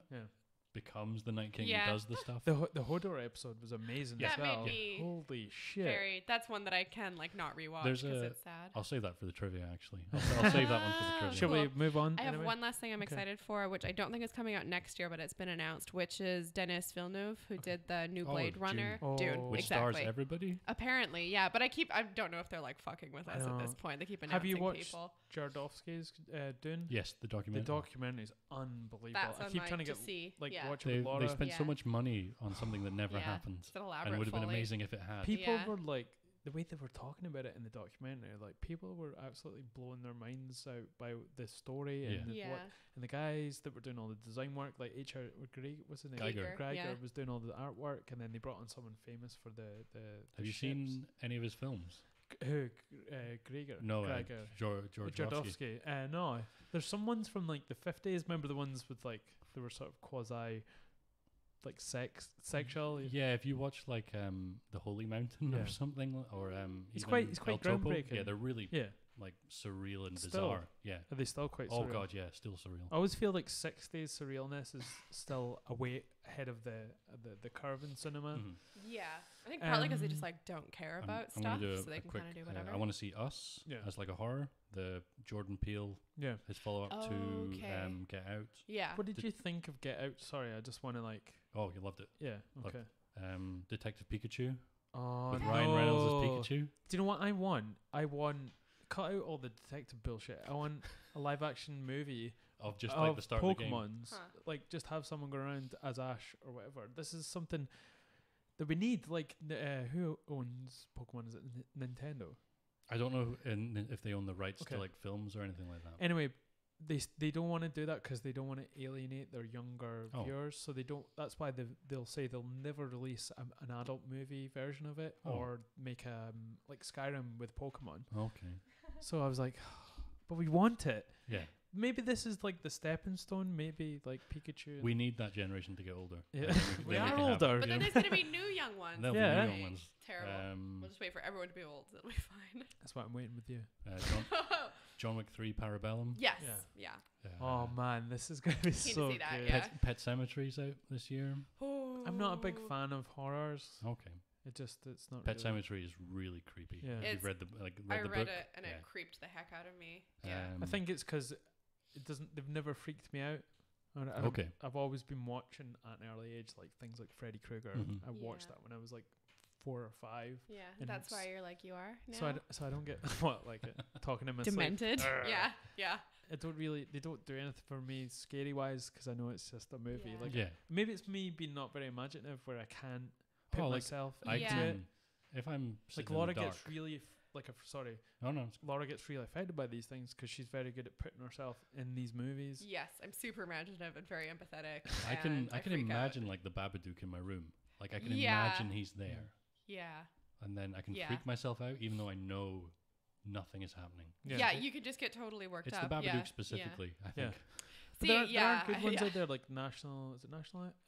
C: becomes the Night King and does the stuff.
A: The Hodor episode was amazing as well. Holy shit!
B: That's one that I can like not rewatch because it's sad.
C: I'll save that for the trivia. Actually, I'll save that one for the trivia.
A: Shall we move on?
B: I have one last thing I'm excited for, which I don't think is coming out next year, but it's been announced, which is Denis Villeneuve, who did the new Blade Runner.
C: Dune, which stars everybody.
B: Apparently, yeah, but I don't know if they're like fucking with us at this point. They keep announcing people.
A: Have you watched Jardowski's Dune?
C: Yes, the documentary.
A: The documentary is unbelievable.
B: That's
A: I keep trying to get watch it with Laura.
C: They spent so much money on something that never happened, and it would have been amazing if it had.
A: People were like, the way they were talking about it in the documentary, like people were absolutely blowing their minds out by the story and and the guys that were doing all the design work, like H.R. what's his name?
C: Geiger
A: was doing all the artwork, and then they brought on someone famous for the
C: Have you seen any of his films?
A: Who? Gregor?
C: No,
A: Jardowski. No, there's some ones from like the 50s. Remember the ones with like they were sort of quasi. Like sexual.
C: Yeah, if you watch like the Holy Mountain or something, or
A: it's quite groundbreaking.
C: Yeah, they're really like surreal and
A: still,
C: bizarre. Yeah,
A: are they still quite?
C: Oh
A: surreal?
C: god, yeah, still surreal.
A: I always feel like 60s surrealness is still a way ahead of the curve in cinema.
C: Mm-hmm.
B: Yeah, I think partly because they just like don't care about stuff, so they can kind of do whatever.
C: I want to see Us as like a horror. The Jordan Peele, his follow up to Get Out.
B: Yeah.
A: What did you think of Get Out? Sorry, I just want to like.
C: Oh, you loved it.
A: Yeah. Okay.
C: Detective Pikachu.
A: Oh,
C: with Ryan Reynolds as Pikachu.
A: Do you know what I want? I want cut out all the detective bullshit. I want a live action movie
C: of just like the start of the game.
A: Pokemons. Like just have someone go around as Ash or whatever. This is something that we need. Like who owns Pokemon? Is it Nintendo?
C: I don't know if they own the rights to like films or anything like that.
A: Anyway, they don't want to do that because they don't want to alienate their younger viewers. So they don't. That's why they'll say they'll never release an adult movie version of it or make like Skyrim with Pokemon.
C: Okay.
A: So I was like, but we want it.
C: Yeah.
A: Maybe this is like the stepping stone. Maybe like Pikachu.
C: We need that generation to get older.
A: Yeah,
B: we are
A: older.
B: But then there's going to be new young ones.
C: There'll be new young ones.
B: Terrible. We'll just wait for everyone to be old. It'll be fine.
A: That's why I'm waiting with you.
C: John Wick 3 Parabellum.
B: Yes. Yeah.
A: Oh man, this is going to be so good.
C: Pet Sematry's out this year.
A: I'm not a big fan of horrors.
C: Okay.
A: It's not.
C: Pet Sematary is really creepy.
A: Yeah.
C: You've read the book.
B: I read it and it creeped the heck out of me. Yeah.
A: I think it's because it doesn't. They've never freaked me out. I've always been watching at an early age, like things like Freddy Krueger. I watched that when I was like 4 or 5.
B: Yeah, that's why you're like you are now.
A: So I don't get talking to myself.
B: Demented. Yeah.
A: They don't do anything for me scary wise because I know it's just a movie. Maybe it's me being not very imaginative where I can't put myself into it.
C: If I'm
A: like Laura gets really Laura gets really affected by these things because she's very good at putting herself in these movies.
B: Yes, I'm super imaginative and very empathetic.
C: I can imagine like the Babadook in my room. Like I can imagine he's there.
B: Yeah.
C: And then I can freak myself out even though I know nothing is happening.
B: Yeah, you could just get totally worked up.
C: It's the Babadook specifically, I think.
A: But there are good ones out there like national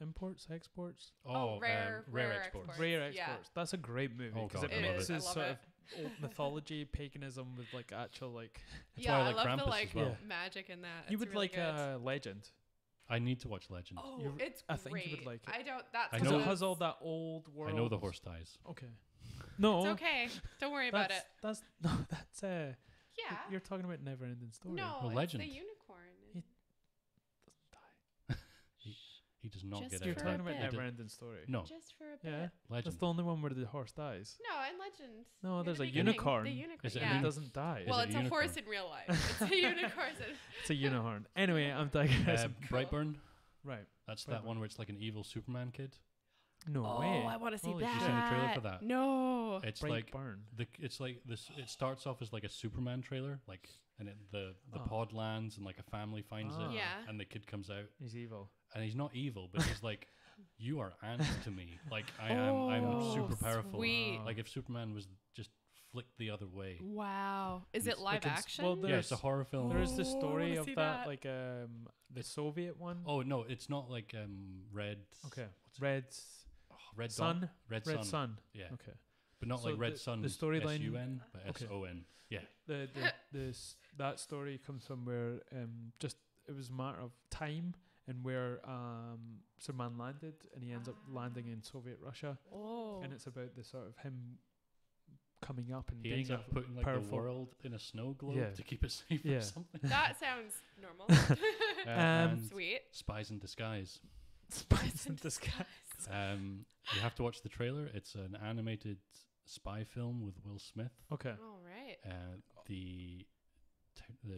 A: imports, exports?
B: Rare exports.
A: Rare exports. That's a great movie because it mixes sort of old mythology, paganism with like actual like.
C: That's why I like
B: love
C: Krampus
B: the like
C: as well.
B: magic in that.
A: You
B: It's
A: would
B: really
A: like
B: good.
A: Legend.
C: I need to watch Legend.
B: Oh,
A: You're-
B: it's
A: I
B: great.
A: think you would like it.
B: I don't. That's
C: I
A: Because
C: know-
A: it has all that old world.
C: I know the horse ties.
A: Okay. No.
B: It's okay. Don't worry about it.
A: That's no. That's
B: Yeah.
A: You're talking about Neverending Story.
B: No,
C: Well,
B: it's
C: Legend.
B: the unicorn.
A: He
C: He does not
B: Just
C: get
B: for
A: You're
C: out.
B: a
A: talking about
B: bit.
A: Neverending Story.
C: No,
B: Just for a
A: Yeah.
B: bit.
C: Legend.
A: That's the only one where the horse dies.
B: No, in Legend.
A: No,
B: In
A: there's
B: the
A: a
B: beginning,
A: unicorn.
B: The unicorn.
C: Is it a
B: yeah.
A: It
C: unicorn?
A: doesn't die.
B: Well,
C: it
B: it's
C: a
B: a horse
C: unicorn?
B: in real life. It's a unicorn.
A: It's a unicorn. Anyway, I'm digressing.
C: Brightburn.
A: Right.
C: That's that
A: Brightburn.
C: one where it's like an evil Superman kid.
A: No way.
B: Oh, I want to see
A: Holy
B: that.
C: shit. You seen the trailer for that?
B: No.
C: It's
A: Bright
C: like
A: burn.
C: it's like this. It starts off as like a Superman trailer, like, and the
A: Oh.
C: pod lands and like a family finds
A: Ah.
C: it,
B: Yeah.
C: and the kid comes out,
A: He's evil.
C: and he's not evil, but he's like, you are ants to me. Like I'm
B: Oh,
C: super powerful.
B: sweet.
C: Like if Superman was just flicked the other way.
B: Wow. Is
C: It's
B: it live
A: like it's-
B: action?
A: well,
C: Yeah, it's a horror film.
A: There is the
B: Oh, I
A: story
B: wanna
A: of
B: see
A: that,
B: that.
A: like the Soviet one.
C: Oh no, it's not like Red.
A: Okay.
C: what's it?
A: Red
C: Red
A: Sun.
C: Dawn? Red
A: Red
C: Sun.
A: Sun.
C: Yeah,
A: Okay.
C: but not
A: So
C: like Red
A: the
C: Sun.
A: storyline-
C: SUN, but
A: Okay.
C: SON. Yeah.
A: That story comes from where just it was a matter of time and where Superman landed, and he ends up landing in Soviet Russia,
B: Oh.
A: and it's about the sort of him coming up and
C: He
A: being
C: ends
A: a
C: up putting like the
A: powerful.
C: world in a snow globe
A: Yeah.
C: to keep it safe
A: Yeah.
C: or something.
B: That sounds normal.
C: And
B: Sweet.
C: Spies in Disguise.
A: Spies in disguise.
C: You have to watch the trailer. It's an animated spy film with Will Smith.
A: Okay.
B: All right.
C: The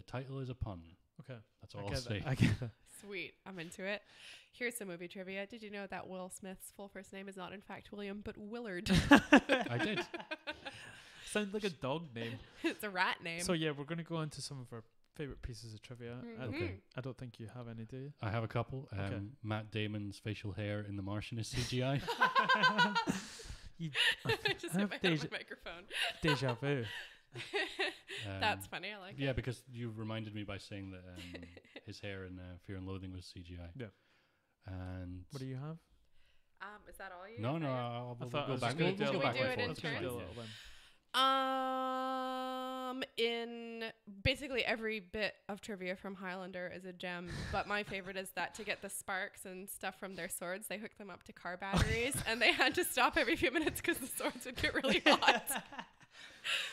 C: title is a pun.
A: Okay.
C: That's
A: I
C: all I'll
A: get
C: say.
A: that. I get that.
B: Sweet. I'm into it. Here's some movie trivia. Did you know that Will Smith's full first name is not in fact William, but Willard?
C: I did.
A: Sounds like a dog name.
B: It's a rat name.
A: So yeah, we're going to go into some of our favorite pieces of trivia.
C: Okay.
A: I don't think you have any, do you?
C: I have a couple.
A: Okay.
C: Matt Damon's facial hair in The Martian is CGI.
A: You
B: I just
A: I
B: hit
A: have
B: my head on my microphone.
A: deja vu.
C: Um,
B: That's funny. I like
C: Yeah,
B: it.
C: because you reminded me by saying that his hair in Fear and Loathing was CGI.
A: Yeah.
C: And
A: What do you have?
B: Is that all you?
C: no,
B: have?
C: we'll
A: I
C: go
A: was
C: back.
A: just gonna
C: We'll
A: do
C: go
A: it
C: back
B: Can we
C: and
B: do it in
C: forth.
A: Let's just
C: It's
A: do a
C: fine.
A: little then.
B: In basically every bit of trivia from Highlander is a gem, but my favorite is that to get the sparks and stuff from their swords, they hooked them up to car batteries, and they had to stop every few minutes because the swords would get really hot.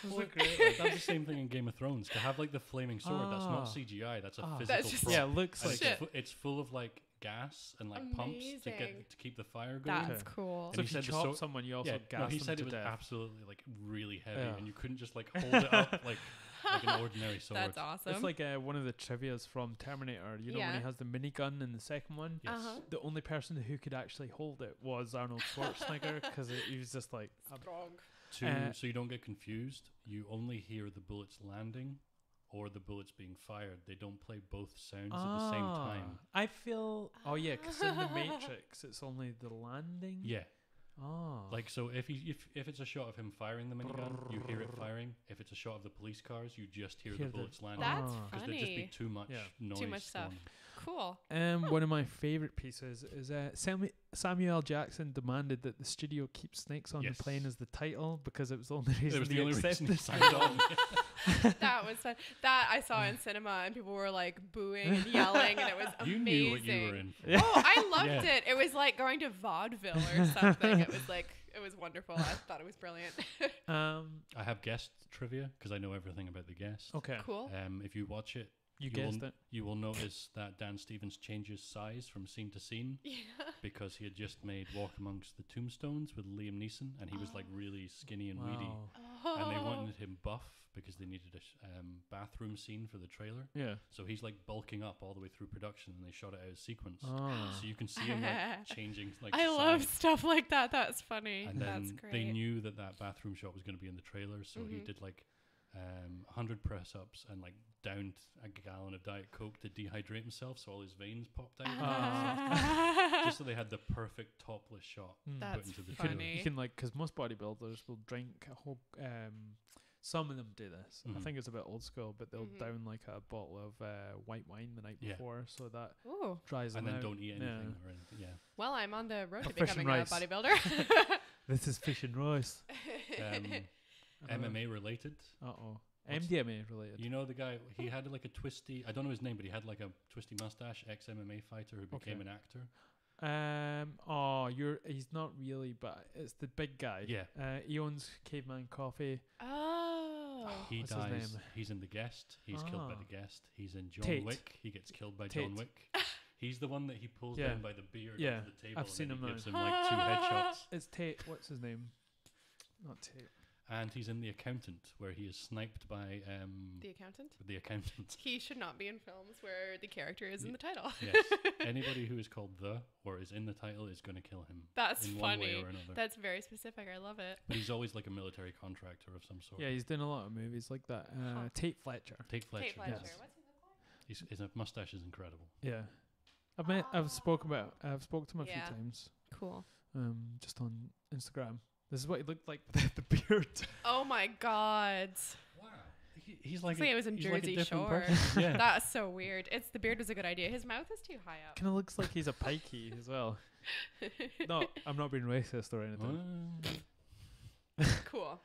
C: Well, that's the same thing in Game of Thrones. To have like the flaming sword, that's not
A: Ah.
C: CGI. That's a
A: Ah.
C: physical
B: That's just-
C: prop.
A: Yeah, it looks
C: And
A: like
B: Shit.
C: it's full of like gas and like pumps to
B: Amazing.
C: keep the fire going.
B: That's cool.
A: So
C: And
A: if
C: he
A: you
C: said the
A: chop
C: sword-
A: someone, you also
C: Yeah,
A: gas
C: no, he
A: them
C: said
A: to
C: it was
A: death.
C: absolutely like really heavy,
A: Yeah.
C: and you couldn't just like hold it up like an ordinary sword.
B: That's awesome.
A: It's like one of the trivias from Terminator. You know when
B: Yeah.
A: he has the minigun in the second one?
C: Yes.
B: Uh-huh.
A: The only person who could actually hold it was Arnold Schwarzenegger because he was just like,
B: Strong.
C: So you don't get confused, you only hear the bullets landing or the bullets being fired. They don't play both sounds at the same time.
A: I feel. Oh yeah, because in the Matrix, it's only the landing.
C: Yeah.
A: Oh.
C: Like so, if it's a shot of him firing the minigun, you hear it firing. If it's a shot of the police cars, you just hear the bullets landing.
B: That's
C: Because there'd just be
B: funny.
C: too much
A: Yeah.
C: noise.
B: Too much stuff.
C: going.
B: Cool.
A: One of my favorite pieces is Samuel Jackson demanded that the studio keep Snakes on
C: Yes.
A: the Plane as the title because it was the only reason
C: It was
A: they
C: the only reason
A: accepted
C: he
A: it.
C: signed on.
B: That was fun. That I saw in cinema, and people were like booing and yelling, and it was amazing.
C: You knew what you were in for.
A: Yeah.
B: Oh, I loved
C: Yeah.
B: it. It was like going to vaudeville or something. It was wonderful. I thought it was brilliant.
C: I have guest trivia because I know everything about the guest.
A: Okay.
B: Cool.
C: If you watch it,
A: You
C: will
A: guessed it.
C: You will notice that Dan Stevens changes size from scene to scene
B: Yeah.
C: because he had just made Walk Amongst the Tombstones with Liam Neeson, and he was like really skinny and weedy,
A: Wow.
C: and they wanted him buff because they needed a bathroom scene for the trailer.
A: Yeah.
C: So he's like bulking up all the way through production, and they shot it out of sequence.
A: Oh.
C: So you can see him like changing like
B: I love
C: size.
B: stuff like that. That's funny.
C: And
B: That's
C: then
B: great.
C: they knew that bathroom shot was going to be in the trailer, so he
B: Mhm.
C: did like 100 press-ups and like downed a gallon of Diet Coke to dehydrate himself, so all his veins popped out. Just so they had the perfect topless shot
A: Mm.
C: put
B: That's
C: into the
A: You
C: trailer.
A: can,
B: funny.
A: you can like, because most bodybuilders will drink a whole. Some of them do this. I
C: Mhm.
A: think it's a bit old school, but they'll
B: Mhm.
A: down like a bottle of white wine the night
C: Yeah.
A: before, so that
B: Ooh.
A: dries
C: And
A: them
C: then
A: out.
C: don't eat anything
A: Yeah.
C: or anything. Yeah.
B: Well, I'm on the road to
A: Fish and
B: becoming a
A: rice.
B: bodybuilder.
A: This is fish and rice.
C: MMA related.
A: MDMA related.
C: You know the guy, he had like a twisty, I don't know his name, but he had like a twisty mustache, ex-MMA fighter who became an actor.
A: He's not really, but it's the big guy.
C: Yeah.
A: He owns Caveman Coffee.
B: Oh.
C: He
A: What's
C: dies.
A: his name?
C: He's in The Guest. He's killed by The Guest. He's in John
A: Tate.
C: Wick. He gets killed by
A: Tate.
C: John Wick. He's the one that he pulls down by the beard
A: Yeah.
C: onto the table.
A: I've seen
C: and then
A: him
C: he gives
A: now.
C: him like 2 headshots.
A: It's Tate. What's his name? Not Tate.
C: And he's in The Accountant, where he is sniped by
B: The Accountant?
C: The Accountant.
B: He should not be in films where the character is in the title.
C: Yes. Anybody who is called The or is in the title is going to kill him.
B: That's
C: in
B: funny.
C: one way or another.
B: That's very specific. I love it.
C: But he's always like a military contractor of some sort.
A: Yeah, he's doing a lot of movies like that. Tate Fletcher.
C: Tate Fletcher.
B: Tate Fletcher.
C: Yes.
B: What's he look like?
C: His mustache is incredible.
A: Yeah. I've spoken to him a few times.
B: Cool.
A: Just on Instagram. This is what he looked like with the beard.
B: Oh my God.
C: Wow. He's like
B: it was in Jersey Shore.
C: Yeah.
B: That's so weird. The beard was a good idea. His mouth is too high up.
A: Kind of looks like he's a pikey as well. No, I'm not being racist or anything.
B: Cool.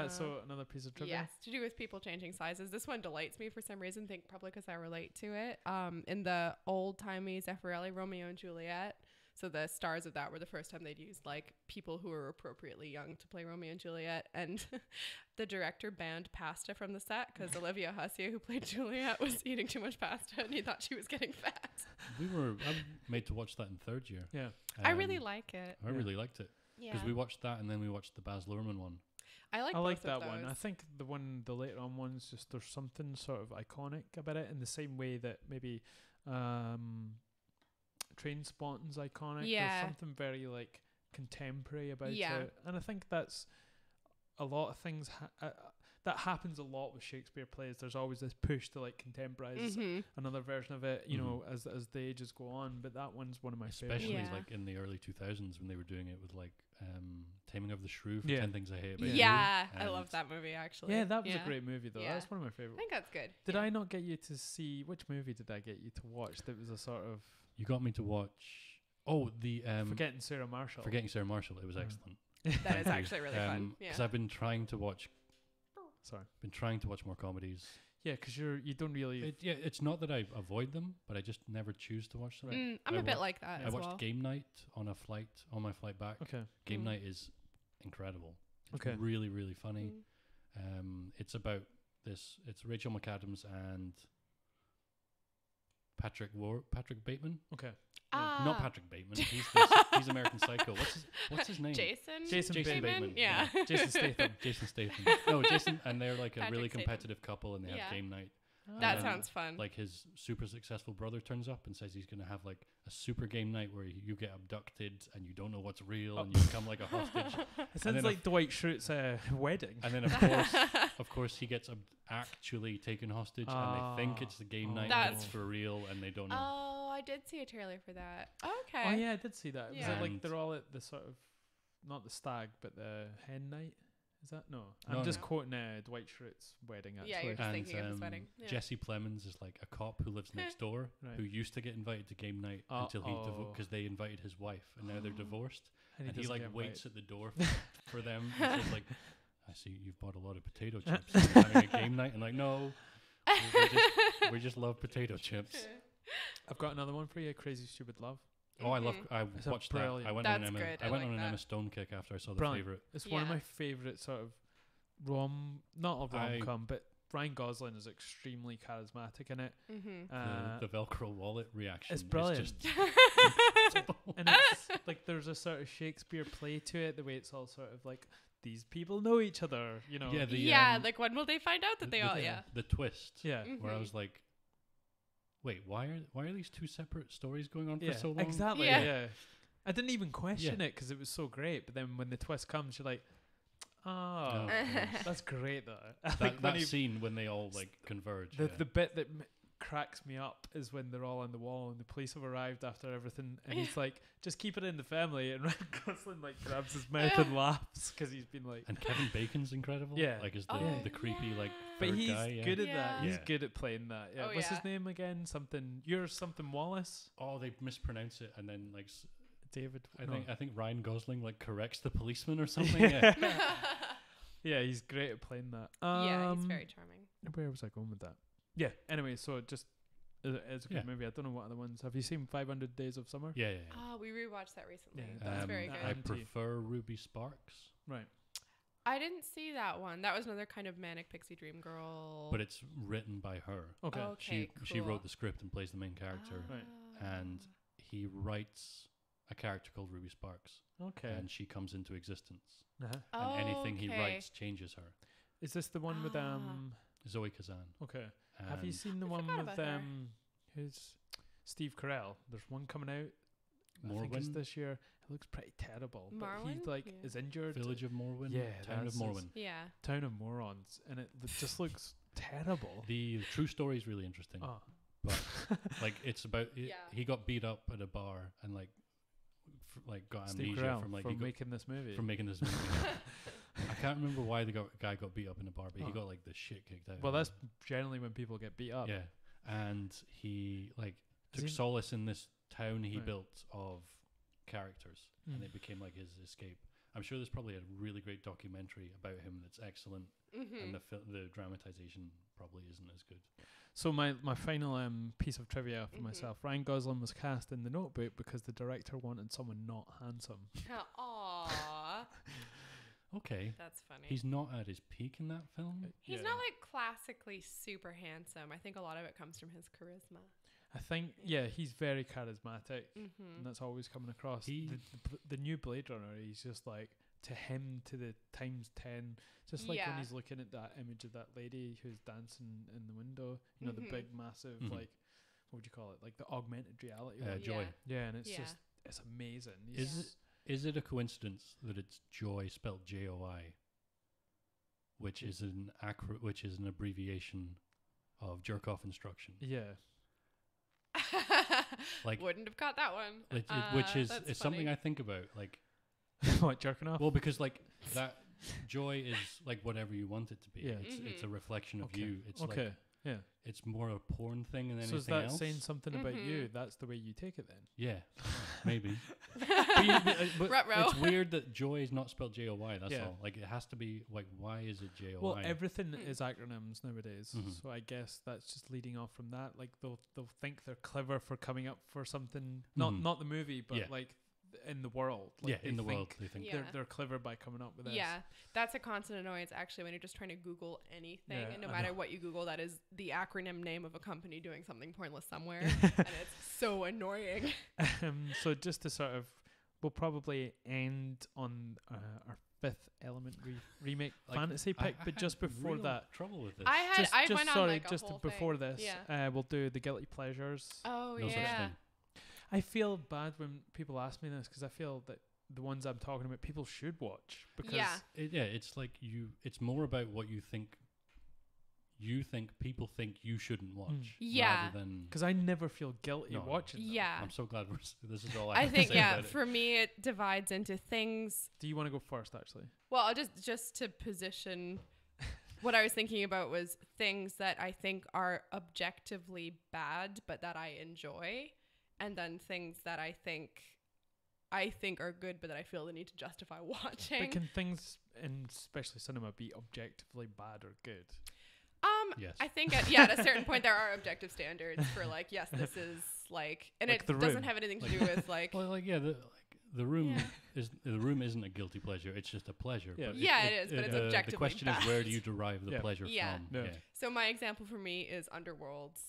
A: So another piece of trivia.
B: Yes, to do with people changing sizes. This one delights me for some reason. Think probably because I relate to it. In the old-timey Zeffirelli Romeo and Juliet. So the stars of that were the first time they'd used like people who were appropriately young to play Romeo and Juliet, and the director banned pasta from the set because Olivia Hussey, who played Juliet, was eating too much pasta and he thought she was getting fat.
C: I made to watch that in 3rd year.
A: Yeah.
B: I really like it.
C: I really liked it.
B: Yeah.
C: Because we watched that and then we watched the Baz Luhrmann one.
B: I like
A: that
B: those.
A: one. I think the later on ones, just there's something sort of iconic about it in the same way that maybe Trainspotting's iconic.
B: Yeah.
A: There's something very like contemporary about
B: Yeah.
A: it. And I think that's a lot of things that happens a lot with Shakespeare plays. There's always this push to like contemporize another version of it, you know, as the ages go on. But that one's one of my favorites.
C: Especially like in the early 2000s when they were doing it with like Taming of the Shrew for 10 Things I Hate About You.
B: Yeah, I love that movie actually.
A: Yeah, that was a great movie though.
B: Yeah.
A: That's one of my favorites.
B: I think that's good.
A: Did I not get you to see, which movie did I get you to watch that was a sort of...
C: You got me to watch... the...
A: Forgetting Sarah Marshall.
C: Forgetting Sarah Marshall. It was excellent.
B: That is actually really fun.
C: Because I've been trying to watch... Been trying to watch more comedies.
A: Yeah, because you don't really...
C: It's not that I avoid them, but I just never choose to watch them.
B: I'm a bit like that
C: I watched Game Night on my flight back.
A: Okay.
C: Game Night is incredible. It's
A: okay.
C: really, really funny. It's about this... It's Rachel McAdams and Patrick Bateman.
A: Okay.
C: Not Patrick Bateman. He's American Psycho. What's his name?
B: Jason
C: Bateman.
B: Yeah.
A: Jason Statham.
C: Jason Statham. No, Jason, and they're like a really competitive couple, and they have game night.
B: That sounds fun.
C: Like his super successful brother turns up and says he's going to have like a super game night where you get abducted and you don't know what's real and you become like a hostage.
A: It sounds like Dwight Schrute's wedding.
C: And then of course he gets actually taken hostage and they think it's the game night and it's for real and they don't know.
B: Oh, I did see a trailer for that. Okay.
A: Oh yeah, I did see that.
B: Yeah.
A: Was it like they're all at the sort of, not the stag, but the hen night? Is that I'm just quoting Dwight Schrute's wedding actually.
B: Yeah, you're just thinking of his wedding. Yeah.
C: Jesse Plemons is like a cop who lives next door who used to get invited to game night until he because they invited his wife and now they're divorced and he like waits at the door for them and says like, I see you've bought a lot of potato chips. You're having a game night and like no, we just love potato chips.
A: I've got another one for you. Crazy Stupid Love.
C: Oh, I watched that. I went on an Emma Stone kick after I saw The Favourite.
A: It's one of my favourite sort of not a rom-com, but Ryan Gosling is extremely charismatic in it.
C: The Velcro wallet reaction.
A: It's brilliant. And it's like there's a sort of Shakespeare play to it, the way it's all sort of like these people know each other, you know.
C: Yeah,
B: like when will they find out that they all
C: the twist.
A: Yeah.
C: Where I was like, wait, why are these two separate stories going on for so long?
A: Exactly. Yeah. I didn't even question it because it was so great. But then when the twist comes, you're like, oh, that's great though.
C: That scene when they all like converge.
A: The bit that cracks me up is when they're all on the wall and the police have arrived after everything, and he's like, just keep it in the family, and Ryan Gosling like grabs his mouth and laughs because he's been like.
C: And Kevin Bacon's incredible.
A: Yeah,
C: like is the creepy like.
A: But he's
C: guy,
A: good at that. He's good at playing that. Yeah. What's his name again? You're something Wallace.
C: Oh, they mispronounce it, and then like
A: David.
C: I think Ryan Gosling like corrects the policeman or something. Yeah.
A: Yeah, he's great at playing that.
B: Yeah, he's very charming.
A: Where was I going with that? Yeah. Anyway, so it just it's a good movie. I don't know what other ones. Have you seen 500 Days of Summer?
C: Yeah.
B: We rewatched that recently.
A: Yeah,
B: That's very good.
C: I prefer Ruby Sparks.
A: Right.
B: I didn't see that one. That was another kind of manic pixie dream girl.
C: But it's written by her.
A: Okay.
C: She wrote the script and plays the main character.
A: Right.
C: And he writes a character called Ruby Sparks.
A: Okay.
C: And she comes into existence.
A: Uh-huh.
C: And anything he writes changes her.
A: Is this the one with
C: Zoe Kazan.
A: Okay. Have you seen the one with who's Steve Carell? There's one coming out. I think it's this year. It looks pretty terrible.
B: Morrowind?
A: But he is injured.
C: Village of Morrowind?
A: Yeah.
C: Town of Morrowind.
B: Yeah.
A: Town of Morons. And it just looks terrible.
C: The true story is really interesting.
A: Oh.
C: But it's about he got beat up at a bar and got
A: Steve
C: amnesia
A: Carell from making this movie. I
C: can't remember why the guy got beat up in a bar, but he got the shit kicked out.
A: Well, that's generally when people get beat up.
C: Yeah, and he took solace in this town he built of characters, and it became his escape. I'm sure there's probably a really great documentary about him that's excellent, and the dramatization probably isn't as good.
A: So my final piece of trivia for myself: Ryan Gosling was cast in The Notebook because the director wanted someone not handsome.
B: Aww.
C: Okay.
B: That's funny.
C: He's not at his peak in that film.
B: He's not classically super handsome. I think a lot of it comes from his charisma.
A: I think, he's very charismatic, and that's always coming across. The new Blade Runner, he's just to him to the times 10, just when he's looking at that image of that lady who's dancing in the window, the big, massive, what would you call it? The augmented reality.
C: Joy.
A: Yeah, and it's just, it's amazing.
C: Is it a coincidence that it's Joy spelled J-O-I, which is an abbreviation of jerk off instruction?
A: Yeah.
B: Wouldn't have caught that one.
C: Which is something I think about.
A: What, jerking off?
C: Well, because that joy is whatever you want it to be.
A: Yeah.
C: It's a reflection of you. It's it's more a porn thing than anything else.
A: So is that saying something about you? That's the way you take it then?
C: Yeah, maybe. but it's weird that joy is not spelled J-O-Y. That's all. It has to be why is it J-O-Y?
A: Well, everything is acronyms nowadays. So I guess that's just leading off from that. They'll think they're clever for coming up for something. Not the movie, but in the world.
C: In the world, they think
A: they're clever by coming up with this.
B: Yeah, that's a constant annoyance actually when you're just trying to Google anything, and no matter what you Google, that is the acronym name of a company doing something pointless somewhere, and it's so annoying.
A: So just to sort of, we'll probably end on our fifth Element remake fantasy pick, but just before that,
C: trouble with this.
A: Before this, we'll do the guilty pleasures.
B: Oh
C: no such thing.
A: I feel bad when people ask me this because I feel that the ones I'm talking about people should watch because
C: it's it's more about what you think people think you shouldn't watch rather than
A: because I never feel guilty watching them.
C: I'm so glad this is all I have
B: think
C: to say about
B: for me it divides into things.
A: Do you want to go first actually?
B: Well, I'll just to position what I was thinking about was things that I think are objectively bad but that I enjoy. And then things that I think are good, but that I feel the need to justify watching.
A: But can things, in especially cinema, be objectively bad or good?
C: Yes.
B: I think at a certain point there are objective standards for yes, this is and it doesn't have anything to do with
C: the room the room isn't a guilty pleasure. It's just a pleasure.
B: Yeah, it is, but it's objectively
C: the question
B: bad.
C: is where do you derive the pleasure from?
A: Yeah.
B: So my example for me is Underworld's.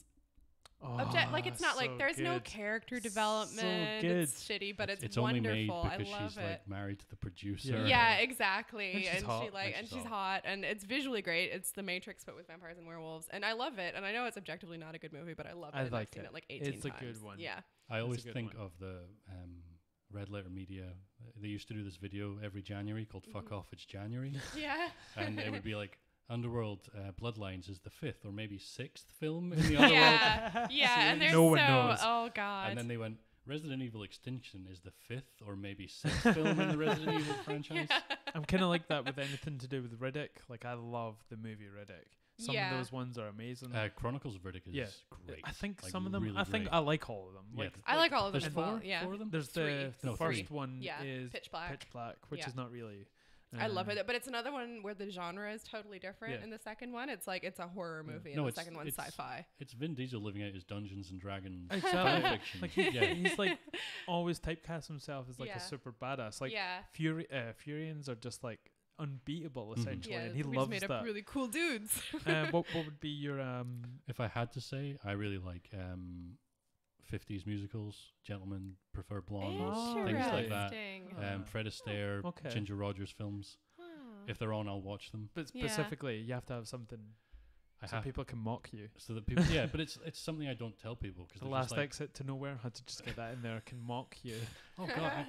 A: It's
B: not
A: so
B: there's
A: good.
B: no character development.
A: So good.
B: It's shitty, but it's
C: only
B: wonderful.
C: made because
B: I love
C: she's
B: it.
C: married to the producer.
B: Yeah, exactly.
A: And she's hot.
B: She's hot, and it's visually great. It's The Matrix, but with vampires and werewolves, and I love it. And I know it's objectively not a good movie, but I love it.
A: I like
B: I've seen
A: it.
B: it 18
A: it's
B: times.
A: A good one.
B: Yeah.
C: I always think of the Red Letter Media. They used to do this video every January called "Fuck Off, It's January."
B: Yeah.
C: And it would be Underworld Bloodlines is the 5th or maybe 6th film in the Underworld.
B: Yeah, and there's
A: no one knows.
B: Oh god.
C: And then they went, Resident Evil Extinction is the 5th or maybe 6th film in the Resident Evil franchise.
A: I'm kind of like that with anything to do with Riddick. I love the movie Riddick. Some of those ones are amazing.
C: Chronicles of Riddick is great.
A: I think some of them.
C: Really
A: I think
C: great.
A: I like all of them.
B: I like all of them
C: there's
B: as well.
C: Four of them.
A: There's the first one is
B: Pitch Black,
A: which is not really
B: I love it, but it's another one where the genre is totally different. In the second one, it's like it's a horror movie, and the second one's sci-fi.
C: It's Vin Diesel living out his Dungeons and Dragons
A: fiction. Like he's like always typecast himself as like a super badass. Like Furians are just like unbeatable essentially, and he loves
B: made
A: that.
B: Up really cool dudes.
A: What would be your
C: If I had to say, I really like 50s musicals, Gentlemen Prefer Blondes, things like that. Fred Astaire, Ginger Rogers films. If they're on, I'll watch them.
A: But specifically, you have to have something so people can mock you.
C: So that people, but it's something I don't tell people because
A: the last exit to nowhere had to just get that in there. Can mock you.
C: Oh God,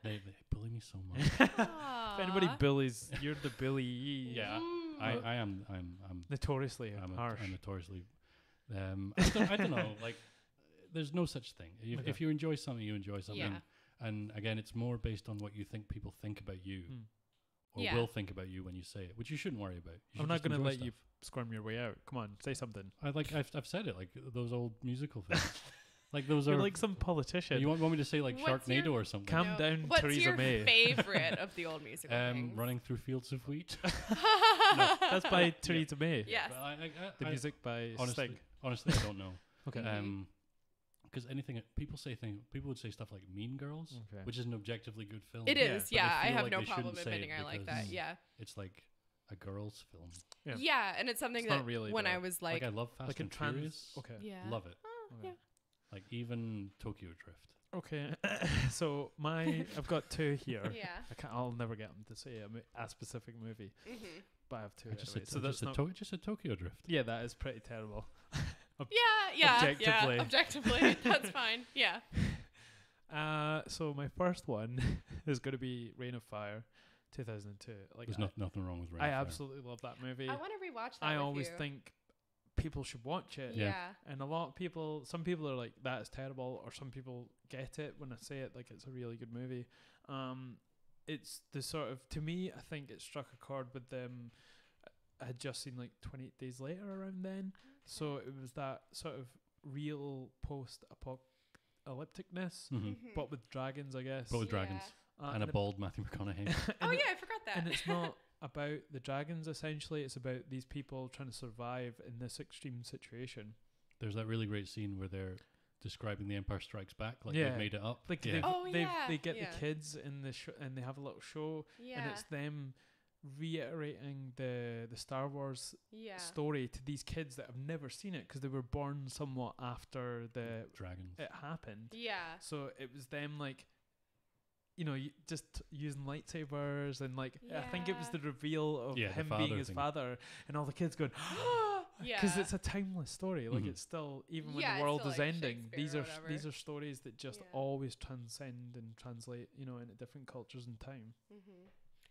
C: they bully me so much.
A: If anybody bullies, you're the bully.
C: Yeah, I am. I'm
A: notoriously harsh.
C: I'm notoriously. I don't know. Like, there's no such thing. If you enjoy something, you enjoy something. Yeah. And again, it's more based on what you think people think about you, or will think about you when you say it, which you shouldn't worry about.
A: I'm not going to let you squirm your way out. Come on, say something.
C: I've said it, like those old musical things. Like those
A: You're
C: are
A: like some politician.
C: You want me to say like Sharknado or something?
A: Calm down,
B: What's
A: Theresa May.
B: What's your favorite of the old musical things?
C: Running Through Fields of Wheat.
A: No, that's by Theresa May.
B: Yes.
A: The music by Sting.
C: Honestly, I don't know.
A: Okay.
C: Because people would say stuff like Mean Girls, which is an objectively good film.
B: It is, I have no problem admitting I like that. Yeah.
C: It's like a girl's film.
B: Yeah, and it's something that
A: really
B: when I was like
C: I love Fast and Furious.
A: Okay.
B: Yeah.
C: Love it.
B: Yeah.
C: Like even Tokyo Drift.
A: Okay. So I've got two here.
B: Yeah.
A: I'll never get them to say a specific movie.
B: Mm-hmm.
A: But I have two.
C: So that's just a Tokyo Drift.
A: Yeah, that is pretty terrible.
B: Objectively, that's fine. Yeah.
A: So my first one is going to be Reign of Fire, 2002. Like,
C: there's nothing wrong with Reign of Fire.
A: I absolutely love that movie.
B: I want to rewatch that.
A: I always think people should watch it.
B: Yeah.
A: And a lot of people, some people are like, that is terrible, or some people get it when I say it, like it's a really good movie. It's the sort of, to me, I think it struck a chord with them. I had just seen like 28 Days Later around then. So it was that sort of real post-apocalypticness, but with dragons, I guess.
C: But with dragons. And a bald Matthew McConaughey.
B: Oh yeah, I forgot that.
A: And it's not about the dragons, essentially. It's about these people trying to survive in this extreme situation.
C: There's that really great scene where they're describing The Empire Strikes Back, like they've made it up.
A: Like they get the kids in the show, and they have a little show, and it's them reiterating the Star Wars story to these kids that have never seen it because they were born somewhat after the
C: dragons
A: it happened. So it was them like, just using lightsabers and like I think it was the reveal of him being his father, and all the kids going because it's a timeless story. Like it's still, even when the world is ending, these are stories that just always transcend and translate into different cultures and time.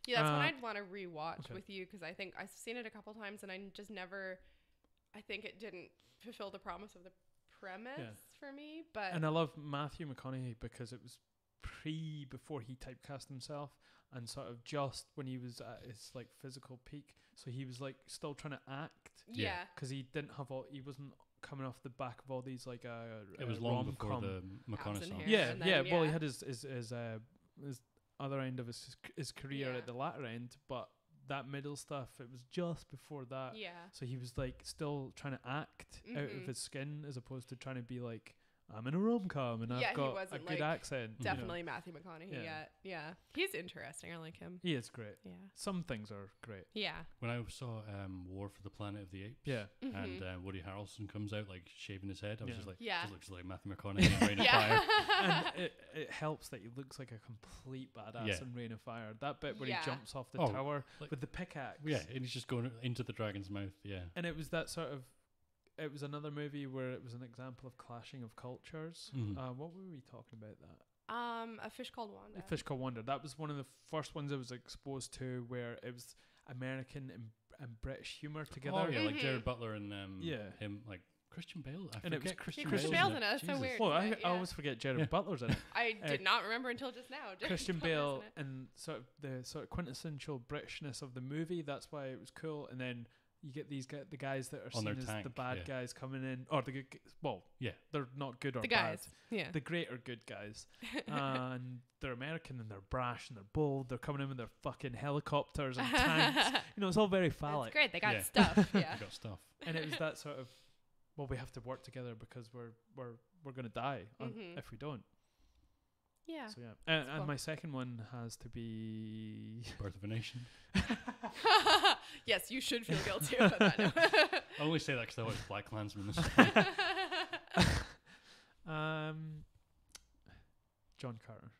B: Yeah, that's one I'd want to rewatch with you, because I think I've seen it a couple times and I just never, I think it didn't fulfill the promise of the premise for me.
A: And I love Matthew McConaughey because it was before he typecast himself, and sort of just when he was at his like physical peak, so he was like still trying to act. Because he wasn't coming off the back of all these like
C: it was long before the McConaughey song.
A: Well, he had his other end of his career at the latter end, but that middle stuff, it was just before that. So he was like still trying to act out of his skin, as opposed to trying to be like, I'm in a rom-com and I've got a good accent.
B: Definitely Matthew McConaughey. Yeah. He's interesting. I like him.
A: He is great.
B: Yeah.
A: Some things are great.
B: Yeah.
C: When I saw War for the Planet of the Apes, and Woody Harrelson comes out like shaving his head, I was just like, this looks like Matthew McConaughey in Reign of Fire.
A: And it helps that he looks like a complete badass in Reign of Fire. That bit where he jumps off the tower with the pickaxe.
C: Yeah, and he's just going into the dragon's mouth. Yeah.
A: And it was that sort of, it was another movie where it was an example of clashing of cultures. What were we talking about that?
B: A Fish Called Wanda.
A: A Fish Called Wanda. That was one of the first ones I was exposed to, where it was American and British humor together.
C: Oh yeah, like Jared Butler and him, like Christian Bale.
A: And it was Christian
B: Bale's in it. That's so weird.
A: Well, I always forget Jared Butler's in it.
B: I did not remember until just now.
A: Christian Bale and sort of the sort of quintessential Britishness of the movie. That's why it was cool. And then you get the guys that are
C: On
A: seen
C: their
A: as
C: tank,
A: the bad
C: yeah.
A: guys coming in, or the good. Well,
C: Yeah.
A: they're not good or
B: The
A: bad.
B: guys. Yeah.
A: The great or good guys, and they're American and they're brash and they're bold. They're coming in with their fucking helicopters and tanks. You know, it's all very phallic.
B: It's great. They got
C: Yeah.
B: stuff. Yeah.
C: They got stuff.
A: And it was that sort of, well, we have to work together because we're gonna die if we don't.
B: Yeah.
A: So yeah, and
B: cool.
A: my second one has to be
C: Birth of a Nation.
B: Yes, you should feel guilty about that. No.
C: I only say that because I watched Black Klansman.
A: John Carter.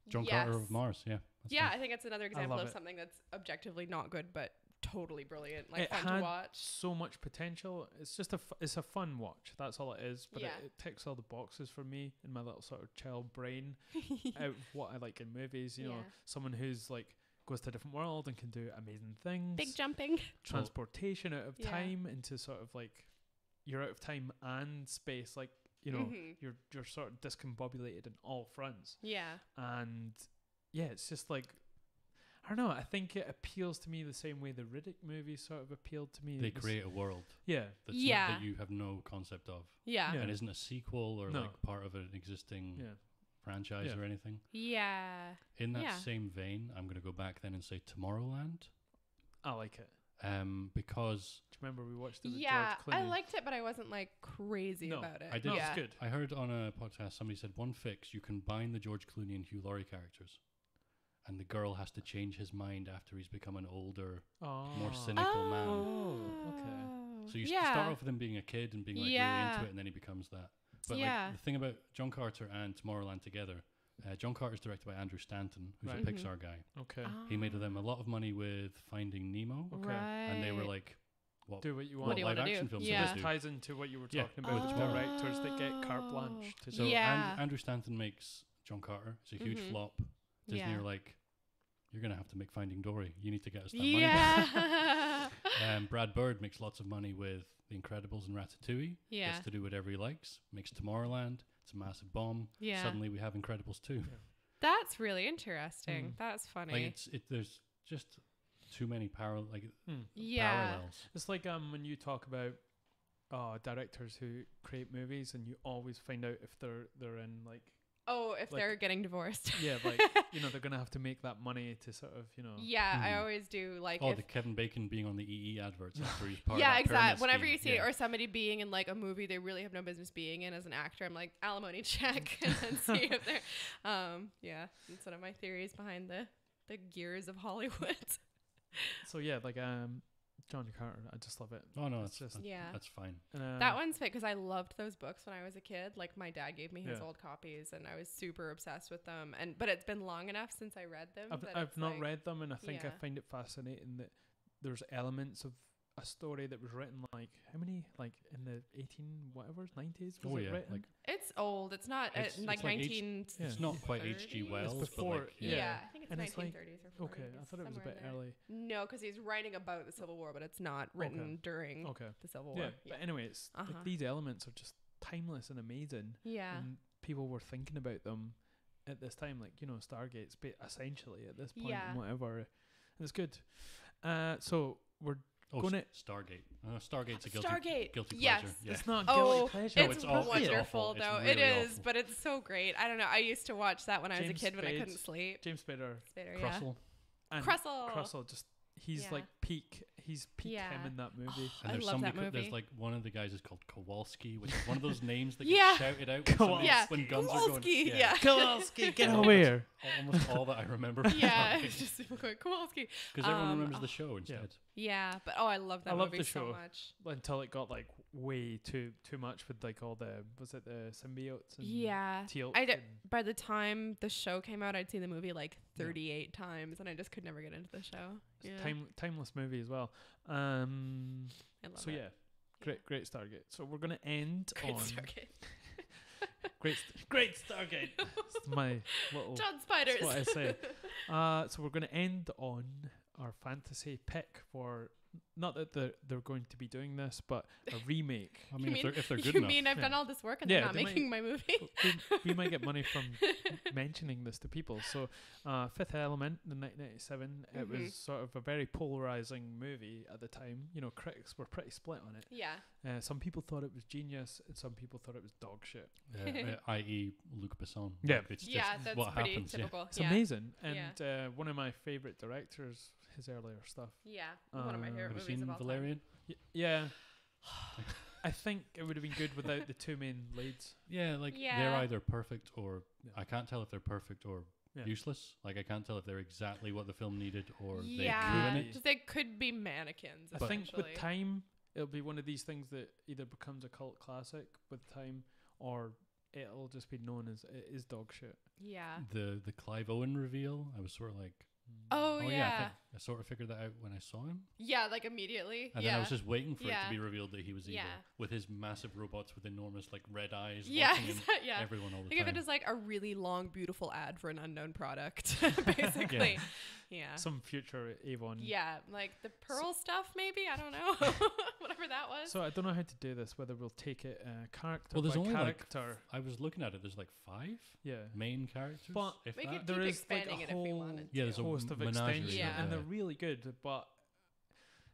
C: John
B: Yes.
C: Carter of Mars. Yeah. That's
B: Yeah,
C: fine.
B: I think it's another example
A: love
B: of
A: it.
B: something that's objectively not good, but totally brilliant. Like
A: It
B: fun
A: had
B: to watch.
A: so much potential. It's just it's a fun watch. That's all it is. But
B: Yeah.
A: it ticks all the boxes for me in my little sort of child brain out of what I like in movies. You know,
B: Yeah.
A: someone who's like goes to a different world and can do amazing things.
B: Big jumping.
A: Transportation out of
B: Yeah.
A: time into sort of like you're out of time and space. Like, you know,
B: Mhm.
A: you're sort of discombobulated in all fronts.
B: Yeah.
A: And yeah, it's just like, I don't know. I think it appeals to me the same way the Riddick movies sort of appealed to me.
C: They
A: It was-
C: create a world
A: yeah,
C: that's
B: Yeah.
C: not, that you have no concept of,
B: Yeah.
A: Yeah.
C: and isn't a sequel or
A: No.
C: like part of an existing
A: yeah.
C: franchise
A: Yeah.
C: or anything.
B: Yeah.
C: In that
B: Yeah.
C: same vein, I'm going to go back then and say Tomorrowland,
A: I like it.
C: because
A: Do you remember we watched it with
B: Yeah.
A: George Clooney?
B: I liked it, but I wasn't like crazy
A: No,
B: about it.
C: I did-
A: No,
B: Yeah.
A: it's good.
C: I heard on a podcast somebody said one fix: you combine the George Clooney and Hugh Laurie characters, and the girl has to change his mind after he's become an older, more cynical man.
A: Oh, okay.
C: So you
B: yeah.
C: start off with him being a kid and being like really
B: Yeah.
C: into it, and then he becomes that. But
B: Yeah.
C: like the thing about John Carter and Tomorrowland together, John Carter's directed by Andrew Stanton, who's
A: Right.
C: a Pixar guy.
A: Okay.
C: He made them a lot of money with Finding Nemo,
A: Okay.
B: Right.
C: and they were like, "What?
A: Do what you
C: What
A: want.
B: do you
C: live
B: wanna do?
C: action films
A: So
B: Yeah.
C: do
A: this
C: we do?"
A: ties into what you were
C: Yeah.
A: talking about with
C: Oh.
A: directors that get carte blanche to
C: So
A: do.
B: Yeah.
C: Andrew Stanton makes John Carter. It's a huge
B: Mhm.
C: flop. Disney
B: Yeah.
C: are like, "You're gonna have to make Finding Dory. You need to get us that money."
B: Yeah.
C: Brad Bird makes lots of money with The Incredibles and Ratatouille.
B: Yeah.
C: Gets to do whatever he likes. Makes Tomorrowland. It's a massive bomb.
B: Yeah.
C: Suddenly we have Incredibles 2.
B: That's really interesting.
A: Mm.
B: That's funny.
C: Like there's just too many
B: yeah.
C: parallels.
A: It's like when you talk about directors who create movies and you always find out if they're in like
B: Oh, if
A: Like-
B: they're getting divorced.
A: yeah, like you know, they're gonna have to make that money to sort of, you know.
B: Yeah, I
C: Mhm.
B: always do like
C: Oh,
B: if
C: the Kevin Bacon being on the EE adverts after he's part
B: yeah,
C: of that pyramid
B: exactly. Whenever
C: scheme.
B: you see it,
C: Yeah.
B: or somebody being in like a movie they really have no business being in as an actor, I'm like alimony check and then see if they're. Yeah, that's one of my theories behind the gears of Hollywood.
A: So yeah, like John Carter, I just love it.
C: Oh no,
A: It's
C: that's
A: just-
B: Yeah.
C: that's fine.
A: And,
B: That one's fit because I loved those books when I was a kid. Like my dad gave me his
A: Yeah.
B: old copies, and I was super obsessed with them. But it's been long enough since I read them. that
A: I've
B: it's
A: not
B: like-
A: read them, and I think I
B: yeah.
A: find it fascinating that there's elements of a story that was written like how many, like in the 90s was
C: Oh
A: it
C: yeah,
A: written?
C: like
B: It's old. It's not
C: It's-
B: like
C: it's like
B: 19.
A: Yeah.
C: it's not quite H.G.
B: 30s?
C: Wells,
A: before-
C: but like
B: Yeah.
A: yeah.
B: I think it's
A: And it's like-
B: 1930s or 40s.
A: Okay, I thought it was a
B: somewhere
A: bit
B: in there.
A: early.
B: No, because he's writing about the Civil War, but it's not written during
A: Okay.
B: the Civil
A: Yeah,
B: War.
A: but anyway, it's
B: Uh-huh.
A: like these elements are just timeless and amazing,
B: Yeah.
A: and people were thinking about them at this time, like, you know, Stargate's essentially at this point
B: Yeah.
A: and whatever. And it's good. So we're
C: oh,
A: gonna.
C: Stargate. Stargate's a guilty
B: Stargate.
C: guilty
B: Yes.
C: pleasure. Yeah.
A: It's not
B: Oh,
A: guilty pleasure.
C: No,
B: It's,
C: it's awful. It's
B: wonderful,
C: awful. It's
B: though.
C: really
B: it is,
C: awful.
B: but it's so great. I don't know. I used to watch that when I was a
A: James
B: kid when I
A: Spade.
B: couldn't sleep.
A: James Spader,
B: Spader, yeah.
C: Crussell.
A: and
B: Crussell.
A: Crussell, just he's
B: Yeah.
A: like peak. He's peak
B: Yeah.
A: him in that movie.
C: And
B: I
C: there's
B: love that
C: somebody
B: movie.
C: there's like one of the guys is called Kowalski, which is one of those names that
B: Yeah.
C: gets shouted out when, somebody-
B: Yeah.
C: when guns are going.
B: Kowalski, yeah.
A: Kowalski, get over here.
C: Almost all that I remember. from
B: Yeah,
C: Stargate.
B: it's just super quick. Kowalski.
C: Because everyone remembers
B: oh.
C: the show instead.
B: Yeah, but I love that
A: I love
B: movie
A: the
B: so
A: show.
B: much.
A: Until it got like way too much with like all the, was it the symbiotes and
B: Yeah.
A: teal?
B: I did- By the time the show came out, I'd seen the movie like 38 times, and I just could never get into the show. Yeah,
A: Timeless movie as well.
B: I love
A: So
B: it.
A: yeah, great Stargate. So we're gonna end
B: Great
A: on
B: Stargate.
A: great Stargate. It's my little.
B: John Spiders.
A: That's what I say. So we're gonna end on our fantasy pick for not that they're going to be doing this, but a remake.
C: I mean, if they're good
B: you
C: enough.
B: mean I've done all this work and they're not making my movie?
A: we might get money from mentioning this to people. So, Fifth Element in 1997, it was sort of a very polarizing movie at the time. You know, critics were pretty split on it.
B: Yeah.
A: Some people thought it was genius, and some people thought it was dog shit.
C: I.e. Luc Besson.
A: Yeah.
C: Like, it's
B: that's
C: what
B: pretty
C: happens.
B: typical.
A: It's amazing, and one of my favorite directors, his earlier stuff.
B: Yeah, one of my favorite
C: Have you
B: movies
C: seen
B: of all
C: Valerian?
A: Yeah. I think it would have been good without the two main leads.
C: Yeah, like they're either perfect or I can't tell if they're perfect or useless. Like I can't tell if they're exactly what the film needed or they ruin it.
B: Just they could be mannequins.
A: I think with time, it'll be one of these things that either becomes a cult classic with time, or it'll just be known as it is dog shit.
B: Yeah.
C: The Clive Owen reveal, I was sort of like,
B: oh yeah.
C: I sort of figured that out when I saw him.
B: Yeah, like immediately.
C: And then I was just waiting for it to be revealed that he was evil with his massive robots with enormous like red eyes watching everyone all the time.
B: Think of it as like a really long, beautiful ad for an unknown product, basically. Yeah.
A: Some future Avon.
B: Yeah, like the Pearl stuff, maybe. I don't know. Whatever that was.
A: So I don't know how to do this. Whether we'll take it character
C: there's
A: by
C: only
A: character.
C: I was looking at it. There's like 5 main characters.
A: But
C: if
B: we could
A: there
B: keep
A: is
B: expanding
A: like
B: it
A: a
B: if we
A: whole
B: wanted.
C: There's a
A: host of
C: menagerie,
A: extensions, and they're really good. But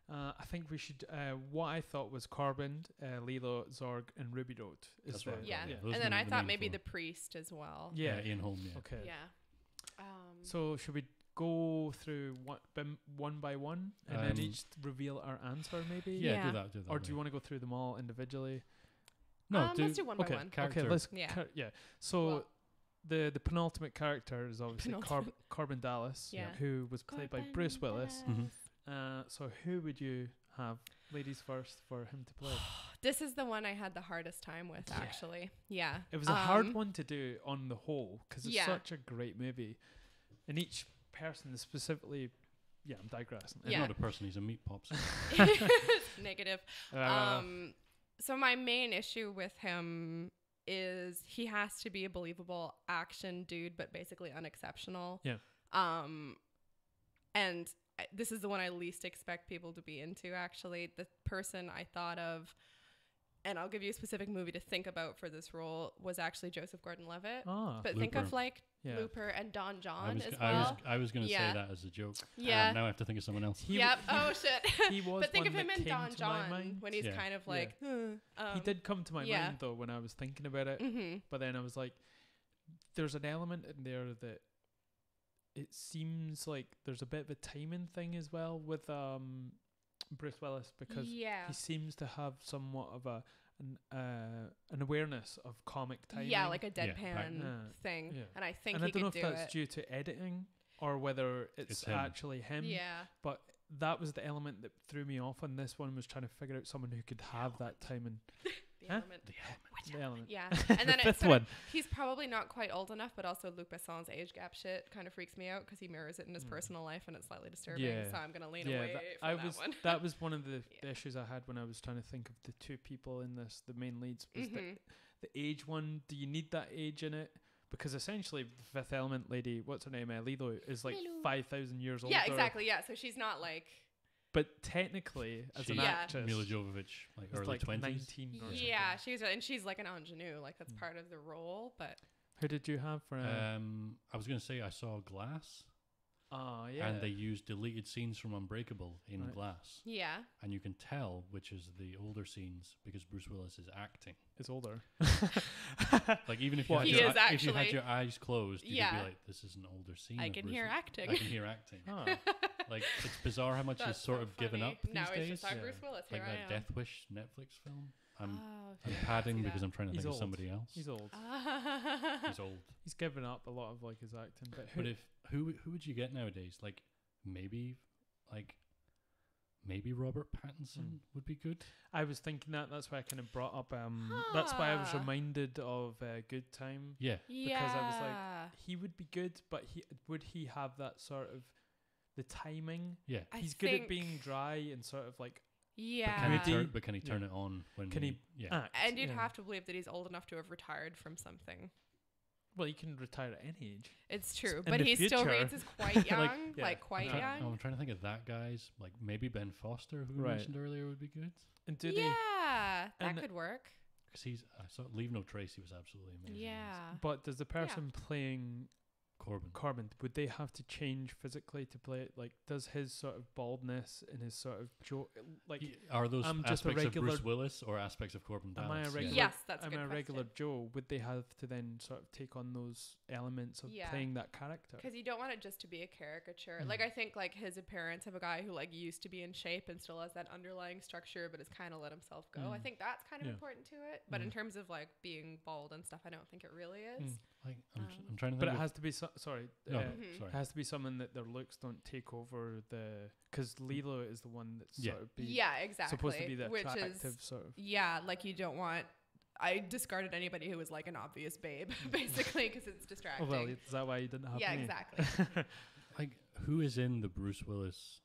A: I think we should. What I thought was Corbin, Lilo, Zorg, and Ruby Road.
C: That's right.
B: And then I thought maybe the priest as well.
A: Yeah,
C: Ian Holm. Yeah.
A: Okay.
B: Yeah.
A: So should we go through one by one and then each reveal our answer, maybe?
C: Yeah, do that.
A: Or do you want to go through them all individually?
C: No,
B: let's do one by one.
C: Character.
A: Okay, let's. So the penultimate character is obviously Corbin Dallas, who was played by Bruce Willis. So who would you have, ladies first, for him to play?
B: This is the one I had the hardest time with, actually. Yeah.
A: It was a hard one to do on the whole because it's such a great movie, and each person is specifically. Yeah, I'm digressing.
C: He's not a person; he's a meat pops.
B: Negative. So my main issue with him is he has to be a believable action dude, but basically unexceptional.
A: Yeah.
B: And this is the one I least expect people to be into, actually. The person I thought of, and I'll give you a specific movie to think about for this role, was actually Joseph Gordon-Levitt. But
C: Looper.
B: Think of like Looper and Don John as
C: I
B: well.
C: was going to say that as a joke.
B: Yeah.
C: Now I have to think of someone else.
B: Oh shit.
A: He was
B: but think
A: one
B: of him
A: that
B: and
A: came
B: Don
A: to my
B: John
A: mind.
B: when he's kind of like.
A: He did come to my mind though when I was thinking about it. But then I was like, there's an element in there that it seems like there's a bit of a timing thing as well with Bruce Willis, because he seems to have somewhat of an awareness of comic timing.
B: Yeah, like a deadpan thing. Yeah. And I think he could do it.
A: And I don't know if that's due to editing or whether it's actually him.
B: Yeah.
A: But that was the element that threw me off on this one, was trying to figure out someone who could have that timing.
B: The element.
A: The element.
B: Yeah. And then
A: the fifth one.
B: He's probably not quite old enough, but also Luc Besson's age gap shit kind of freaks me out because he mirrors it in his personal life and it's slightly disturbing. So I'm going to lean away from that one.
A: That was one of the issues I had when I was trying to think of the two people in this, the main leads, was the age one. Do you need that age in it? Because essentially the Fifth Element lady, what's her name, Lilo, is like 5,000 years older.
B: Yeah, exactly. Yeah, so she's not like...
A: But technically, as an actress,
C: Mila Jovovich, like early
A: like
C: 20s,
A: 19 or something.
B: Yeah, she's like an ingenue, like that's part of the role. But
A: who did you have for?
C: I was gonna say I saw Glass. And they used deleted scenes from Unbreakable in Glass.
B: Yeah.
C: And you can tell which is the older scenes because Bruce Willis is acting.
A: It's older.
C: Like even if you had your eyes closed, you'd be like, "This is an older scene."
B: I can hear acting.
C: I can hear acting. Like it's bizarre how much he's sort of given up these days.
B: It's just Bruce Willis.
C: Like that Death Wish Netflix film. I'm padding because I'm trying to think of somebody else.
A: He's old.
C: He's old.
A: He's given up a lot of like his acting.
C: But who would you get nowadays? Like maybe Robert Pattinson would be good.
A: I was thinking that's why I kind of brought up. That's why I was reminded of Good Time.
C: Yeah.
A: Because I was like, he would be good, but would he have that sort of the timing?
C: Yeah.
A: He's good at being dry and sort of like.
B: Yeah.
C: But can he turn it on when
A: can he
C: act?
B: And you'd have to believe that he's old enough to have retired from something.
A: Well, you can retire at any age.
B: It's true,
A: In
B: but
A: the
B: he still
A: future-
B: rates as quite young,
A: yeah.
B: quite
A: Yeah.
B: young.
C: I'm trying to think of that guy's, like maybe Ben Foster, who we
A: Right.
C: mentioned earlier, would be good.
A: And do
B: Yeah, that
A: and
B: could work.
C: Because I saw Leave No Trace, he was absolutely amazing.
B: Yeah.
A: but does the person playing
C: Corbin.
A: would they have to change physically to play it? Like, does his sort of baldness and his sort of like,
C: Are those
A: I'm just a
C: aspects of Bruce
A: regular-
C: Willis or aspects of Corbin
A: Am I a
C: Dallas?
A: regular?
B: Yes, that's a
A: am
B: good
A: I a regular
B: question.
A: Joe? Would they have to then sort of take on those elements of
B: Yeah.
A: playing that character?
B: Because you don't want it just to be a caricature.
A: Mm.
B: Like, I think, like, his appearance of a guy who, like, used to be in shape and still has that underlying structure but has kind of let himself go. I think that's kind of
A: Yeah.
B: important to it. But in
A: Mm.
B: terms of, like, being bald and stuff, I don't think it really is.
A: Mm.
C: Like, I'm trying to think
A: But it
C: of...
A: has to be sorry.
C: No,
B: Mhm.
C: sorry.
A: It has to be someone that their looks don't take over because Lilo is the one that's
C: Yeah.
A: sort of be
B: Yeah, exactly.
A: supposed to be the
B: which
A: attractive
B: is,
A: sort of.
B: yeah, like, you don't want... I discarded anybody who was, like, an obvious babe, basically, because it's
A: Oh,
B: distracting.
A: well, is that why you didn't have
B: Yeah,
A: me?
B: exactly.
C: Like, who is in the Bruce Willis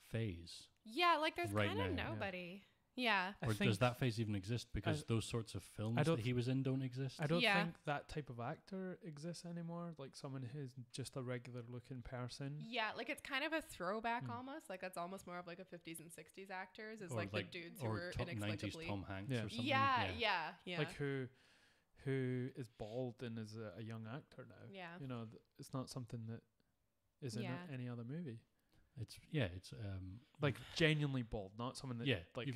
C: phase?
B: Yeah, like, there's
C: Right
B: kind of
C: now, yeah.
B: nobody. Yeah.
A: I
C: Or
A: think
C: does that phase even exist? Because those sorts of films
A: don't
C: that he was in don't exist?
A: I don't
B: Yeah.
A: think that type of actor exists anymore. Like someone who's just a regular looking person.
B: Yeah, like, it's kind of a throwback
A: Mm.
B: almost. Like, that's almost more of, like, a 50s and 60s actors. It's
C: Or
B: like the dudes who
C: or
B: were
C: 90s
B: inexplicably...
C: Tom Hanks
A: Yeah.
C: or something?
B: Yeah.
A: Like who is bald and is a young actor now.
B: Yeah.
A: You know, it's not something that is in
B: Yeah.
A: any other movie.
C: It's
A: Like genuinely bald, not someone that like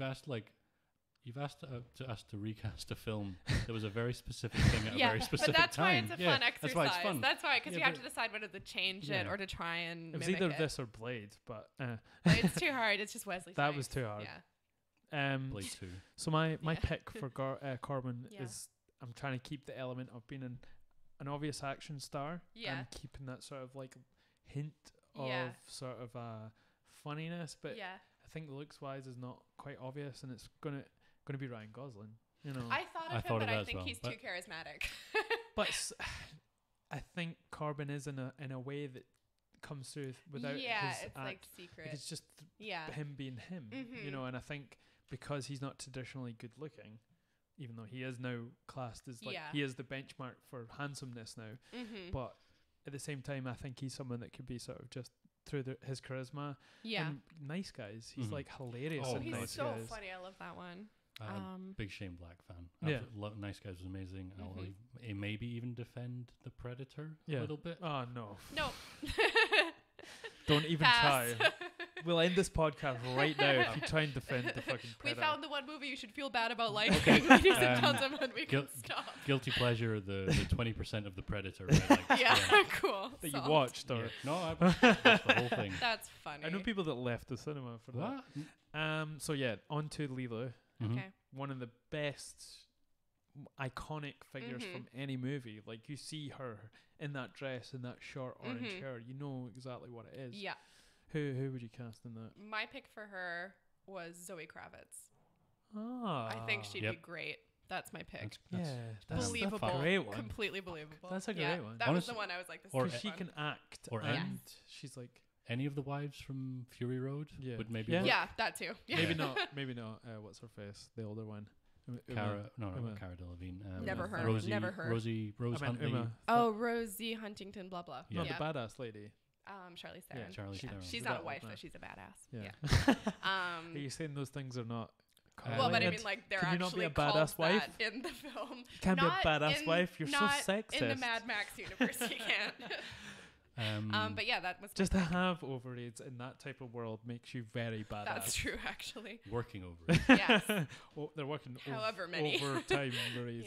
C: you've asked us to recast a film that was a very specific thing at a very specific
B: but that's why
C: time.
B: it's a fun exercise.
C: That's why it's fun.
B: That's why, because
A: Yeah,
B: you have
A: but-
B: to decide whether to change
C: Yeah.
B: it or to try and
A: it was
B: mimic
A: either
B: it.
A: this or Blade, but
B: It's too hard. It's just Wesley
A: That
B: Snipes.
A: was too hard.
B: Yeah.
C: Blade 2.
A: So my
B: Yeah.
A: pick for Corbin
B: Yeah.
A: is I'm trying to keep the element of being an obvious action star
B: Yeah.
A: and keeping that sort of like hint of
B: Yeah.
A: sort of funniness, but
B: Yeah.
A: I think looks wise is not quite obvious, and it's gonna be Ryan Gosling. You know,
B: I thought of
C: I
B: him,
C: thought
B: but
C: of that
B: I
C: as
B: think
C: well,
B: he's
C: but-
B: too charismatic.
A: but I think Corbin is in a way that comes through without
B: yeah,
A: his
B: it's
A: act.
B: like secret.
A: It's just
B: Yeah.
A: him being him, you
B: Mhm.
A: know. And I think because he's not traditionally good looking, even though he is now classed as like
B: Yeah.
A: he is the benchmark for handsomeness now,
B: Mm-hmm.
A: but at the same time, I think he's someone that could be sort of just through his charisma.
B: Yeah.
A: And Nice Guys, he's
C: Mhm.
A: like hilarious.
C: Oh,
A: in
B: He's
C: God,
A: Nice
B: so
A: Guys.
B: funny. I love that one.
C: Big Shane Black fan.
A: Yeah.
C: Nice Guys was amazing. I'll
B: Mhm.
C: maybe even defend The Predator
A: Yeah.
C: a little bit.
A: Oh no!
B: No.
A: Don't even
B: Pass.
A: try. We'll end this podcast right now if you try and defend the fucking
B: We
A: Predator.
B: found the one movie you should feel bad about liking.
C: Okay.
B: Ladies and gentlemen, we
C: Guil-
B: can stop.
C: Guilty pleasure, the 20% of The Predator. I liked.
B: Yeah, cool.
A: that you
B: Solved.
A: watched, or
C: Yeah. No, I watched the whole thing.
B: That's funny.
A: I know people that left the cinema for
C: What?
A: that. So yeah, on to Lilo,
C: Mhm.
B: Okay.
A: one of the best iconic figures
B: Mhm.
A: from any movie. Like you see her in that dress and that short orange
B: Mhm.
A: hair, you know exactly what it is.
B: Yeah.
A: Who would you cast in that?
B: My pick for her was Zoe Kravitz.
A: Ah,
B: I think she'd
C: Yep.
B: be great. That's my pick.
A: That's
B: Believable.
A: a great one.
B: Completely believable.
A: That's a
B: Yeah,
A: great one.
B: That was the
C: Honestly-
B: one I was like, this
C: or-
B: is
A: Because she
B: fun.
A: can act,
C: Or
A: and she's like
C: Any of the wives from Fury Road
A: Yeah.
C: would maybe
A: Yeah.
C: work.
B: Yeah, that too. Yeah.
A: maybe not. Maybe not. What's her face? The older one.
C: Cara, no,
A: Uma.
C: not Cara Delevingne.
B: Never heard,
C: Rosie,
B: never heard.
C: Rose
A: I meant
C: Huntley.
A: Uma.
B: Oh, Rosie Huntington, blah blah.
A: Not
B: yeah.
A: the badass lady.
B: Charlize
A: Yeah,
B: Theron.
C: Charlize Theron.
B: She's
A: The
B: not a
A: that
B: wife,
A: one,
B: but
A: no.
B: she's a badass.
A: Yeah.
B: Yeah.
A: Are you saying those things are not?
B: Well, but I
A: Ed,
B: mean, like they're
A: can you not
B: actually
A: be a badass
B: called
A: wife?
B: that in the film.
A: You can't be a
B: Not
A: badass
B: in-
A: wife. You're so
B: not
A: sexist.
B: in the Mad Max universe, you can't. But yeah, that was
A: Just to have ovaries in that type of world makes you very badass.
B: that's true, actually.
C: Working over it.
B: Yes.
A: They're working
B: However many.
A: overtime ovaries.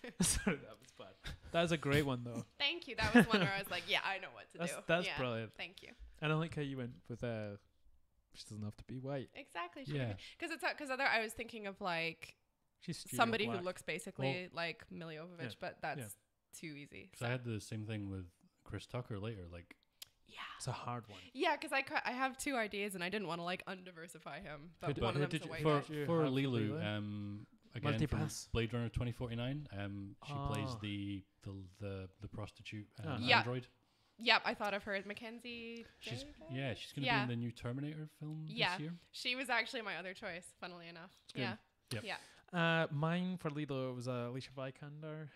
B: Yeah.
A: Sorry, that was bad. That was a great one though.
B: Thank you. That was one where I was like, yeah, I know what to do.
A: That's
B: Yeah.
A: brilliant.
B: Thank you.
A: And I like how you went with she doesn't have to be white.
B: Exactly.
C: Yeah.
B: Because I was thinking of like
A: She's studio
B: somebody who
A: black.
B: looks basically like Millie Jovovich,
A: Yeah.
B: but that's
A: Yeah.
B: too easy.
C: Because I had the same thing with Chris Tucker later. Like,
B: yeah.
A: It's a hard one.
B: Yeah, because I have two ideas and I didn't want to like undiversify him, but
A: Who
B: one
A: did
B: of them's a
A: you-
B: white
C: for
B: guy.
A: you
C: for
A: have
C: Lilu,
A: Lilu?
C: again from
A: Multipass.
C: Blade Runner 2049, she plays
A: Ah.
C: the prostitute
B: Yeah.
C: android.
B: Yep, I thought of her as Mackenzie.
C: She's
B: Davis?
C: she's gonna
B: Yeah.
C: be in the new Terminator film
B: Yeah.
C: this year.
B: She was actually my other choice, funnily enough.
C: good.
B: Yeah.
C: Yep.
B: Yeah.
A: Mine for Lilo was Alicia Vikander.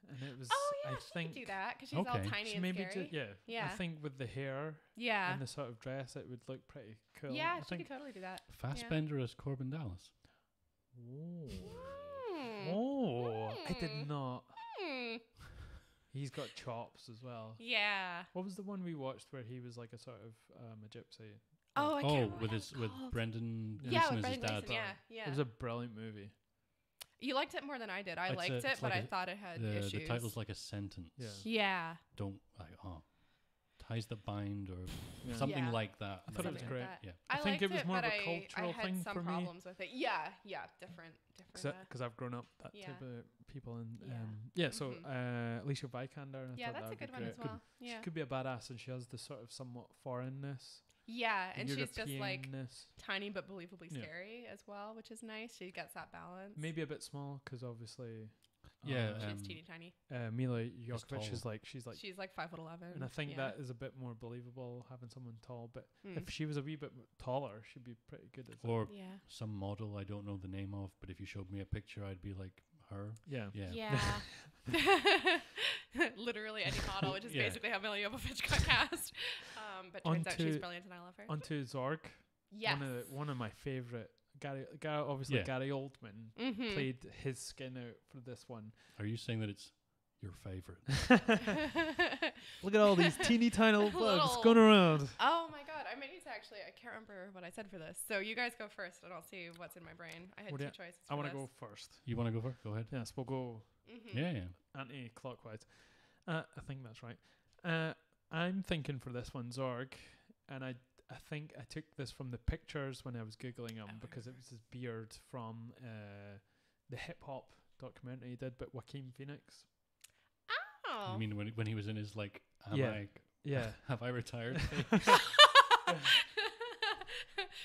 A: and it was.
B: Oh yeah,
A: I
B: she
A: think
B: could do that because she's all tiny and scary.
A: yeah. I think with the hair and the sort of dress, it would look pretty cool.
B: Yeah,
A: I
B: she
A: think
B: could totally do that.
C: Fassbender as Corbin Dallas.
A: I did not. He's got chops as well.
B: Yeah.
A: What was the one we watched where he was like a sort of a gypsy?
B: Oh, I can't
C: with Brendan
B: yeah,
C: Gleeson
B: with
C: as his
B: Brendan
C: dad.
B: Gleeson, yeah.
A: It was a brilliant movie.
B: You liked it more than I did. I liked it,
C: it's
B: but
C: like
B: I thought it had
C: the
B: issues.
C: title's like a sentence.
B: Yeah.
C: Don't ties that bind or something like that.
A: I thought it was great.
C: Yeah.
A: I think it was more of a cultural
B: I had
A: thing
B: some
A: for me.
B: problems with it. Yeah, different.
A: Because I've grown up that type of people, and so Alicia Vikander.
B: Yeah, that's a good one as well.
A: She could be a badass, and she has the sort of somewhat foreignness.
B: Yeah, and she's just like
A: European-ness.
B: tiny but believably scary as well, which is nice. She gets that balance.
A: Maybe a bit small because obviously.
B: She's teeny tiny.
A: Mila Jovovich is like she's like
B: 5'11",
A: and I think that is a bit more believable having someone tall. But if she was a wee bit taller, she'd be pretty good as well.
C: Or some model I don't know the name of, but if you showed me a picture, I'd be like her.
A: Yeah.
B: Literally any model, which is basically how Mila Jovovich got cast. But turns out she's brilliant, and I love her.
A: Onto Zorg.
B: Yes.
A: One of my favorite. Gary Oldman played his skin out for this one.
C: Are you saying that it's your favorite?
A: Look at all these teeny tiny little bugs going around.
B: Oh my god, I may need to actually. I can't remember what I said for this. So you guys go first, and I'll see what's in my brain. I had two choices.
A: I want to go first.
C: You want to go first? Go ahead.
A: Yes, we'll go.
C: Yeah.
A: Anti-clockwise. I think that's right. I'm thinking for this one Zorg, and I think I took this from the pictures when I was Googling him because it was his beard from the hip hop documentary he did, but Joaquin Phoenix.
B: Oh.
C: You mean when he was in his like, have I retired?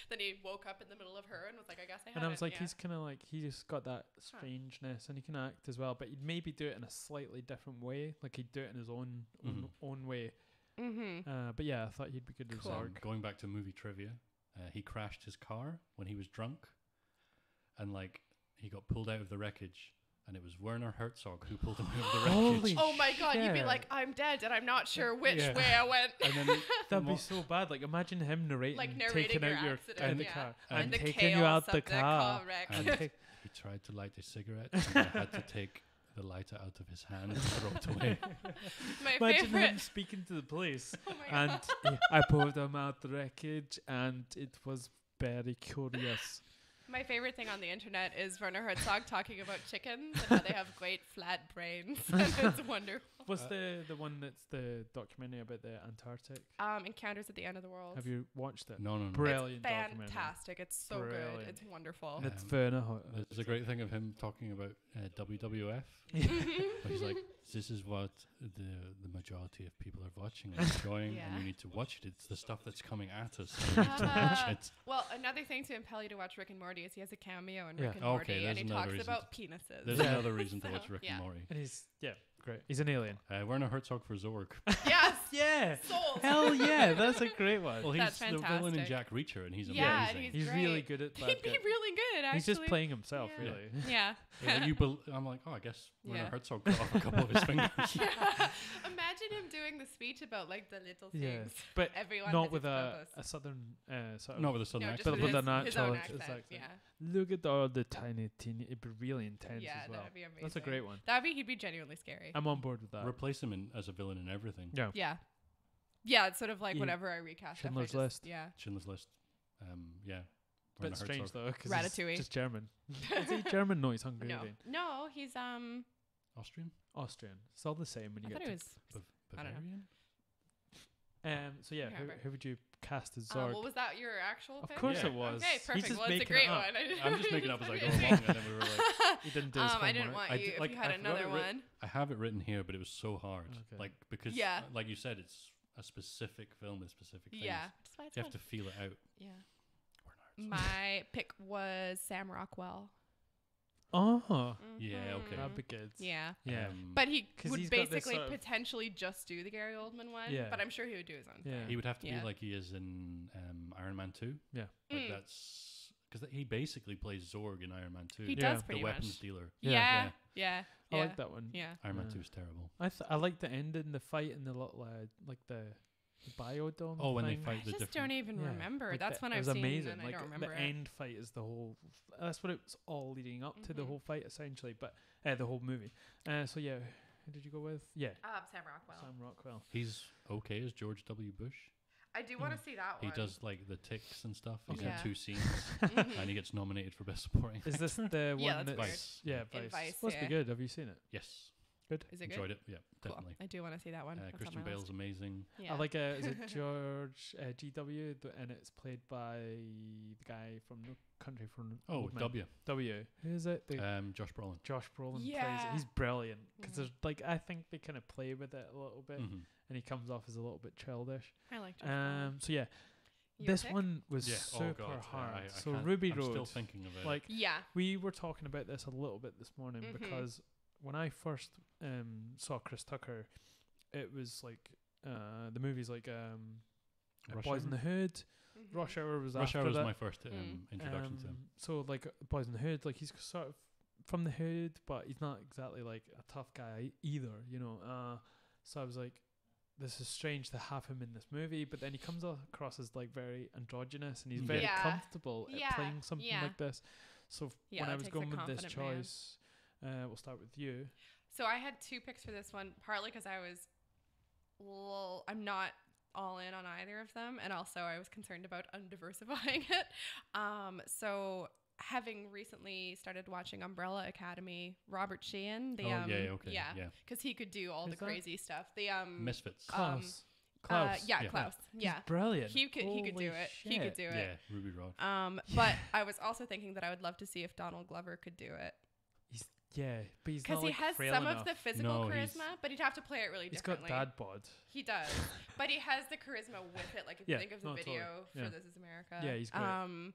B: Then he woke up in the middle of her and was like, I guess I have.
A: And I was like, he's kind of like, he's got that strangeness and he can act as well, but he'd maybe do it in a slightly different way. Like he'd do it in his own way. But yeah, I thought he'd be good as Zorg.
C: Going back to movie trivia, he crashed his car when he was drunk, and like he got pulled out of the wreckage, and it was Werner Herzog who pulled him out of the wreckage.
B: Oh my god, you'd be like, I'm dead, and I'm not sure which way I went.
C: And then
A: that'd be so bad. Like imagine him narrating taking out your
B: in
A: the car
B: and
A: taking you out the car.
C: And he tried to light a cigarette, and I had to take the lighter out of his hand and throw it away.
A: Imagine him speaking to the police. And I pulled him out the wreckage and it was very curious.
B: My favorite thing on the internet is Werner Herzog talking about chickens and how they have great flat brains. And it's wonderful.
A: What's the one that's the documentary about the Antarctic?
B: Encounters at the End of the World.
A: Have you watched it?
C: No.
A: Brilliant
B: it's
A: documentary.
B: Fantastic. It's so good. It's wonderful.
A: It's Werner.
C: There's a great thing of him talking about WWF. He's like, this is what the majority of people are watching and enjoying, and you need to watch it. It's the stuff that's coming at us. You need to watch it.
B: Well, another thing to impel you to watch Rick and Morty is he has a cameo in Rick and Morty, and he talks about penises.
C: There's another reason to watch Rick and Morty.
A: And he's great. He's an alien.
C: Werner Herzog for Zorg.
B: Yes.
A: Yeah.
B: Sold.
A: Hell yeah, that's a great one.
C: Well, he's the villain in Jack Reacher, and he's amazing.
B: And
A: he's really good at that.
B: He'd be really good, actually.
A: He's just playing himself, really.
B: Yeah.
C: I'm like, I guess Werner Herzog cut off a couple of his fingers.
B: Imagine him doing the speech about like the little things.
A: But
B: everyone
A: not with a southern sort of.
C: Not with a southern accent.
A: But with a natural
B: accent. Yeah.
A: Look at all the tiny. It'd be really intense as well.
B: That'd be amazing.
A: That's a great one.
B: He'd be genuinely scary.
A: I'm on board with that.
C: Replace him as a villain in everything.
B: Yeah. Yeah, it's sort of like whenever I recast
A: Schindler's List.
B: Yeah.
C: Schindler's List.
A: Bit strange though, because
B: Ratatouille.
A: He's just German. Is he German? No, he's Hungarian.
B: No, he's
C: Austrian.
A: It's all the same when you get to
C: Bavarian.
A: So yeah, who would you cast as Zorg?
B: What was that? Your actual pick?
A: Of course it was.
B: Okay, perfect. Well, it's a great one.
C: I'm just making up as I go along, and then we were like,
A: he didn't do his homework.
B: I didn't want you if you had another one.
C: I have it written here, but it was so hard.
A: Okay.
C: Like because, like you said, it's a specific film with specific things.
B: Yeah,
C: you have to feel it out.
B: Yeah. My pick was Sam Rockwell.
A: Oh.
C: Yeah, okay.
A: That'd be good.
B: Yeah.
A: Yeah.
B: But he would basically
A: sort of
B: potentially just do the Gary Oldman one.
A: Yeah.
B: But I'm sure he would do his own thing.
C: He would have to be like he is in Iron Man 2.
A: Yeah.
C: Like that's because he basically plays Zorg in Iron Man 2.
B: He does pretty
C: the
B: much.
C: weapons dealer.
B: Yeah.
A: I like that one.
B: Yeah.
C: Iron Man 2 is terrible.
A: I like the ending, the fight, and the little like the biodome.
C: Oh, when they
A: thing.
C: fight
B: I
C: the
B: just
C: different.
B: don't even remember.
A: Like
B: That's when
A: it
B: I've
A: was
B: seen
A: amazing.
B: and I
A: Like
B: don't remember
A: the
B: it.
A: end fight is the whole. That's what it's all leading up to. The whole fight essentially, but the whole movie. So yeah, who did you go with? Yeah,
B: Sam Rockwell.
A: Sam Rockwell.
C: He's okay as George W. Bush.
B: I do want to see that
C: He
B: one.
C: does like the ticks and stuff. He's
B: Okay.
C: in 2 scenes, and he gets nominated for best supporting.
A: Is this the
B: Yeah,
A: one
B: that's
A: that's
C: weird.
A: yeah
B: In
A: Vice?
B: Vice,
A: Must be
B: yeah.
A: good. Have you seen it?
C: Yes,
A: Good.
B: Is it good?
C: enjoyed it. Yeah,
B: Cool.
C: definitely.
B: I do want to see that one. That's on
C: Christian
B: my
C: Bale's
B: list.
C: amazing.
B: Yeah.
A: I like is it George G.W. and it's played by the guy from No Country for
C: Oh,
A: Old Men.
C: W.
A: Who is it?
C: Josh Brolin.
A: Josh Brolin plays
B: Yeah.
A: it. He's brilliant because
B: Mhm.
A: there's like I think they kind of play with it a little bit,
C: Mhm.
A: and he comes off as a little bit childish.
B: I like Josh Brolin.
A: So yeah,
B: Your
A: this
B: pick?
A: one was
C: Yeah.
A: super
C: Oh God.
A: hard.
C: I
A: So
C: can't-
A: Ruby
C: I'm
A: Road,
C: still thinking of it.
A: like
B: Yeah.
A: we were talking about this a little bit this morning
B: Mhm.
A: because when I first saw Chris Tucker, it was like the movies like
C: Rush
A: Boys in
C: Hour?
A: the Hood.
B: Mhm.
A: Rush Hour was
C: Rush
A: after
C: Hour was
A: that.
C: my first introduction to him.
A: So like Boys in the Hood, like he's sort of from the hood, but he's not exactly like a tough guy either, you know. So I was like, this is strange to have him in this movie, but then he comes across as like very androgynous, and he's very
B: Yeah.
A: comfortable
B: Yeah.
A: at playing something
B: Yeah.
A: like this. So
B: Yeah,
A: when I
B: that
A: was
B: takes a
A: going with this
B: confident man.
A: choice, we'll start with you.
B: So I had 2 picks for this one, partly because I was, I'm not all in on either of them, and also I was concerned about undiversifying it. So having recently started watching Umbrella Academy, Robert Sheehan, the
C: okay. Yeah.
B: because he could do all
A: Who's
B: the
A: that?
B: crazy stuff. The
C: Misfits.
A: Klaus. Klaus.
B: yeah,
C: Yeah.
B: Klaus.
A: He's
B: Yeah,
A: brilliant.
B: he could do
A: Holy
B: it. He could
A: shit.
B: do
C: yeah,
B: it.
C: Ruby Rod.
B: But I was also thinking that I would love to see if Donald Glover could do it.
A: Yeah, but he's
B: Because
A: not
B: he
A: like
B: has
A: frail
B: some
A: enough.
B: of the physical
C: No, he's-
B: charisma, but he'd have to play it really
A: He's got
B: differently.
A: dad bod.
B: He does, but he has the charisma with it. Like if
A: Yeah,
B: you think of the
A: no, totally.
B: video for
A: Yeah.
B: This Is America.
A: Yeah, he's great.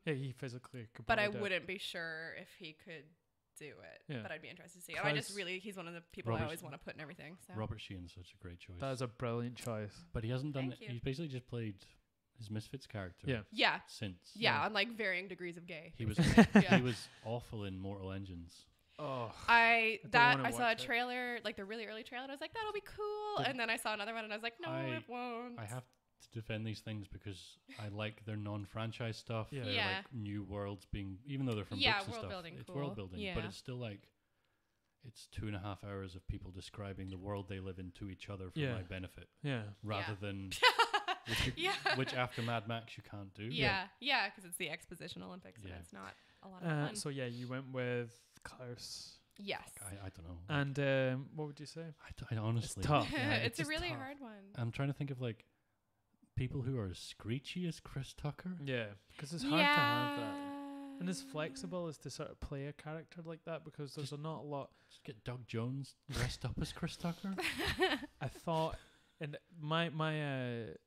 A: Yeah, he physically could.
B: But I
A: probably do it.
B: wouldn't be sure if he could do it.
A: Yeah.
B: But I'd be interested to see. And I just
A: Klaus-
B: really, he's one of the people I
C: Robert-
B: always want to put in everything. So
C: Robert Sheehan's such a great choice.
A: That is a brilliant choice.
C: But he hasn't done.
B: Thank you.
C: He's basically just played his Misfits character.
A: Yeah.
B: yeah,
C: Since.
B: yeah, on like varying degrees of gay.
C: He was.
B: basically. yeah.
C: He was awful in Mortal Engines.
A: Oh,
B: I
A: wanna
B: saw a
A: watch it.
B: trailer, like the really early trailer, and I was like, that'll be cool.
C: But
B: And then I saw another one, and I was like, no, it won't.
C: I have to defend these things because I like their non-franchise stuff.
A: Yeah.
C: They're
B: Yeah.
C: like new worlds being, even though they're from
B: Yeah,
C: books and
B: world
C: stuff.
B: building,
C: It's
B: cool.
C: world building, but
B: Yeah.
C: it's still like it's 2.5 hours of people describing the world they live in to each other for
A: Yeah.
C: my benefit,
A: yeah.
C: rather
B: Yeah.
C: than
B: yeah.
C: which after Mad Max you can't do.
B: Yeah, because it's the Exposition Olympics, and
C: Yeah.
B: it's not a lot of fun.
A: So yeah, you went with Klaus.
B: Yes.
C: I don't know.
A: And what would you say?
C: I honestly,
A: It's tough.
C: yeah,
B: it's a
A: just
B: really
A: tough.
B: hard one.
C: I'm trying to think of like people who are as screechy as Chris Tucker.
A: Yeah, because it's hard to have that. And as flexible as to sort of play a character like that, because there's not a lot.
C: Just get Doug Jones dressed up as Chris Tucker.
A: I thought, and my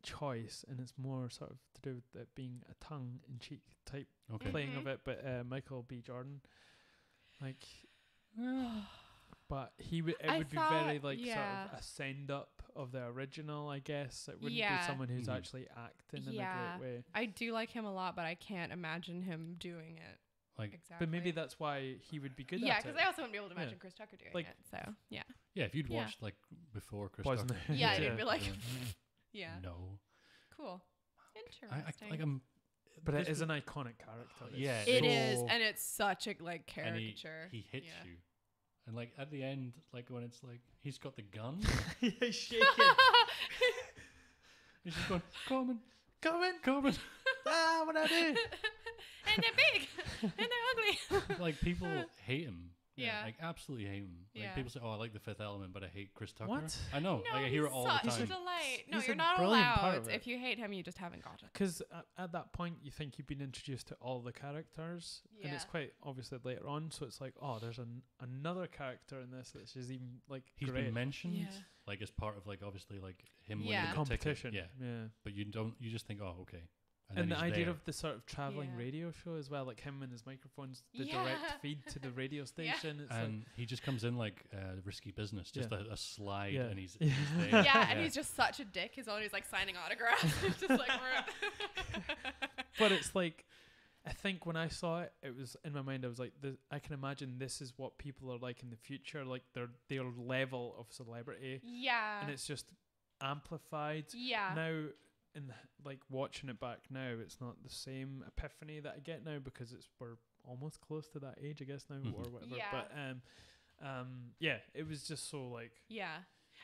A: choice, and it's more sort of to do with it being a tongue-in-cheek type
C: Okay.
A: playing of
B: Mhm.
A: it, but Michael B. Jordan, like, but he would. It
B: I
A: would be
B: thought-
A: very like
B: yeah.
A: sort of a send up of the original, I guess. It wouldn't
B: Yeah.
A: be someone who's
C: Mhm.
A: actually acting in
B: Yeah.
A: a great way.
B: I do like him a lot, but I can't imagine him doing it
C: Like,
B: exactly.
A: But maybe that's why he would be good
B: yeah,
A: at it.
B: because I also wouldn't be able to imagine
A: Yeah.
B: Chris Tucker doing
A: Like-
B: it. So yeah,
C: yeah, if you'd
B: Yeah.
C: watched like before Chris
A: Boys in the
C: Tucker,
A: Hood,
B: yeah,
A: yeah.
B: you'd be like,
C: Yeah.
B: yeah,
C: no,
B: cool,
C: I
B: interesting.
C: like I'm.
A: But it
C: this
A: is
C: was-
A: an iconic character. It's
C: Yeah,
B: It
A: so-
B: is, and it's such a like
C: and
B: caricature.
C: he hits
B: Yeah.
C: you, and like at the end, like when it's like he's got the gun,
A: He's shaking.
C: he's just going, "Coming,
A: Coming.
C: coming."
A: Ah, what I do?
B: And they're big, and they're ugly.
C: Like people hate him.
B: Yeah.
C: Like absolutely hate him. Like
B: Yeah.
C: people say, "Oh, I like The Fifth Element, but I hate Chris Tucker."
A: What?
C: I know.
B: No,
C: like I hear it
B: he's
C: all the
B: such a
C: time.
B: delight. No,
A: he's
B: you're
A: a
B: not
A: brilliant part
B: allowed.
A: of it.
B: If you hate him, you just haven't got it.
A: Because at that point, you think you've been introduced to all the characters, and it's
B: Yeah.
A: quite obviously later on. So it's like, oh, there's another character in this that's just even like
C: He's
A: great.
C: been mentioned,
B: Yeah.
C: like as part of like obviously like him
B: Yeah.
C: winning the ticket.
A: competition.
C: Yeah,
A: yeah.
C: but you don't. You just think, "Oh, okay."
A: And
C: then
A: the
C: he's
A: idea
C: there.
A: of the sort of traveling
B: Yeah.
A: radio show as well, like him and his microphones, the
B: Yeah.
A: direct feed to the radio station. It's
C: and he just comes in like risky business, just
A: Yeah.
C: a slide,
A: Yeah.
C: and he's
A: Yeah.
C: there.
B: Yeah, and he's just such a dick. He's always like signing autographs. It's just like,
A: but it's like I think when I saw it, it was in my mind. I was like, I can imagine this is what people are like in the future, like their level of celebrity.
B: Yeah.
A: And it's just amplified.
B: Yeah.
A: Now, like watching it back now, it's not the same epiphany that I get now because we're almost close to that age, I guess now, or whatever.
B: Yeah.
A: But yeah, it was just so like.
B: Yeah.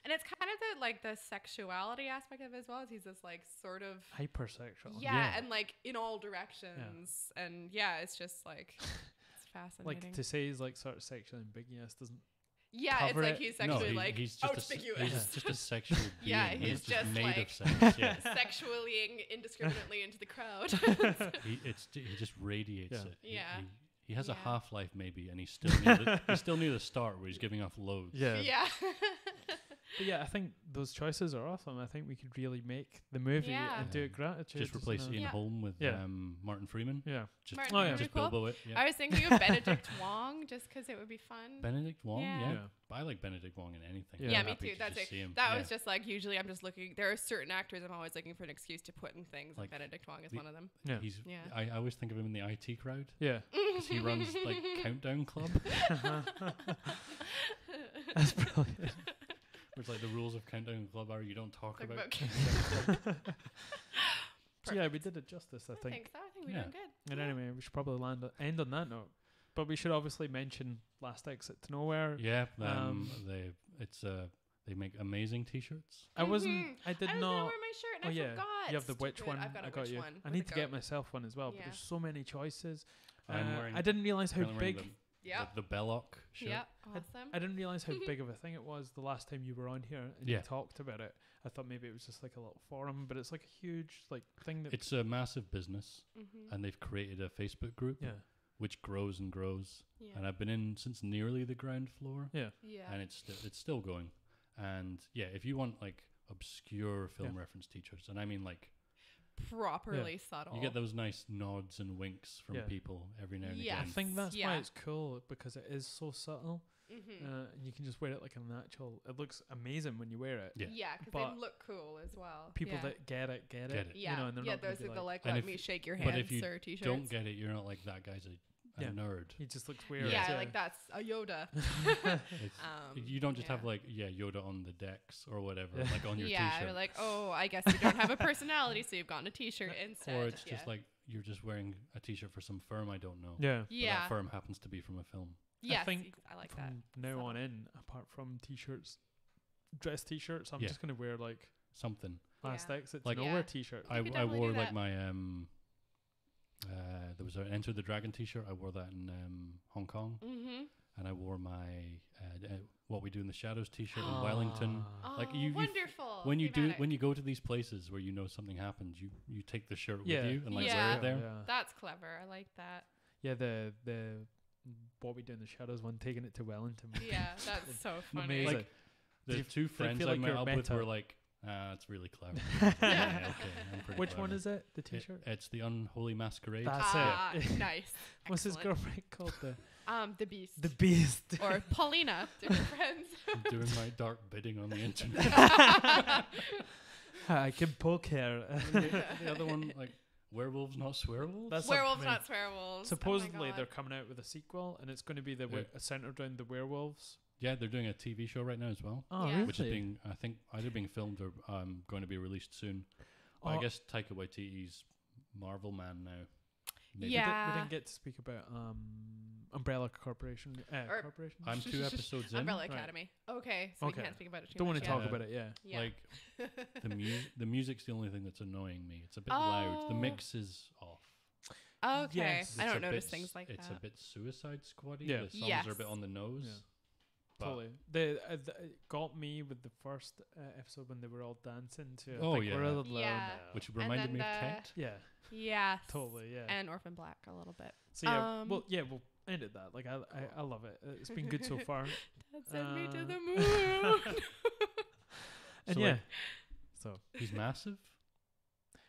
B: And it's kind of the sexuality aspect of it as well. As he's this like sort of
A: hypersexual.
B: Yeah, and like in all directions. Yeah. And yeah, it's just like it's fascinating.
A: Like to say he's like sort of sexually ambiguous doesn't.
B: Yeah, it's like he's sexually like
C: he's
B: ambiguous.
C: He's just a sexual being.
B: Yeah, he's just
C: made
B: like
C: of sex. Yeah.
B: sexually indiscriminately into the crowd.
C: he just radiates it.
B: Yeah.
C: He has a half-life maybe, and he's still near the start where he's giving off loads.
A: Yeah.
B: Yeah.
A: But yeah, I think those choices are awesome. I think we could really make the movie and do it gratitude.
C: Just replace Ian Holm with Martin Freeman.
A: Yeah.
B: Just
C: Bilbo it. Yeah.
B: I was thinking of Benedict Wong just because it would be fun.
C: Benedict Wong, yeah. But I like Benedict Wong in anything.
B: Yeah, me too. That's it. That was just like usually I'm just looking. There are certain actors I'm always looking for an excuse to put in things, like Benedict Wong is one of them.
A: Yeah.
C: I always think of him in the IT crowd.
A: Yeah.
C: Because he runs like Countdown Club.
A: That's brilliant.
C: Which like the rules of Countdown Club are you don't talk about.
A: So yeah, we did it justice. I think.
B: I think so. I think we're doing good.
A: And anyway, we should probably end on that note. But we should obviously mention Last Exit to Nowhere.
C: Yeah, they make amazing T-shirts.
A: I did not.
B: I was gonna wear my shirt and I forgot.
A: You have the witch one.
B: I've got you.
A: I need to get myself one as well. But there's so many choices.
C: I
A: didn't realize how big.
C: The Belloc shirt.
B: Yeah, awesome.
A: I didn't realize how big of a thing it was the last time you were on here and you talked about it. I thought maybe it was just like a little forum, but it's like a huge like thing that.
C: It's a massive business, and they've created a Facebook group.
A: Yeah.
C: Which grows and grows, and I've been in since nearly the ground floor.
A: Yeah,
C: and it's still going, and if you want like obscure film reference T-shirts, and I mean like
B: properly subtle,
C: you get those nice nods and winks from people every now and again.
A: I think that's why it's cool because it is so subtle, and you can just wear it like a natural. It looks amazing when you wear it.
B: Yeah, because they look cool as well.
A: People that get it.
B: Yeah,
A: you know, and they're not
B: those are the like let me shake your
C: hands
B: but if you
C: T-shirts. Don't get it, you're not like that guy's a nerd.
A: He just looks weird.
B: Yeah, like that's a Yoda.
C: You don't just have like Yoda on the decks or whatever, like on your T-shirt.
B: Yeah, you're like, oh, I guess you don't have a personality, so you've gotten a T-shirt instead.
C: Or it's just like you're just wearing a T-shirt for some firm I don't know.
A: Yeah.
C: But that firm happens to be from a film.
B: Yes,
A: I think
B: I like
A: from
B: that.
A: now on in, apart from T-shirts, dress T-shirts, I'm just gonna wear like
C: something.
A: Last Exit to Nowhere T-shirt.
C: I wore like my there was an Enter the Dragon T-shirt. I wore that in Hong Kong, and I wore my What We Do in the Shadows T-shirt in Wellington.
B: Like wonderful.
C: When you go to these places where you know something happens, you take the shirt with you and like wear it there.
B: Yeah. That's clever. I like that.
A: Yeah, the What We Do in the Shadows one, taking it to Wellington.
B: Yeah, that's so funny.
A: Amazing.
C: Like, the two friends I met up with were like, it's really clever.
A: Which one is it? The T-shirt?
C: It's the Unholy Masquerade.
A: That's it.
B: Nice.
A: What's his girlfriend called?
B: The Beast.
A: The Beast.
B: Or Paulina. Different friends.
C: I'm doing my dark bidding on the internet.
A: I can poke her.
C: The other one, like, Werewolves Not Swearwolves?
B: That's Werewolves Not Swearwolves.
A: Supposedly they're coming out with a sequel, and it's going to be centered around the werewolves.
C: Yeah, they're doing a TV show right now as well.
A: Oh, really?
C: Which is I think, either being filmed or going to be released soon. I guess Taika Waititi's Marvel man now.
A: Maybe. Yeah. We didn't get to speak about Umbrella Corporation. Corporation.
C: I'm 2 episodes in.
B: Umbrella Academy. Okay, so we can't speak about it too
A: Don't
B: much.
A: want to talk about it, yeah.
C: Like, the music's the only thing that's annoying me. It's a bit loud. The mix is off.
B: Okay. Yes. I don't notice things like
C: it's
B: that.
C: It's a bit Suicide Squad-y.
A: Yeah.
C: The songs are a bit on the nose. Yeah.
A: Totally. It got me with the first episode when they were all dancing to We're All Alone Now.
C: Which reminded me of Tet.
A: Yeah.
B: Yes.
A: Totally, yeah.
B: And Orphan Black a little bit.
A: So we'll end at that. Like I love it. It's been good so far.
B: Dad sent me to the moon.
A: And so
C: he's massive.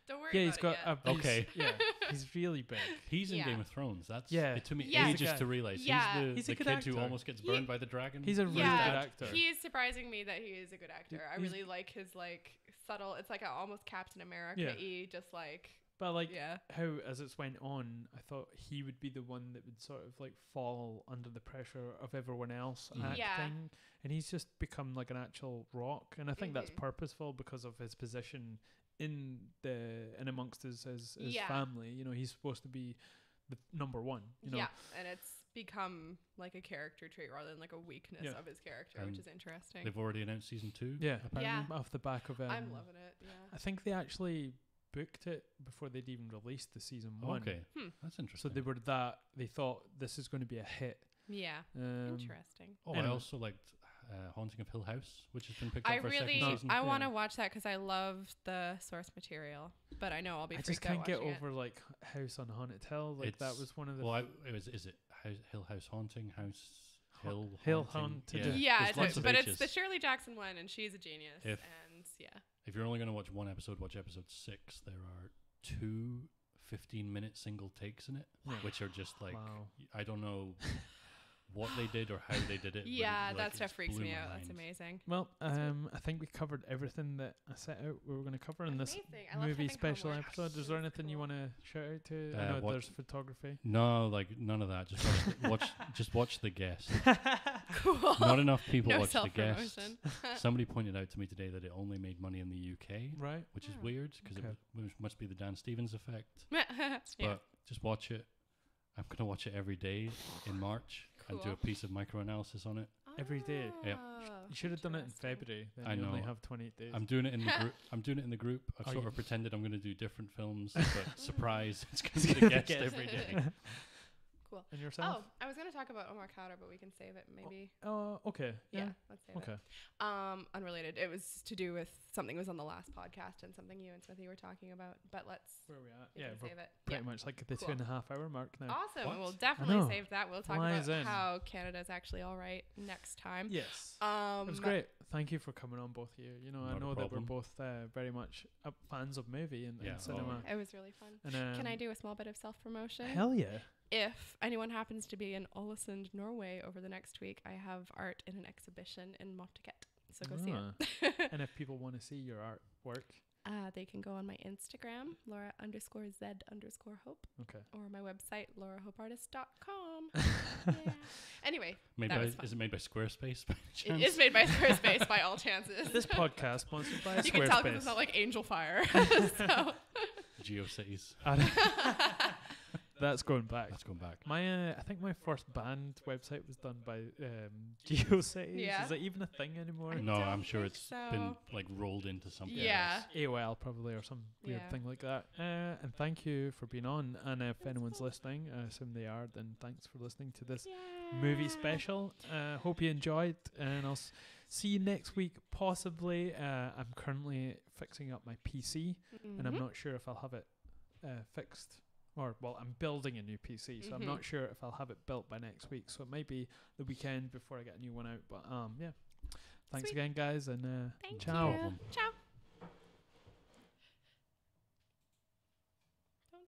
B: Don't worry.
A: Yeah, he's got
C: okay.
A: Yeah, he's really big.
C: He's in Game of Thrones. That's
A: it
C: took me ages to realize.
B: Yeah.
C: He's the kid who almost gets burned by the dragon.
A: He's a really good actor.
B: He is surprising me that he is a good actor. I really like his like subtle. It's like almost Captain America-y, just like
A: But how as it's went on, I thought he would be the one that would sort of like fall under the pressure of everyone else acting, and he's just become like an actual rock. And I think that's purposeful because of his position in amongst his family. You know, he's supposed to be the number one. You know?
B: Yeah, and it's become like a character trait rather than like a weakness of his character, which is interesting.
C: They've already announced season 2.
A: Yeah, apparently off the back of it.
B: I'm loving it. Yeah,
A: I think they actually booked it before they'd even released the season 1.
C: Okay, that's interesting.
A: So they thought this is going to be a hit.
B: Yeah, interesting.
C: I also liked Haunting of Hill House, which has been picked up for a second season.
B: I want to watch that because I love the source material, but I know I'll be freaked out.
A: I just can't get over like House on Haunted Hill. Like that was one of the.
C: Well, is it Hill House Haunting House?
A: Hill Haunted.
B: Yeah, but it's the Shirley Jackson one, and she's a genius.
C: If you're only going to watch one episode, watch episode 6. There are 2 15-minute single takes in it, which are just like, I don't know what they did or how they did it.
B: Yeah, that stuff freaks me out. That's amazing.
A: Well, I think we covered everything that I set out we were going to cover in this movie special episode. Is there anything you want to shout out to? I know there's photography.
C: No, like none of that. Just watch The Guest.
B: Cool.
C: Not enough people watch The Guest. Somebody pointed out to me today that it only made money in the UK,
A: right?
C: Which is weird because it must be the Dan Stevens effect. But just watch it. I'm going to watch it every day in March and do a piece of microanalysis on it.
A: Every day?
C: Yeah.
A: You should have done it in February. Then
C: I know.
A: You only have 28 days.
C: I'm doing it in the group. I've sort of pretended I'm going to do different films, but surprise, it's going to be The Guest every day.
B: Cool.
A: And yourself?
B: Oh, I was going to talk about Omar Khadr, but we can save it maybe.
A: Oh, okay.
B: Yeah, let's save it. Unrelated. It was to do with something that was on the last podcast and something you and Smithy were talking about. But where are we at?
A: Yeah, save it. Pretty much like the 2.5 hour mark now.
B: Awesome. We'll definitely save that. We'll talk about how Canada's actually all right next time.
A: Yes. It was great. Thank you for coming on, both of you. You know, I know that we're both very much fans of movie and cinema.
B: It was really fun. And, can I do a small bit of self-promotion?
A: Hell yeah.
B: If anyone happens to be in Ålesund, Norway over the next week, I have art in an exhibition in Mottiket. So go see it.
A: And if people want to see your artwork,
B: they can go on my Instagram, Laura_Z_Hope.
A: Okay.
B: Or my website, laurahopeartist.com. Yeah. Anyway.
C: Is it made by Squarespace?
B: It is made by Squarespace by all chances.
A: This podcast sponsored by Squarespace.
B: You can tell because it's not like Angel Fire. So.
C: GeoCities.
A: That's going back. My, I think my first band website was done by GeoCities.
B: Yeah.
A: Is that even a thing anymore?
C: No, I'm sure it's been like rolled into something.
B: Yeah.
A: AOL probably or some weird thing like that. And thank you for being on. And if anyone's listening, I assume they are, then thanks for listening to this movie special. Hope you enjoyed, and I'll see you next week, possibly. I'm currently fixing up my PC, and I'm not sure if I'll have it fixed. I'm building a new PC, so I'm not sure if I'll have it built by next week. So it might be the weekend before I get a new one out. But yeah, thanks again, guys, and ciao.
B: Ciao.